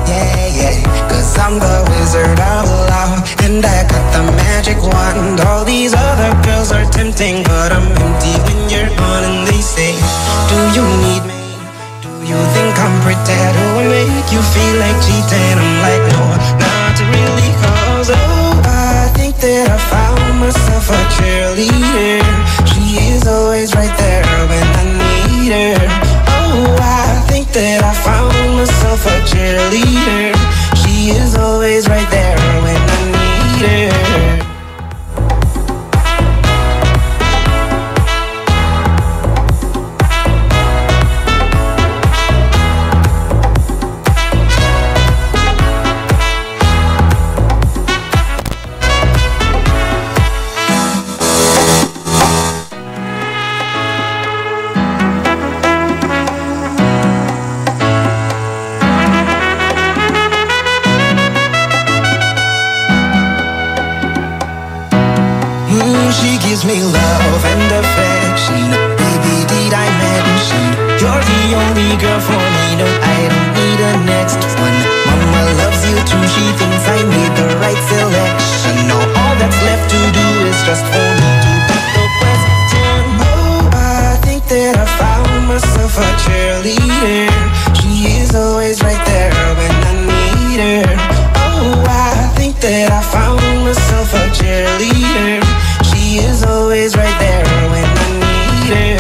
Yeah, yeah. Cause I'm the wizard of love, and I got the magic wand. All these other girls are tempting, but I'm empty when you're gone. And they say, do you need me? Do you think I'm pretty? Do I make you feel like cheating? I'm like, no, not really. Cause oh, I think that I found myself a cheerleader. She is always right there when I need her. Oh, I think that I found myself a cheerleader. She is always right there when I need her. She gives me love and affection. Baby, did I mention you're the only girl for me? No, I don't need a next one. Mama loves you too. She thinks I made the right selection. Now all that's left to do is just for me to put the question. Oh, I think that I found myself a cheerleader. She is always right there when I need her. Oh, I think that I found myself a cheerleader. She is always right there when I need her.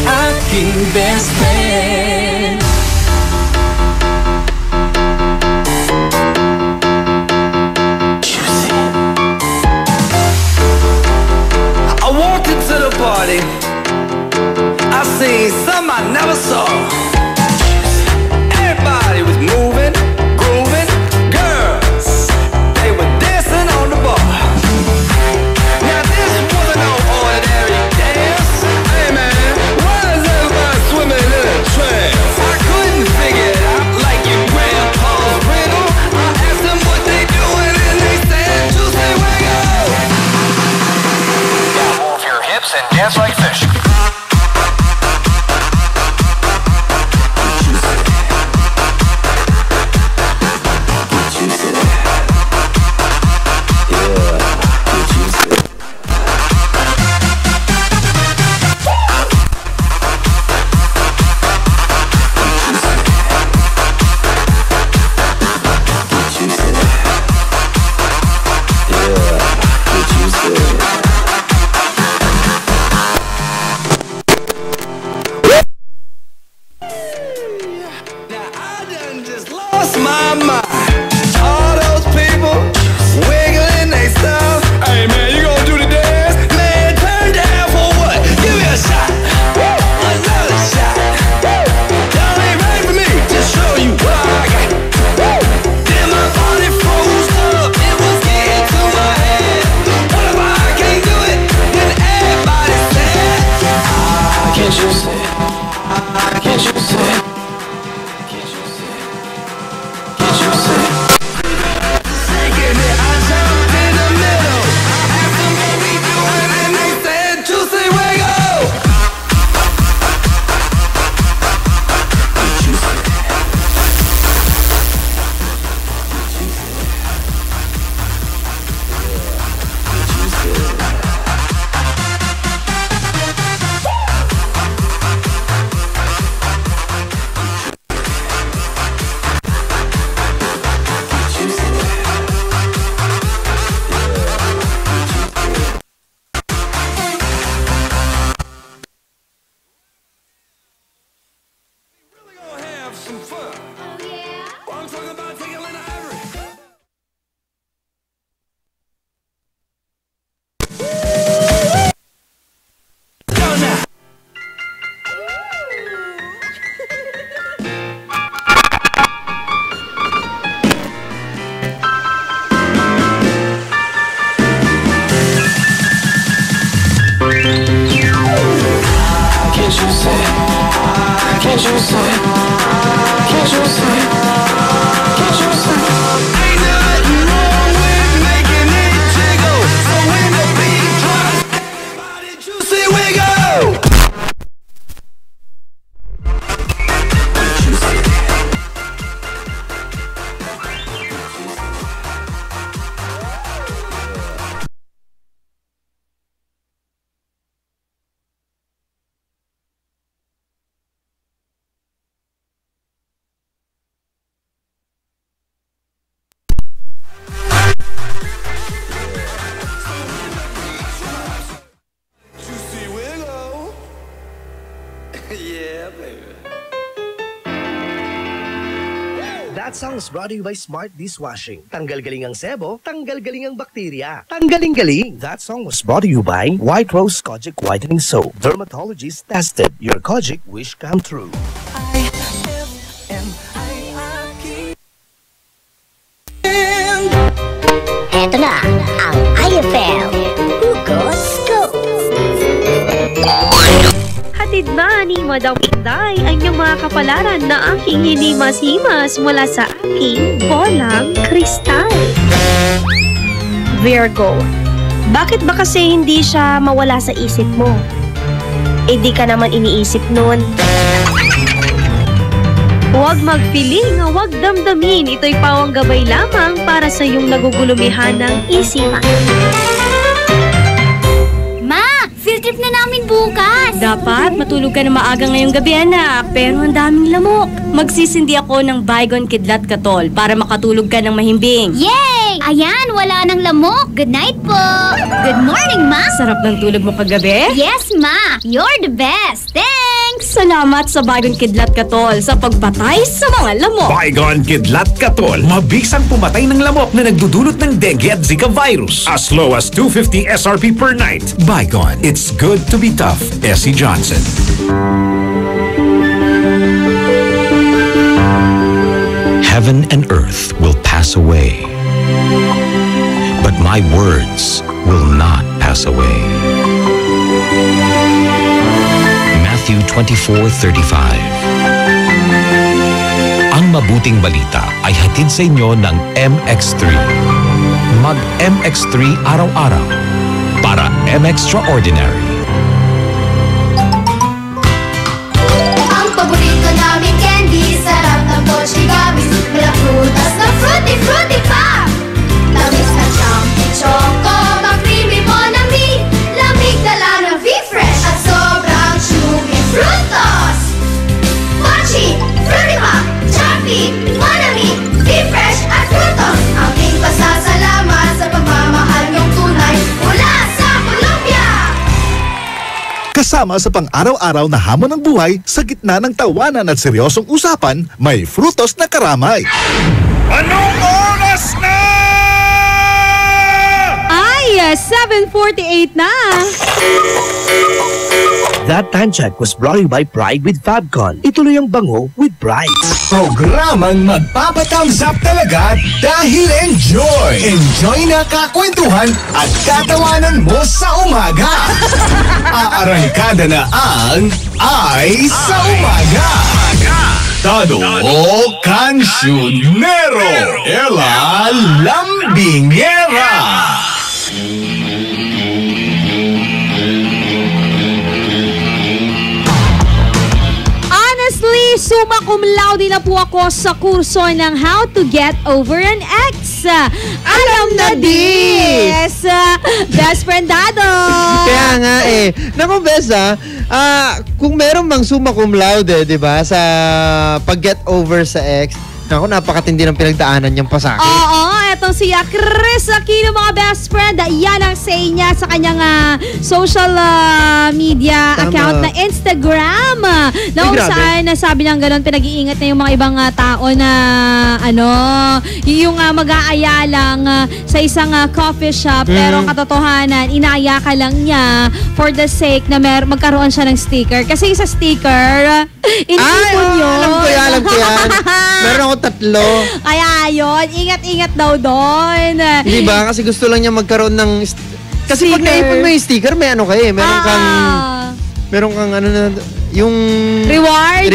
I King Best Friend. To the party, I seen some I never saw. Everybody was moving, grooving, girls, they were dancing on the bar. Now this wasn't no ordinary dance. Hey man, why is everybody swimming in a trance? I couldn't figure it out like your grandpa's riddle. I asked them what they doing and they said, Tuesday wake up. Move your hips and dance like fish. That song is brought to you by Smart Dishwashing. Tanggal-galing ang sebo, tanggal-galing ang bakterya. Tanggaling-galing. That song was brought to you by White Rose Kojic Whitening Soap. Dermatologist tested. Your Kojic wish come true. Eto na ang IFL Hugot Scoop. Hatid na ni Madam Inday ang inyong mga kapalaran na aking hinimas-himas mula sa aking bolang kristal. Virgo, bakit ba kasi hindi siya mawala sa isip mo? Eh di ka naman iniisip nun. Huwag magpiling, huwag damdamin. Ito'y pawang gabay lamang para sa iyong nagugulumihan ng isipan. Ma, field trip na namin bukas. Dapat matulog ka na maaga ngayong gabi, anak. Pero ang daming lamok. Magsisindi ako ng Baygon Kidlat Katol para makatulog ka ng mahimbing. Yay! Ayan, wala nang lamok. Good night po. Good morning, Ma. Sarap ng tulog mo kagabi? Yes, Ma. You're the best. Thanks! Salamat sa Baygon Kidlat Katol sa pagpatay sa mga lamok. Baygon Kidlat Katol. Mabisang pumatay ng lamok na nagdudulot ng dengue at Zika virus. As low as 250 SRP per night. Baygon. It's good to be tough. Essie Johnson. Heaven and earth will pass away, but my words will not pass away. Matthew 24:35. Ang mabuting balita ay hatid sa inyo ng MX3. Mag MX3 araw-araw para M-Extraordinary. Ang paborito namin candy, sarap ng Pochigami. Mula prutas na fruity, fruity pa. Tamis na chunky choco, mag-creamy Monami. Lamig dala ng V-Fresh at sobrang chewy frutos. Pochi, fruity pa, chunky, Monami, V-Fresh at frutos. Aking pasasalamat sa pagmamahal niyong tunay mula sa Colombia. Kasama sa pang-araw-araw na hamon ng buhay, sa gitna ng tawanan at seryosong usapan, may frutos na karamay. Anong oras na? Ay, 7:48 na. That time check was brought to you by Pride with Fabcon. Ituloy ang bango with Pride. Programang magpapatangzap talaga dahil enjoy! Enjoy na kakwentuhan at katawanan mo sa umaga! Aarangkada na ang Ay sa Umaga! Dado o Cancionero! Ella Lambingera! Honestly, summa cum laude na po ako sa kurso ng How to Get Over an Ex. Alam na this! Best friend Dado! Kaya nga Naku, Besa, kung meron mang summa cum laude, di ba, sa pag-get over sa ex, naku, napakatindi ng pinagdaanan niyang pasakit. Oo, etong si Chris Aquino, mga best friend. Yan ang say niya sa kanyang social media account na Instagram. Na kung saan nasabi niyang ganun, pinag-iingat na yung mga ibang tao na yung mag-aaya lang sa isang coffee shop. Pero katotohanan, inaaya ka lang niya for the sake na magkaroon siya ng sticker. Kasi sa sticker, inipon yun. Alam ko yan. Meron ako 3. Kaya yun, ingat-ingat daw doon. Di ba? Kasi gusto lang niya magkaroon ng... Kasi sticker. Pag naipon mo yung sticker, may ano kayo Meron kang yung Reward.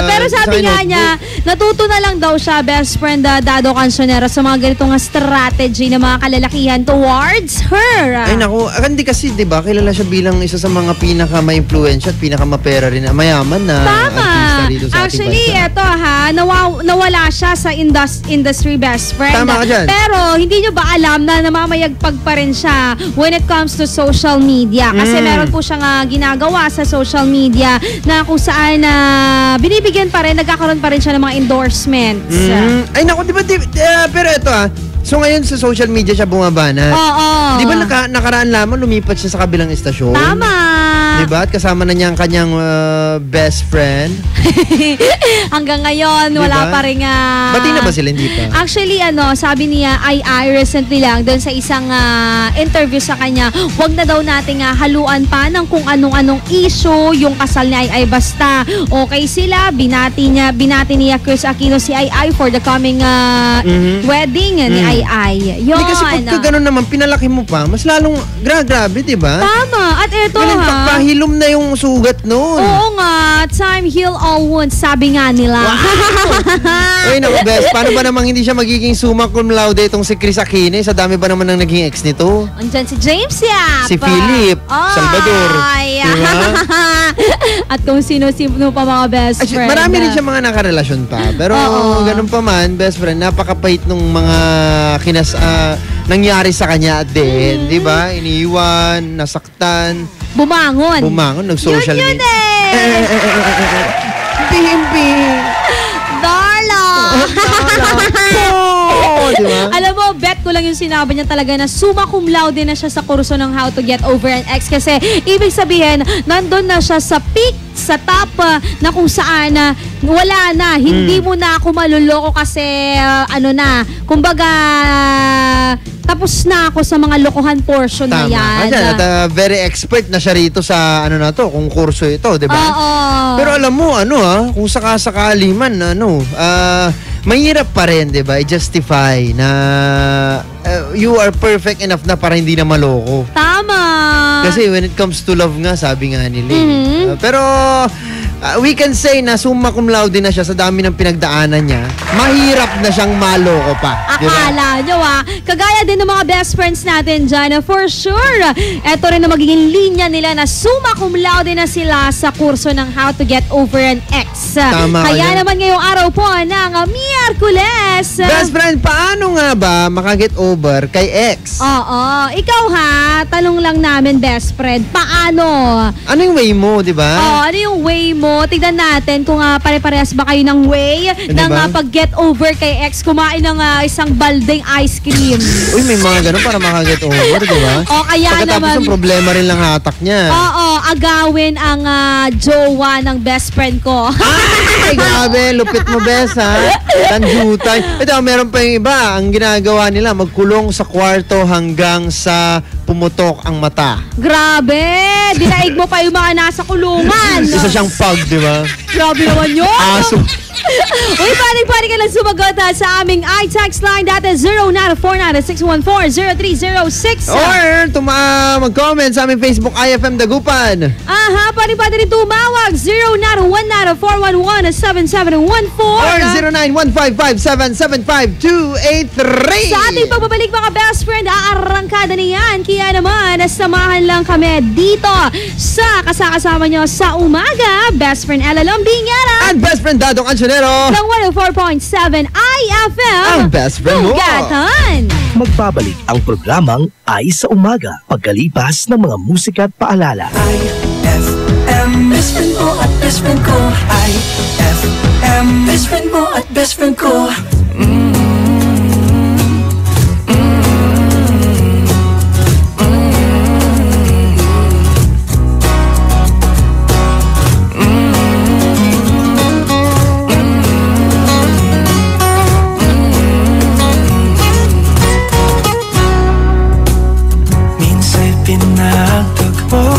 Pero sa sabi nga notebook. niya, natuto na lang daw siya, best friend Dado Cancionero, sa mga ganitong strategy ng mga kalalakihan towards her. Ay naku, hindi kasi 'di ba kilala siya bilang isa sa mga pinaka-ma-influensya at pinaka-mapera rin, mayaman na artista dito sa Actually, ating bansa. eto nawala siya sa industry, best friend. Tama ka dyan. Pero hindi nyo ba alam na namamayagpag pa rin siya when it comes to social media? Kasi meron po siyang ginagawa sa social media na kung saan binibigyan pa rin, nagkakaroon pa rin siya ng mga endorsements. Ay naku, di ba, pero ito so ngayon sa social media siya bumabanat. Oo. Di ba nakaraan lamang lumipat siya sa kabilang istasyon? Tama. Di ba? At kasama na niya ang kanyang best friend. Hanggang ngayon, Diba? wala pa rin Bati na ba sila? Hindi pa. Actually, sabi niya, recently lang, doon sa isang interview sa kanya, wag na daw nating haluan pa ng kung anong issue, yung kasal ni Ai basta okay sila, binati niya Chris Aquino si Ai for the coming wedding ni Ai. Yun. Kasi pagka ganun naman, pinalaki mo pa, mas lalong grabe, di ba? Tama. At eto Pahilom na yung sugat noon. Oo nga, time heal all wounds, sabi nga nila. Uy, naku, best, paano ba namang hindi siya magiging summa cum laude itong si Chris Aquino? Sa dami ba naman ng naging ex nito? Andyan si James Yap. Si Philip. Salvador. Diba? At kung sino-sino pa mga best friend. Marami rin siya mga nakarelasyon pa. Pero ganun pa man, best friend, napakapait nung mga nangyari sa kanya at the end. Diba? Iniiwan, nasaktan. Bumangon, nag-social media. Bimbi. Darla. Diba? Alam mo, bet ko lang yung sinabi niya talaga na summa cum laude na siya sa kurso ng How to Get Over an Ex. Kasi ibig sabihin, nandun na siya sa peak, sa top, na kung saan wala na. Hindi mo na ako maluloko kasi kumbaga tapos na ako sa mga lokohan portion na yan. At very expert na siya rito sa kung kurso ito, di ba? Pero alam mo, kung sakasakali man, mahirap pa rin, di ba? I-justify na you are perfect enough na para hindi na maloko. Tama. Kasi when it comes to love nga, sabi nga nila. Pero we can say na summa cum laude na siya sa dami ng pinagdaanan niya. Mahirap na siyang maloko pa. Akala nyo kagaya din ng mga best friends natin dyan, for sure, eto rin na magiging linya nila na summa cum laude na sila sa kurso ng How to Get Over an Ex. Tama. Kaya naman ngayong araw po ng Miyerkules. Best friend, paano nga ba makaget over kay ex? Ikaw tanong lang namin, best friend, paano? Ano yung way mo, di ba? Ano yung way mo? Tignan natin kung pare-parehas ba kayo ng way ng pag-get over kay ex, kumain ng isang baldeng ice cream. Uy, may mga ganun para makaget over, di ba? Kaya pagkatapos naman, ang problema rin lang hatak niya. agawin ang jowa ng best friend ko. Ay, grabe, lupit mo, bes, ha? Tanjutay. Ito, meron pa yung iba. Ang ginagawa nila, magkulong sa kwarto hanggang sa pumutok ang mata. Grabe! Dinaig mo pa yung mga nasa kulungan. Isa siyang pug, di ba? Grabe naman yun. Aso. Uy, panig-panig ka lang sumagot sa aming iText line. That is 0949-614-0306. Or mag-comment sa aming Facebook IFM Dagupan. Panig-panig rin tumawag 0919-411-7714 or 09155775-283. Sa ating pagbabalik mga best friend, aarangkada na yan. Kaya naman, samahan lang kami dito sa kasama nyo sa umaga. Best friend Ella Lombingera and best friend Dadong Ancionero ng 104.7 IFM. Ang best friend mo. Ugatan. Magbabalik ang programang Ay sa Umaga pagkalipas ng mga musika at paalala. IFM, best friend mo at best friend ko. IFM, best friend mo at best friend ko. Pinagtagpo,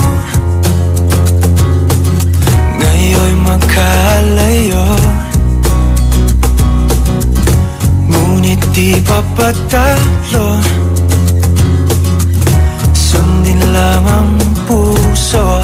ngayon'y magkalayo, ngunit di papatalo. Sundin lang ang puso,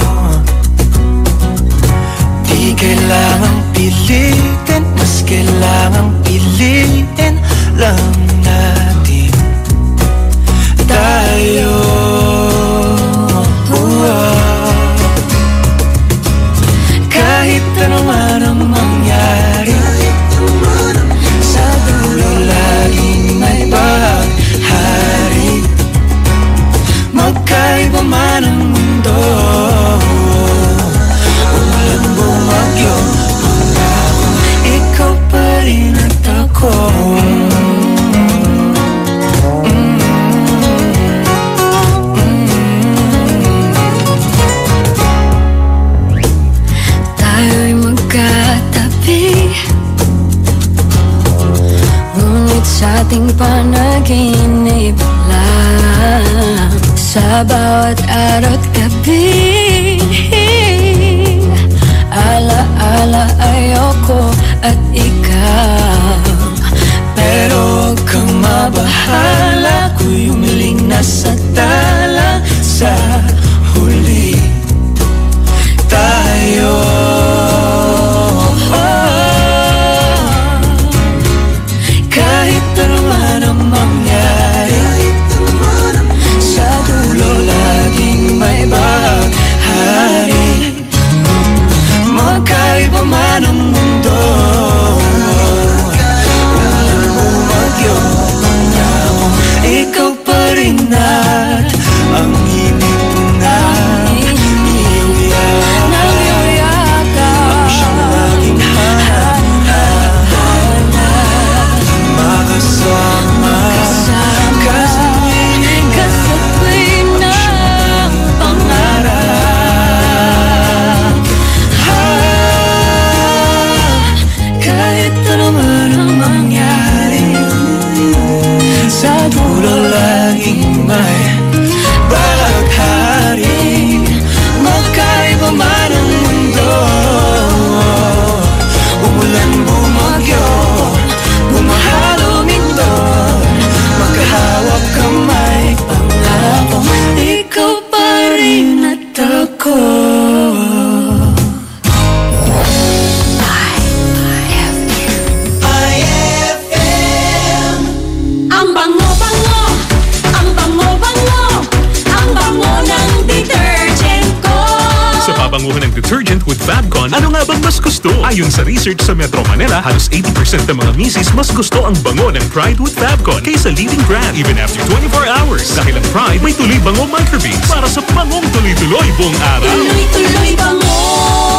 ating panaginip lang sa bawat araw at gabi. Ala-ala ayoko at ikaw, pero huwag kang mabahala, ako'y umiling na sa tala. Sa huli tayo, kahit ano man ang mangyari, sa dulo laging may baghari. Magkaiba man ang mundo, walang bumagyo, ikaw pa rin at ang inip na nangyayaka. Ang siyang laging hahana, makasama ka sa tuwing ng pangarap. Kahit ano man ang mangyari, sa dulo laging may baghari. Magkaiba man ang mundo, umulan, bumagyo, bumahalo nito, magkahawak kamay, pangako, ikaw pa rin at ako. Ang bango-bango, ang bango-bango, ang bango ng detergent ko. Sa pabanguhan ng detergent with Fabcon, ano nga bang mas gusto? Ayon sa research sa Metro Manila, halos 80% ng mga misis mas gusto ang bango ng Pride with Fabcon kaysa leading brand even after 24 hours. Dahil ang Pride may tuloy bango microbeads para sa bangong tuloy-tuloy buong araw. Tuloy-tuloy bango.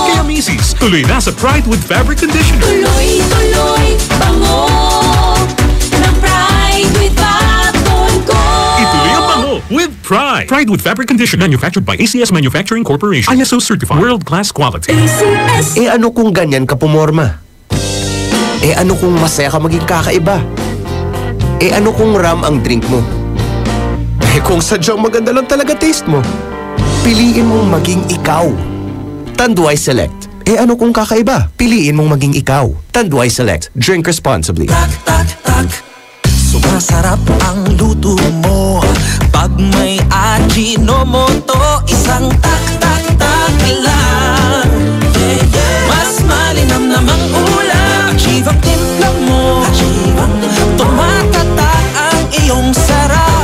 Kaya misis, tuloy na sa Pride with Fabric Conditioner. Tuloy-tuloy bango ng Pride with Fabcon ko. Ituloy ang bango with Pride. Pride with Fabric Conditioner, manufactured by ACS Manufacturing Corporation. ISO certified, world-class quality. Eh ano kung ganyan ka pumorma? Eh ano kung masaya ka maging kakaiba? Eh ano kung ram ang drink mo? Eh kung sadyang maganda lang talaga taste mo, piliin mong maging ikaw. Tanduay Select. Eh ano kung kakaiba? Piliin mong maging ikaw. Tanduay Select. Drink responsibly. Sumasarap ang luto mo pag may Ajinomoto. Isang tak-tak-tak lang, mas malinam namang ulam. Achieve ang timpla mo, tumatatak ang iyong sarap.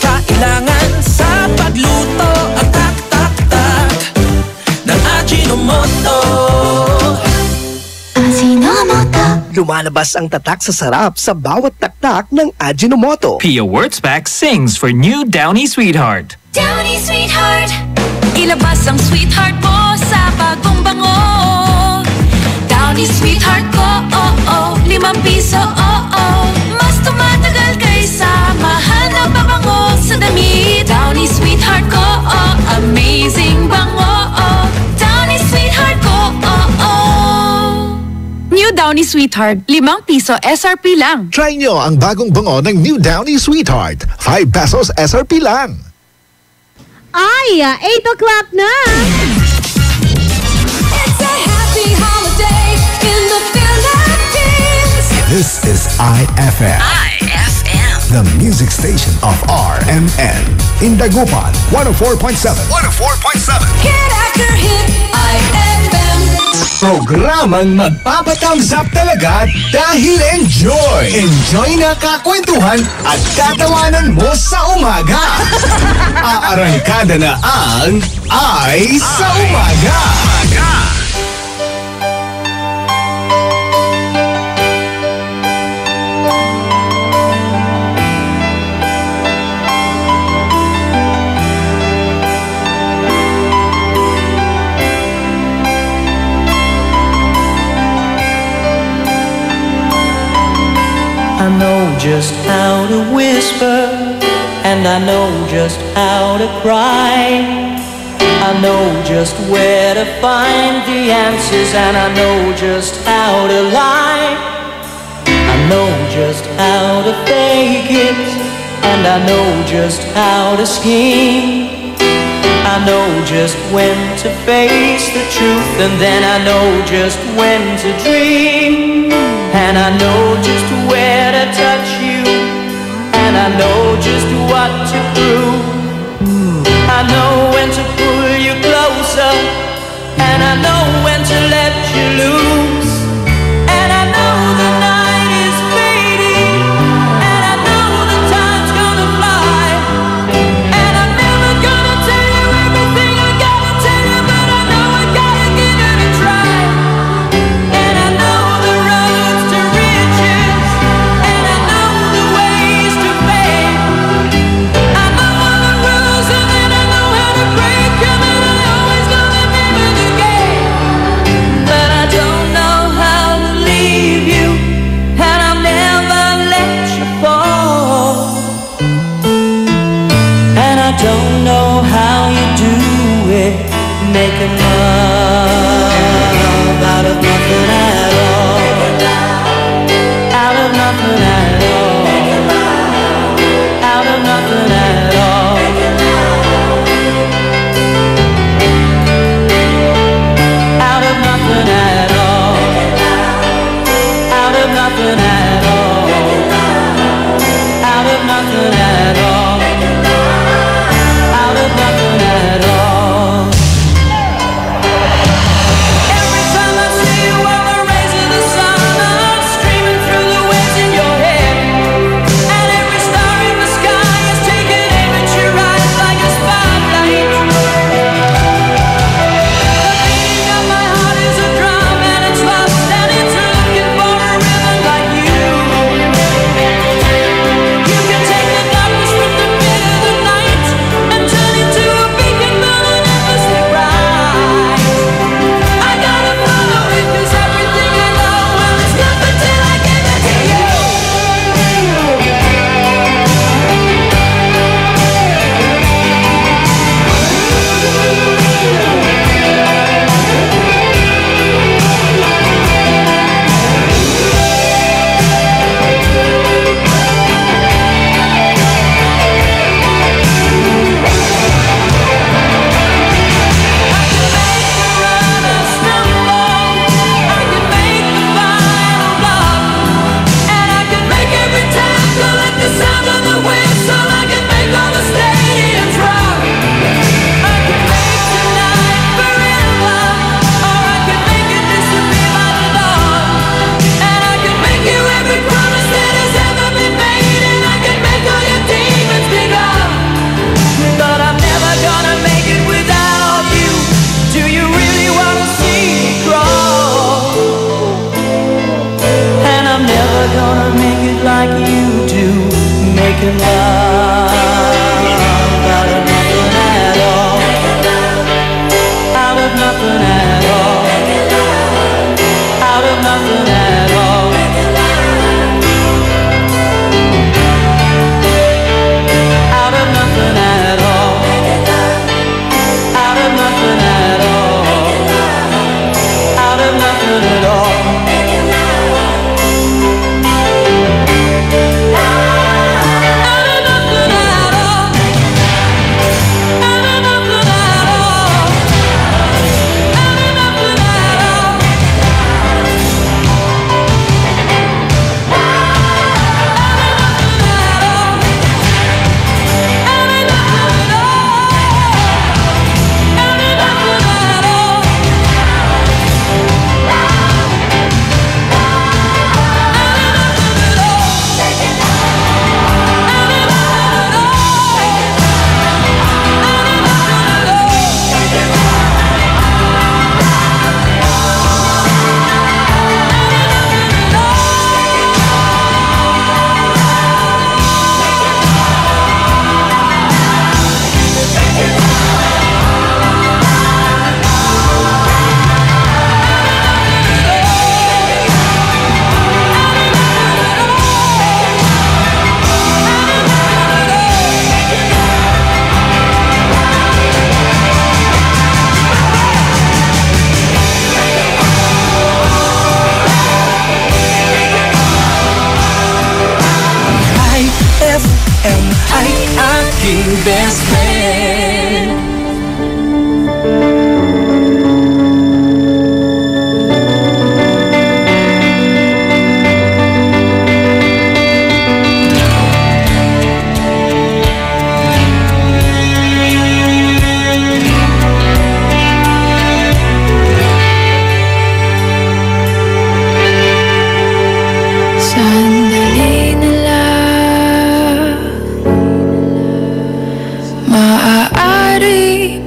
Kailangan sa pagluto ang tak-tak-tak ng Ajinomoto. Lumalabas ang tatak sa sarap sa bawat taktak ng Ajinomoto. Pia Wurtzbach sings for new Downy Sweetheart. Downy Sweetheart, ilabas ang sweetheart mo sa bagong bango. Downy Sweetheart ko, oh oh, 5 piso, oh oh. Mas tumatagal kaysa mahal na pabango sa damit. Downy Sweetheart ko, oh, amazing bango, oh. Downy Sweetheart ko, oh oh. New Downy Sweetheart, 5 piso SRP lang. Try nyo ang bagong bango ng New Downy Sweetheart. 5 pesos SRP lang. Ay, 8 o'clock na! It's a happy holiday in the Philippines. This is IFM. IFM. The music station of RMN. In Dagupan, 104.7. 104.7. Hit after hit, IFM. Programang magpapatangzap talaga dahil enjoy! Enjoy na kakwentuhan at tatawanan mo sa umaga! Aarangkada na ang Ay sa Umaga! I know just how to whisper, and I know just how to cry. I know just where to find the answers, and I know just how to lie. I know just how to fake it, and I know just how to scheme. I know just when to face the truth, and then I know just when to dream. And I know just where to touch you, and I know just what to prove. I know when to pull you closer, and I know when to let you loose. And I know the night is fading, and I know the time's gonna fly. And I'm never gonna tell you everything I gotta tell you, but I know I gotta give it a try. And I know the roads to riches, and I know the ways to fame. I know all the rules, and then I know how to break them, and I always know the name of the game. But I don't know how to leave you, and I'll never let you fall. And I don't know how you do it, making love out of nothing at all. Out of nothing at all. Out of nothing at all. Out of nothing at all. Out of nothing at all. Out of nothing at all. Out of nothing at all. Every time I see you on the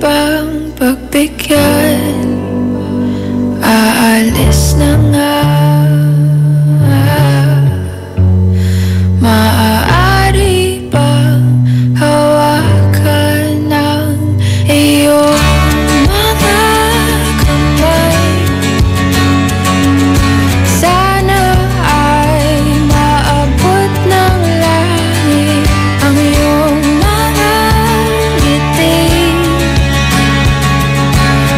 bang pagbigyan? Aalis na nga. Maaari bang hawakan ng iyong mga kamay? Sana ay maabot ng langit ang iyong mga ngiti.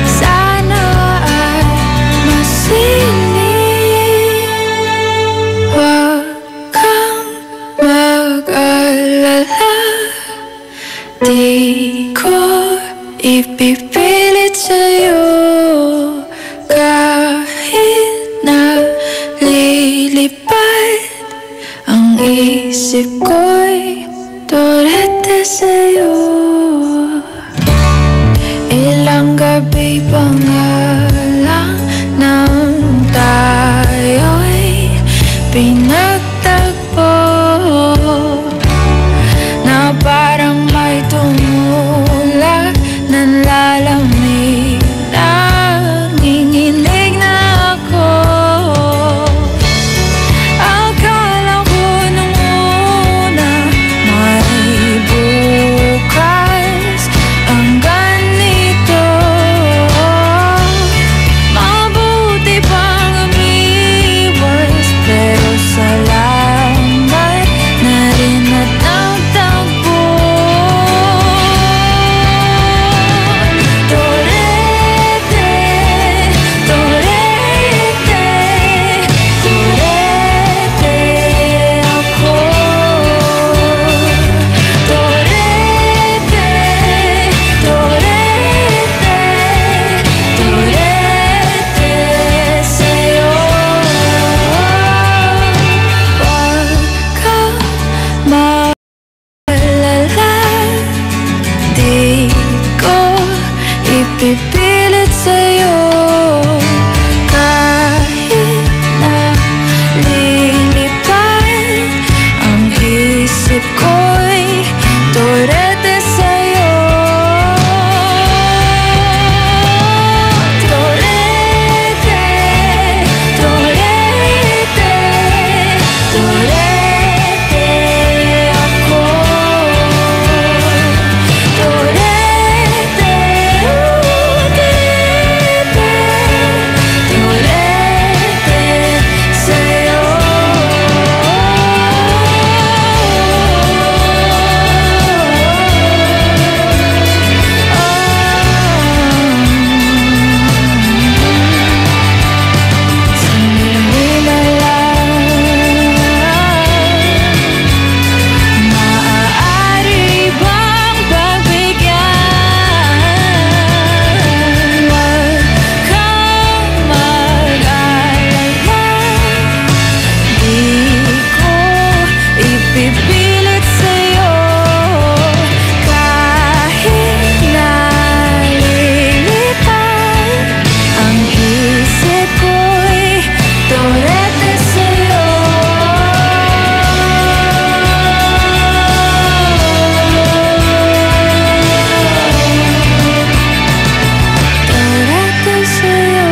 Sana ay masinig. Huwag kang mag-alala, di ko ipipilit sa'yo. Kahit na lilipad ang isip ko'y turete sa'yo. Ilang gabi pa nga lang nang tayo'y pinagtagpo, na parang may tumulak ng lalamig. Nanginginig na ako. Akala ko nung una may bukas ang ganito. Mabuti pang umiwas, pero salamat na rin at nagtagpo. Torete, torete, torete ako. Torete, torete, torete sa'yo. Huwag kang mag-alala, di ko ipipilit sa'yo. Kahit na lilipad ang isip ko'y turete sa'yo. Torete, torete, torete ako. Torete, torete sa'yo. Sandali lang, maaari bang pagbigyan? Huwag kang mag-alala, di ko ipipilit sa'yo. Kahit na lilipad ang isip ko'y turete sa'yo. Turete sa'yo.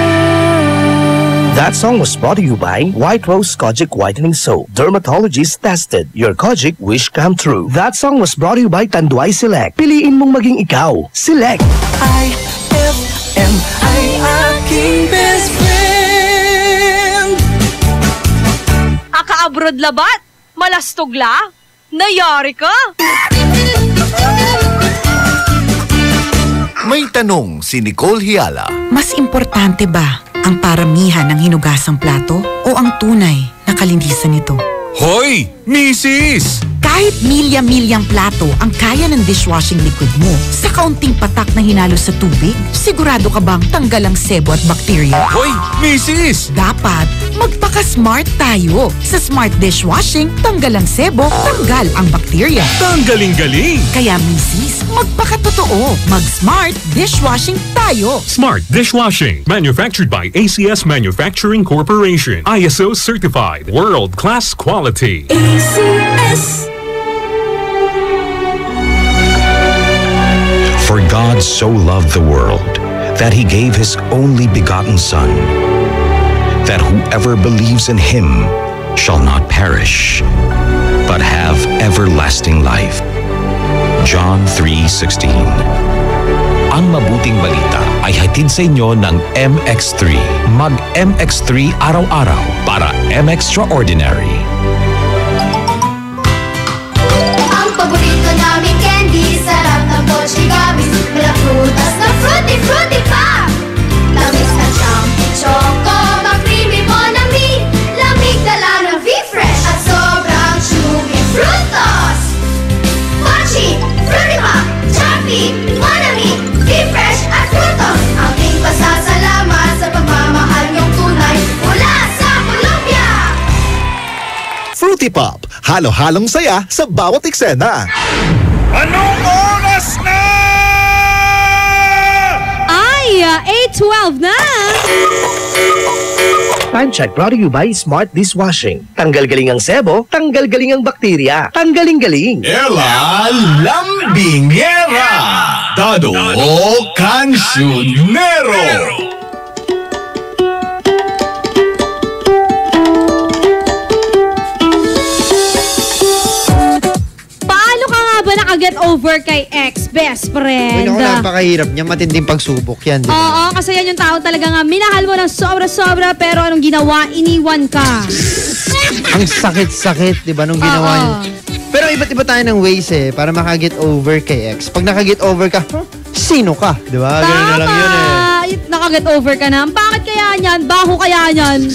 That song was brought to you by White Rose Kojic Whitening Soap. Dermatologist tested. Your Kojic wish come true. That song was brought to you by Tanduay Select. Piliin mong maging ikaw. Select. IFM ay aking best friend. Aka-abroad labat? Malastogla? Nayari ka? May tanong si Nicole Hiala. Mas importante ba ang paramihan ng hinugasang plato o ang tunay na kalinisan nito? Hoy! Misis! Kahit milya-milyang plato ang kaya ng dishwashing liquid mo, sa kaunting patak na hinalo sa tubig, sigurado ka bang tanggal ang sebo at bakterya? Hoy! Misis! Dapat magpaka-smart tayo. Sa Smart Dishwashing, tanggal ang sebo, tanggal ang bakterya. Tanggaling-galing! Kaya misis, magpakatotoo. Mag-Smart Dishwashing tayo. Smart Dishwashing. Manufactured by ACS Manufacturing Corporation. ISO certified. World-class quality. ACS. For God so loved the world that he gave his only begotten Son, that whoever believes in him shall not perish, but have everlasting life. John 3:16. Ang mabuting balita ay hatid sa inyo ng MX3. Mag-MX3 araw-araw para M-Extraordinary. Ang paborito namin candy, sarap ng Pochi Gummies. Mula prutas na fruity, fruity pa. Tamis na jam, choco, mag-creamy Bonami. Lamig dala ng V-Fresh at sobrang chewy Frutos. Pochi, fruity pa, jumpy, Bonami, V-Fresh at Frutos. Aking pasasalamat sa pagmamahal niyong tunay mula sa Colombia. Fruity Pop, halo-halong saya sa bawat eksena. Anong oras na? Ay, 8:12 na! Time check brought to you by Smart Dishwashing. Tanggal galing ang sebo, tanggal galing ang bakterya. Tanggaling-galing. Ela Lambingera, Dado Cancionero. Paano ka nga ba nakaget over kay ex-best Uy, friend? naku, napakahirap niya. Matinding pagsubok yan. Di ba? Oo, kasi yan yung tao talaga nga minahal mo ng sobra-sobra pero anong ginawa? Iniwan ka. Ang sakit-sakit, di ba, nung ginawa Oo. niya. Pero iba't iba tayo ng ways para makaget over kay ex. Pag nakaget over ka, sino ka? Di ba? Ganun na lang yun Nakaget over ka na. Ang pangit kaya niyan? Baho kaya niyan?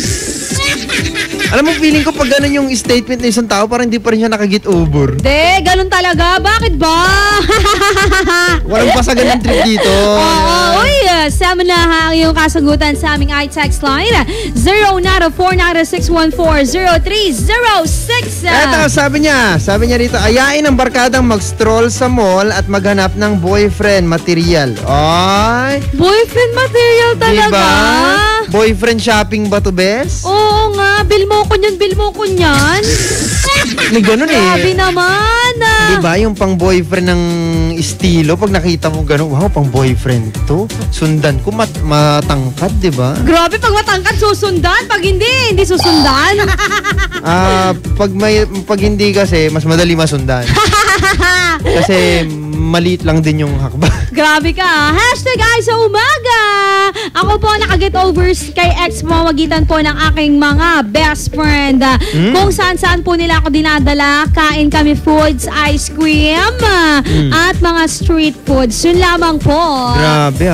Alam mo, feeling ko pag ganun yung statement ng isang tao, parang hindi pa rin siya nakaget over. De, ganun talaga. Bakit ba? Walang pasagan ng trip dito. Oo, uy, sama na ha ang iyong kasagutan sa aming iText line. 0949-614-0306. Eto, sabi niya rito, ayain ang barkadang mag-stroll sa mall at maghanap ng boyfriend material. Ay! Boyfriend material talaga? Diba? Boyfriend shopping ba to, Bes? Oo nga, bill mo ko niyan. May ganun Grabe naman. Diba yung pang boyfriend ng estilo, pag nakita mo ganun, wow, pang boyfriend to. Sundan ko, matangkad, diba? Grabe, pag matangkad susundan, pag hindi susundan. Pag hindi kasi, mas madali masundan. Kasi maliit lang din yung hakbang. Grabe ka. Hashtag ay sa umaga. Ako po nakaget over kay ex mo magitan po ng aking mga best friend. Kung saan-saan po nila ako dinadala. Kain kami foods, ice cream, at mga street foods. Yun lamang po. Grabe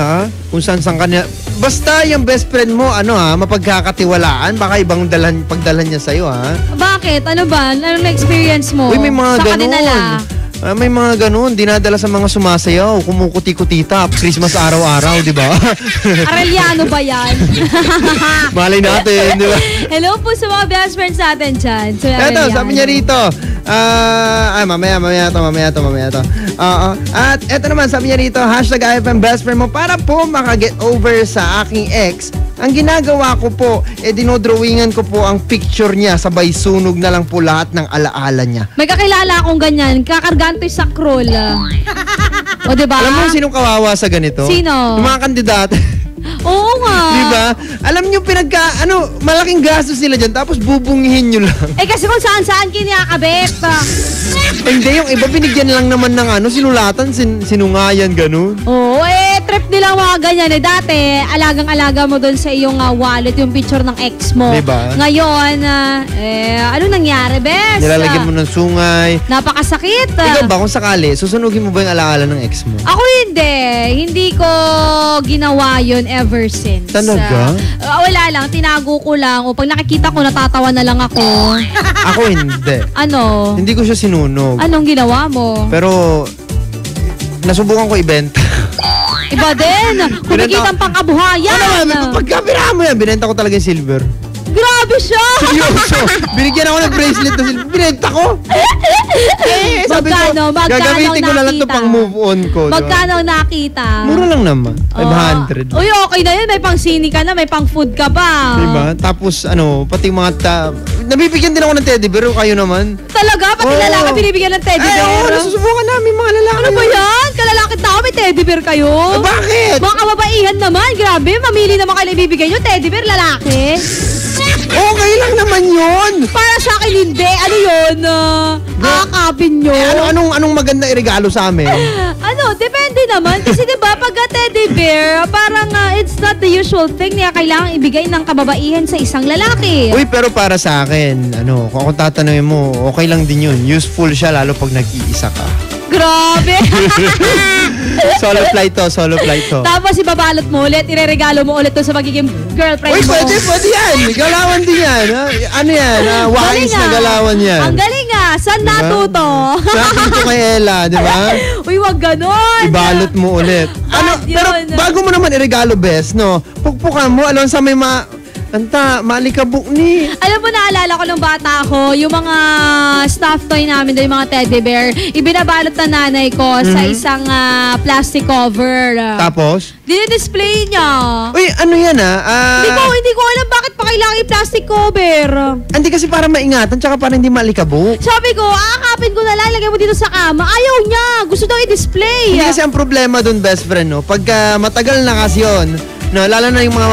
kung saan-saan ka niya. Basta yung best friend mo, mapagkakatiwalaan. Baka ibang pagdalan niya sa'yo, Bakit? Ano ba? Anong experience mo? Uy, may mga sa ganun. kanila? May mga ganun, dinadala sa mga sumasayaw, kumukuti-kutita, Christmas araw-araw, di ba? Arellano ba yan? Malay natin, di ba? Hello po sa mga best friends natin dyan. So, eto, sabi niya rito, mamaya to. At eto naman, sabi niya rito, hashtag IFM best friend mo, para po makaget over sa aking ex, ang ginagawa ko po, dinodrawingan ko po ang picture niya, sabay sunog na lang po lahat ng alaala niya. May kakilala akong ganyan, kakargaan to sa scroll. O, diba? Alam mo sinong kawawa sa ganito? Sino? Yung mga kandidato. Oo nga. Diba? Alam nyo, malaking gastos nila dyan, tapos bubungihin nyo lang. Kasi kung saan-saan kinakabit. Hindi, yung iba binigyan lang naman ng sinulatan, sinungayan, ganun. Oo, trip nila mga ganyan. Dati, alagang-alaga mo doon sa iyong wallet, yung picture ng ex mo. Diba? Ngayon, ano nangyari, Bes? Nilalagyan mo ng sungay. Napakasakit. Ikaw ba, kung sakali, susunugin mo ba yung alaala ng ex mo? Ako hindi. Hindi ko ginawa yun ever since. Talaga? Wala lang, tinago ko lang. O pag nakikita ko, natatawa na lang ako. Ako hindi. Ano? Hindi ko siya sinunog. Anong ginawa mo? Pero, nasubukan ko ibenta. Iba din. Kumikita ang pangkabuhayan. Pagkabira mo yan, binenta ko talaga yung silver. Grabe Grabe siya! Seryoso. Binigyan ako ng bracelet na binenta ko. Sabi ko, gagamitin ko na lang ito pang move on ko. Magkano nakita? Mura lang naman. 500. Uy, okay na yun. May pang sini ka na, may pang food ka pa. Diba? Tapos pati mga nabibigyan din ako ng teddy bear, kayo naman. Talaga? Pati lalaki binibigyan ng teddy bear? Oo, nasusubukan namin mga lalaki. Ano ba yan? Kalalaki tao, may teddy bear kayo? Bakit? Mga kababaihan naman, grabe. Mamili naman kayo na ibibigay nyo, teddy bear, lalaki. Okay lang naman yun. Para sa akin hindi. Ano yun? Akapin nyo. Anong maganda iregalo sa amin? Depende naman. Kasi diba, pag teddy bear, parang it's not the usual thing na kailangan ibigay ng kababaihan sa isang lalaki. Uy, pero para sa akin, kung ako tatanungin mo, okay lang din yun. Useful siya lalo pag nag-iisa ka. Grabe! Solo flight to. Tapos ibabalot mo ulit, ireregalo mo ulit to sa magiging girlfriend mo. Uy, pwede yan. Galawan din yan. Ano yan? Wais na galawan yan. Ang galing Saan natuto? Sabi ko kay Ella, di ba? Uy, wag ganon. Ibalot mo ulit. Pero bago mo naman iregalo, bes, no? Pukpukan mo, alam sa may maalikabok ni. Alam mo, naalala ko nung bata ako, yung mga stuffed toy namin, yung mga teddy bear, ibinabalot na nanay ko sa isang plastic cover. Tapos? Dinidisplay niya. Uy, ano yan Hindi ko alam bakit pa kailangan yung plastic cover. Hindi kasi para maingatan, tsaka para hindi maalikabok. Sabi ko, aakapin ko na lang, lagay mo dito sa kama. Ayaw niya, gusto daw i-display. Hindi kasi ang problema dun, best friend, no? Pagka matagal na kasi yun, no, lalo na yung mga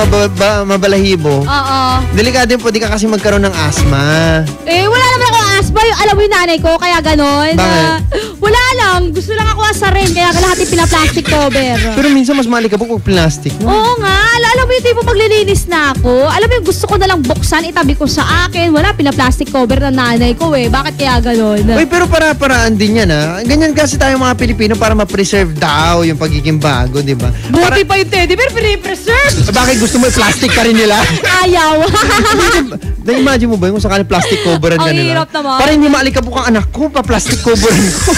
mabalahibo. Oo. Delikado po, di ka kasi magkaroon ng asthma. Wala naman ako asthma. Alam mo yung nanay ko, kaya ganon. Bakit? Wala lang. Gusto lang ako asarin, kaya lahat yung pina-plastic cover. Pero minsan mas maalikabok pag plastic, no? Oo nga. Alam mo yung tipo maglilinis na ako. Alam mo yung gusto ko na lang buksan, itabi ko sa akin. Wala, pina-plastic cover ng nanay ko Bakit kaya ganon? Uy, pero paraan din yan Ganyan kasi tayo mga Pilipino para ma-preserve daw yung pagiging bago, di ba? Buti pa yung teddy bear, pinipreserve. Bakit gusto mo i-plastic ka rin nila? Ayaw. Na-imagine mo ba yung kung sakali plastic coveran ka nila? Ang hirap naman. Para hindi maalikabok ang anak ko, pa-plastic coveran ko.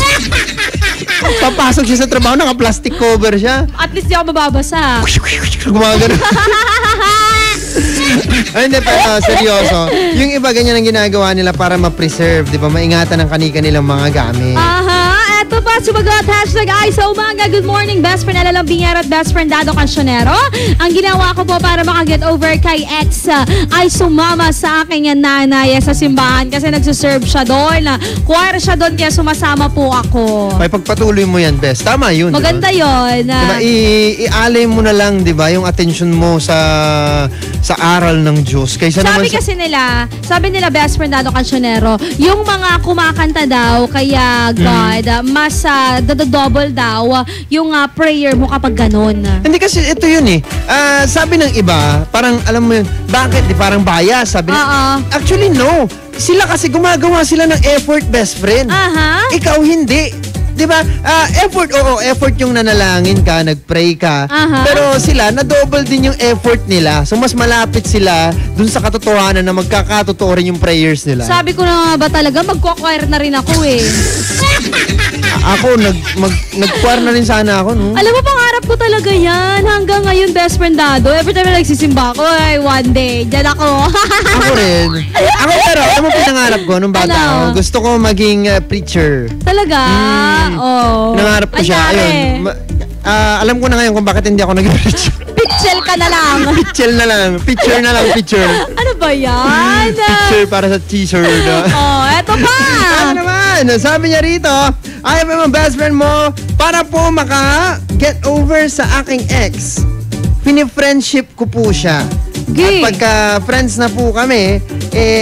Papasok siya sa trabaho, naka-plastic cover siya. At least di ako mababasa. Gumagano. Ay, hindi, pero seryoso. Yung iba, ganyan ang ginagawa nila para ma-preserve, di ba? Maingatan ang kanilang mga gamit. Eto pa, sumagot, hashtag ay sa umaga. Good morning, best friend Ella Lambingero at best friend Dado Cancionero. Ang ginawa ko po para makaget over kay ex ay sumama sa aking nanay sa simbahan kasi nagsiserve siya doon. Choir siya doon kaya sumasama po ako. May pagpatuloy mo yan, best. Tama yun. Maganda yun. Diba? I-alay mo na lang, di ba, yung attention mo sa aral ng Diyos. Kaysa sabi kasi nila, best friend Dado Cancionero, yung mga kumakanta daw kaya God, mas double daw yung prayer mo kapag ganun. Hindi kasi ito yun sabi ng iba, parang alam mo yun, bakit? Di parang bias. Sabi actually no. Sila kasi gumagawa sila ng effort, best friend. Ikaw hindi. Di ba? Effort yung nanalangin ka, nag-pray ka. Pero sila, na-double din yung effort nila. So, mas malapit sila dun sa katotohanan na magkakatotoo rin yung prayers nila. Sabi ko na ba talaga, mag-choir na rin ako Ako, nag-choir na rin sana ako, no? Alam mo, pangarap ko talaga yan. Hanggang ngayon, best friend Dado. Every time na nagsisimba ako, one day, dyan ako. Ako rin. Ako pero, alam mo pinangarap ko nung bata ako. Gusto ko maging preacher. Talaga? Nangarap ko siya. Ayun. Alam ko na ngayon kung bakit hindi ako naging preacher. Pitchel ka na lang. Pitchel na lang. Pitcher. Ano ba yan? Pitcher para sa teaser. Eto pa. Ano naman? Sabi niya rito, I am my best friend mo para po maka-get over sa aking ex. Pini-friendship ko po siya. At pagka friends na po kami,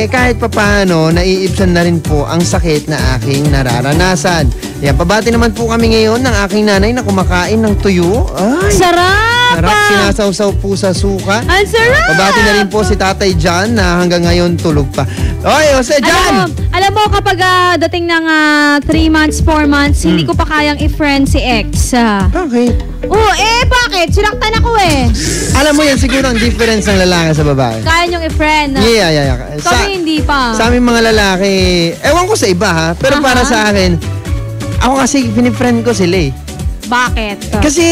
kahit papano, naiibsan na rin po ang sakit na aking nararanasan. Yan, pabati naman po kami ngayon ng aking nanay na kumakain ng tuyo. Ay, sarap! Sarap, sinasawsaw po sa suka. Ang sarap! Pabati na rin po si Tatay John na hanggang ngayon tulog pa. Oy, Jose John! Alam mo, kapag dating ng 3 months, 4 months, hindi ko pa kayang i-friend si ex. Bakit? Bakit? Sinaktan ako Alam mo yan, siguro ang difference ng lalaki sa babae. Kaya niyong i-friend. Yeah. Kami hindi pa. Sa aming mga lalaki, ewan ko sa iba Pero para sa akin, ako kasi pinifriend ko sila Bakit? Kasi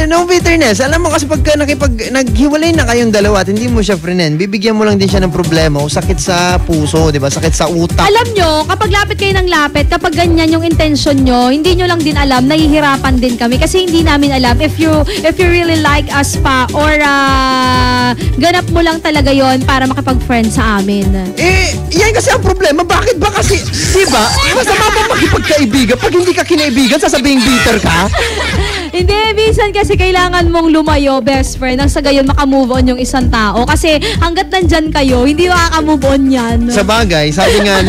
no bitterness. Alam mo kasi pagka naghiwalay na kayong dalawa at hindi mo siya friend, bibigyan mo lang din siya ng problema o sakit sa puso, di ba? Sakit sa utak. Alam nyo, kapag lapit kayo ng lapit, kapag ganyan yung intention nyo, hindi nyo lang din alam, nahihirapan din kami kasi hindi namin alam if you really like us pa or ganap mo lang talaga yon para makipag-friend sa amin. Yan kasi ang problema. Bakit ba kasi, di ba? Masama ba makipagkaibigan? Pag hindi ka kinaibigan, sasabihin bitter ka? Hindi, minsan kasi kailangan mong lumayo, best friend, nang sa gayon makamove on yung isang tao. Kasi hanggat nandyan kayo, hindi makakamove on yan. Sa bagay, sabi nga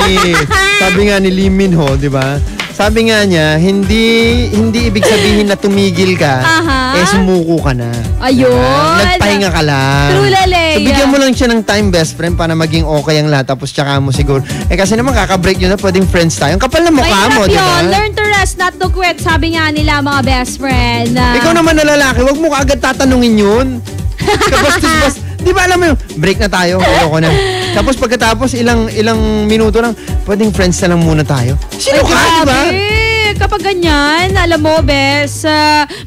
ni Lee Min Ho, di ba? Sabi nga niya, hindi ibig sabihin na tumigil ka, sumuko ka na. Ayun. Nagpahinga ka lang. True lale. So, bigyan mo lang siya ng time, best friend, para maging okay ang lahat. Tapos tsaka mo siguro. Kasi naman kakabreak yun na pwedeng friends tayo. Ang kapal na mukha mo, di ba? Learn to rest, not to quit. Sabi nga nila mga best friend. Ikaw naman na lalaki, wag mo kaagad tatanungin yun. Kabastos-bas. Di ba alam mo yun? Break na tayo. Ayoko na. Tapos pagkatapos, ilang minuto lang, pwedeng friends na lang muna tayo. Sino ka, di ba? Kapag ganyan, alam mo, bes,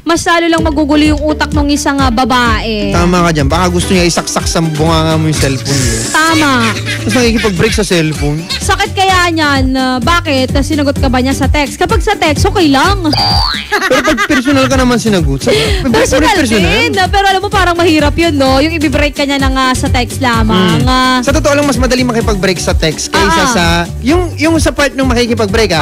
mas lalo lang magugulo yung utak ng isang babae. Tama ka dyan. Baka gusto niya isaksak sa bunganga mo yung cellphone niya. Tama. Tapos nakikipag-break sa cellphone. Sakit kaya niyan. Bakit? Sinagot ka ba niya sa text? Kapag sa text, okay lang. Pero pag personal ka naman sinagot. Personal din. Pero alam mo, parang mahirap yun, no? Yung i-break ka niya ng sa text lamang. Sa totoo lang, mas madali makipag-break sa text kaysa sa... Yung sa part ng makikipag-break,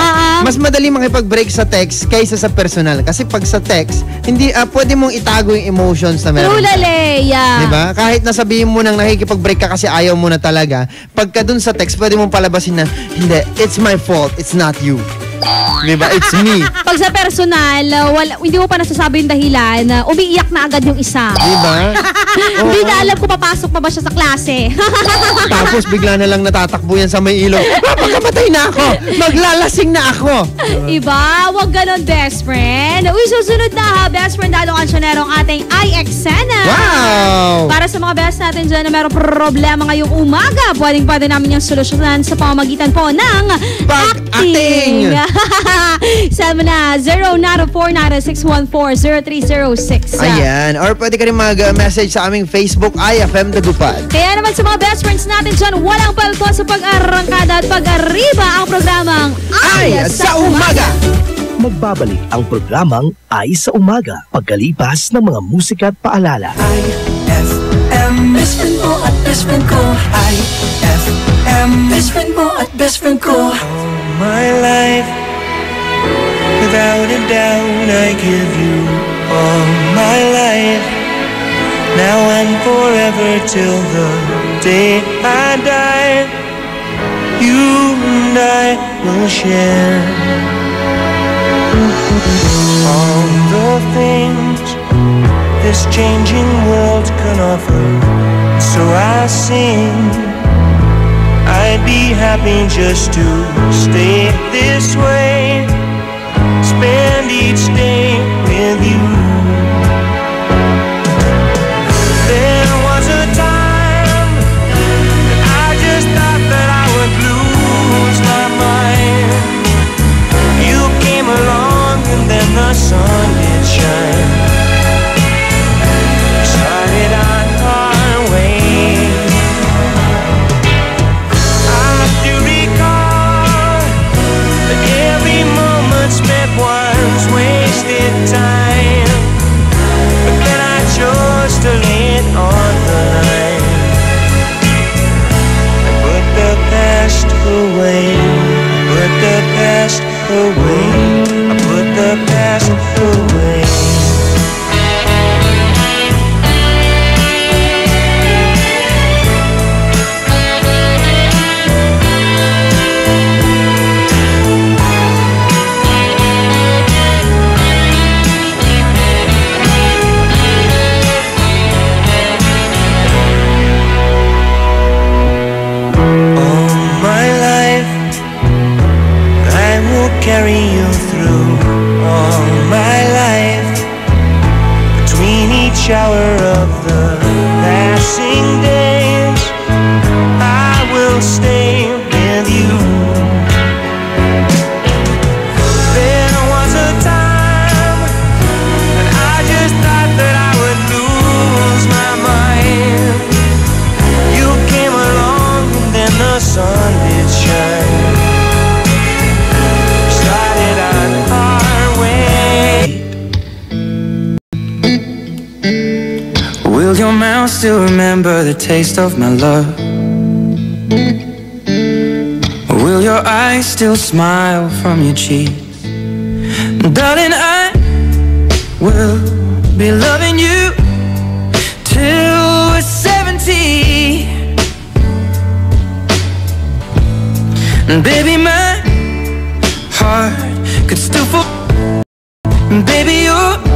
mas madali makipag-break sa text kaysa sa personal. Kasi pag sa text, hindi pwede mong itago yung emotions na meron. True, yeah. Diba? Kahit nasabihin mo nang nakikipag-break ka kasi ayaw mo na talaga, pagka dun sa text, pwede mong palabasin na, hindi, it's my fault, it's not you. Diba? It's me. Pag sa personal, hindi mo pa nasasabi yung dahilan, umiiyak na agad yung isa. Diba? Hindi na alam kung papasok pa ba siya sa klase. Tapos bigla na lang natatakbo yan sa may ilog. Pagkamatay na ako! Maglalasing na ako! Iba? Huwag ganon, best friend. Uy, susunod na ha, best friend, Dado Cancionero, ang ating iExcena. Wow! Para sa mga best natin dyan na mayroong problema ngayong umaga, pwede namin yung solusyonan sa pamamagitan po ng acting. Send mo na 0949-614-0306. Ayan. Or pwede ka rin mag-message sa aming Facebook, IFM Dagupad. Kaya naman sa mga best friends natin dyan, walang palto sa pag-arangkada at pag-arriba ang programang Ay sa Umaga. Magbabalik ang programang Ay sa Umaga pagkalipas ng mga musika at paalala. IFM, best friend mo at best friend ko. IFM, best friend mo at best friend ko. My life, without a doubt, I give you all my life. Now and forever till the day I die. You and I will share all the things this changing world can offer. So I sing, I'd be happy just to stay this way, spend each day with you. There was a time that I just thought that I would lose my mind. You came along and then the sun did shine. Started on our way. I do recall that every moment spent was wasted time. But then I chose to lay it on the line. I put the past away. Put the past away. I put the past away. Carry you through all my life. Between each hour of the passing days, I will stay with you. There was a time still remember the taste of my love? Or will your eyes still smile from your cheeks? Darling, I will be loving you till we're 70. And baby, my heart could still fall. And baby, you're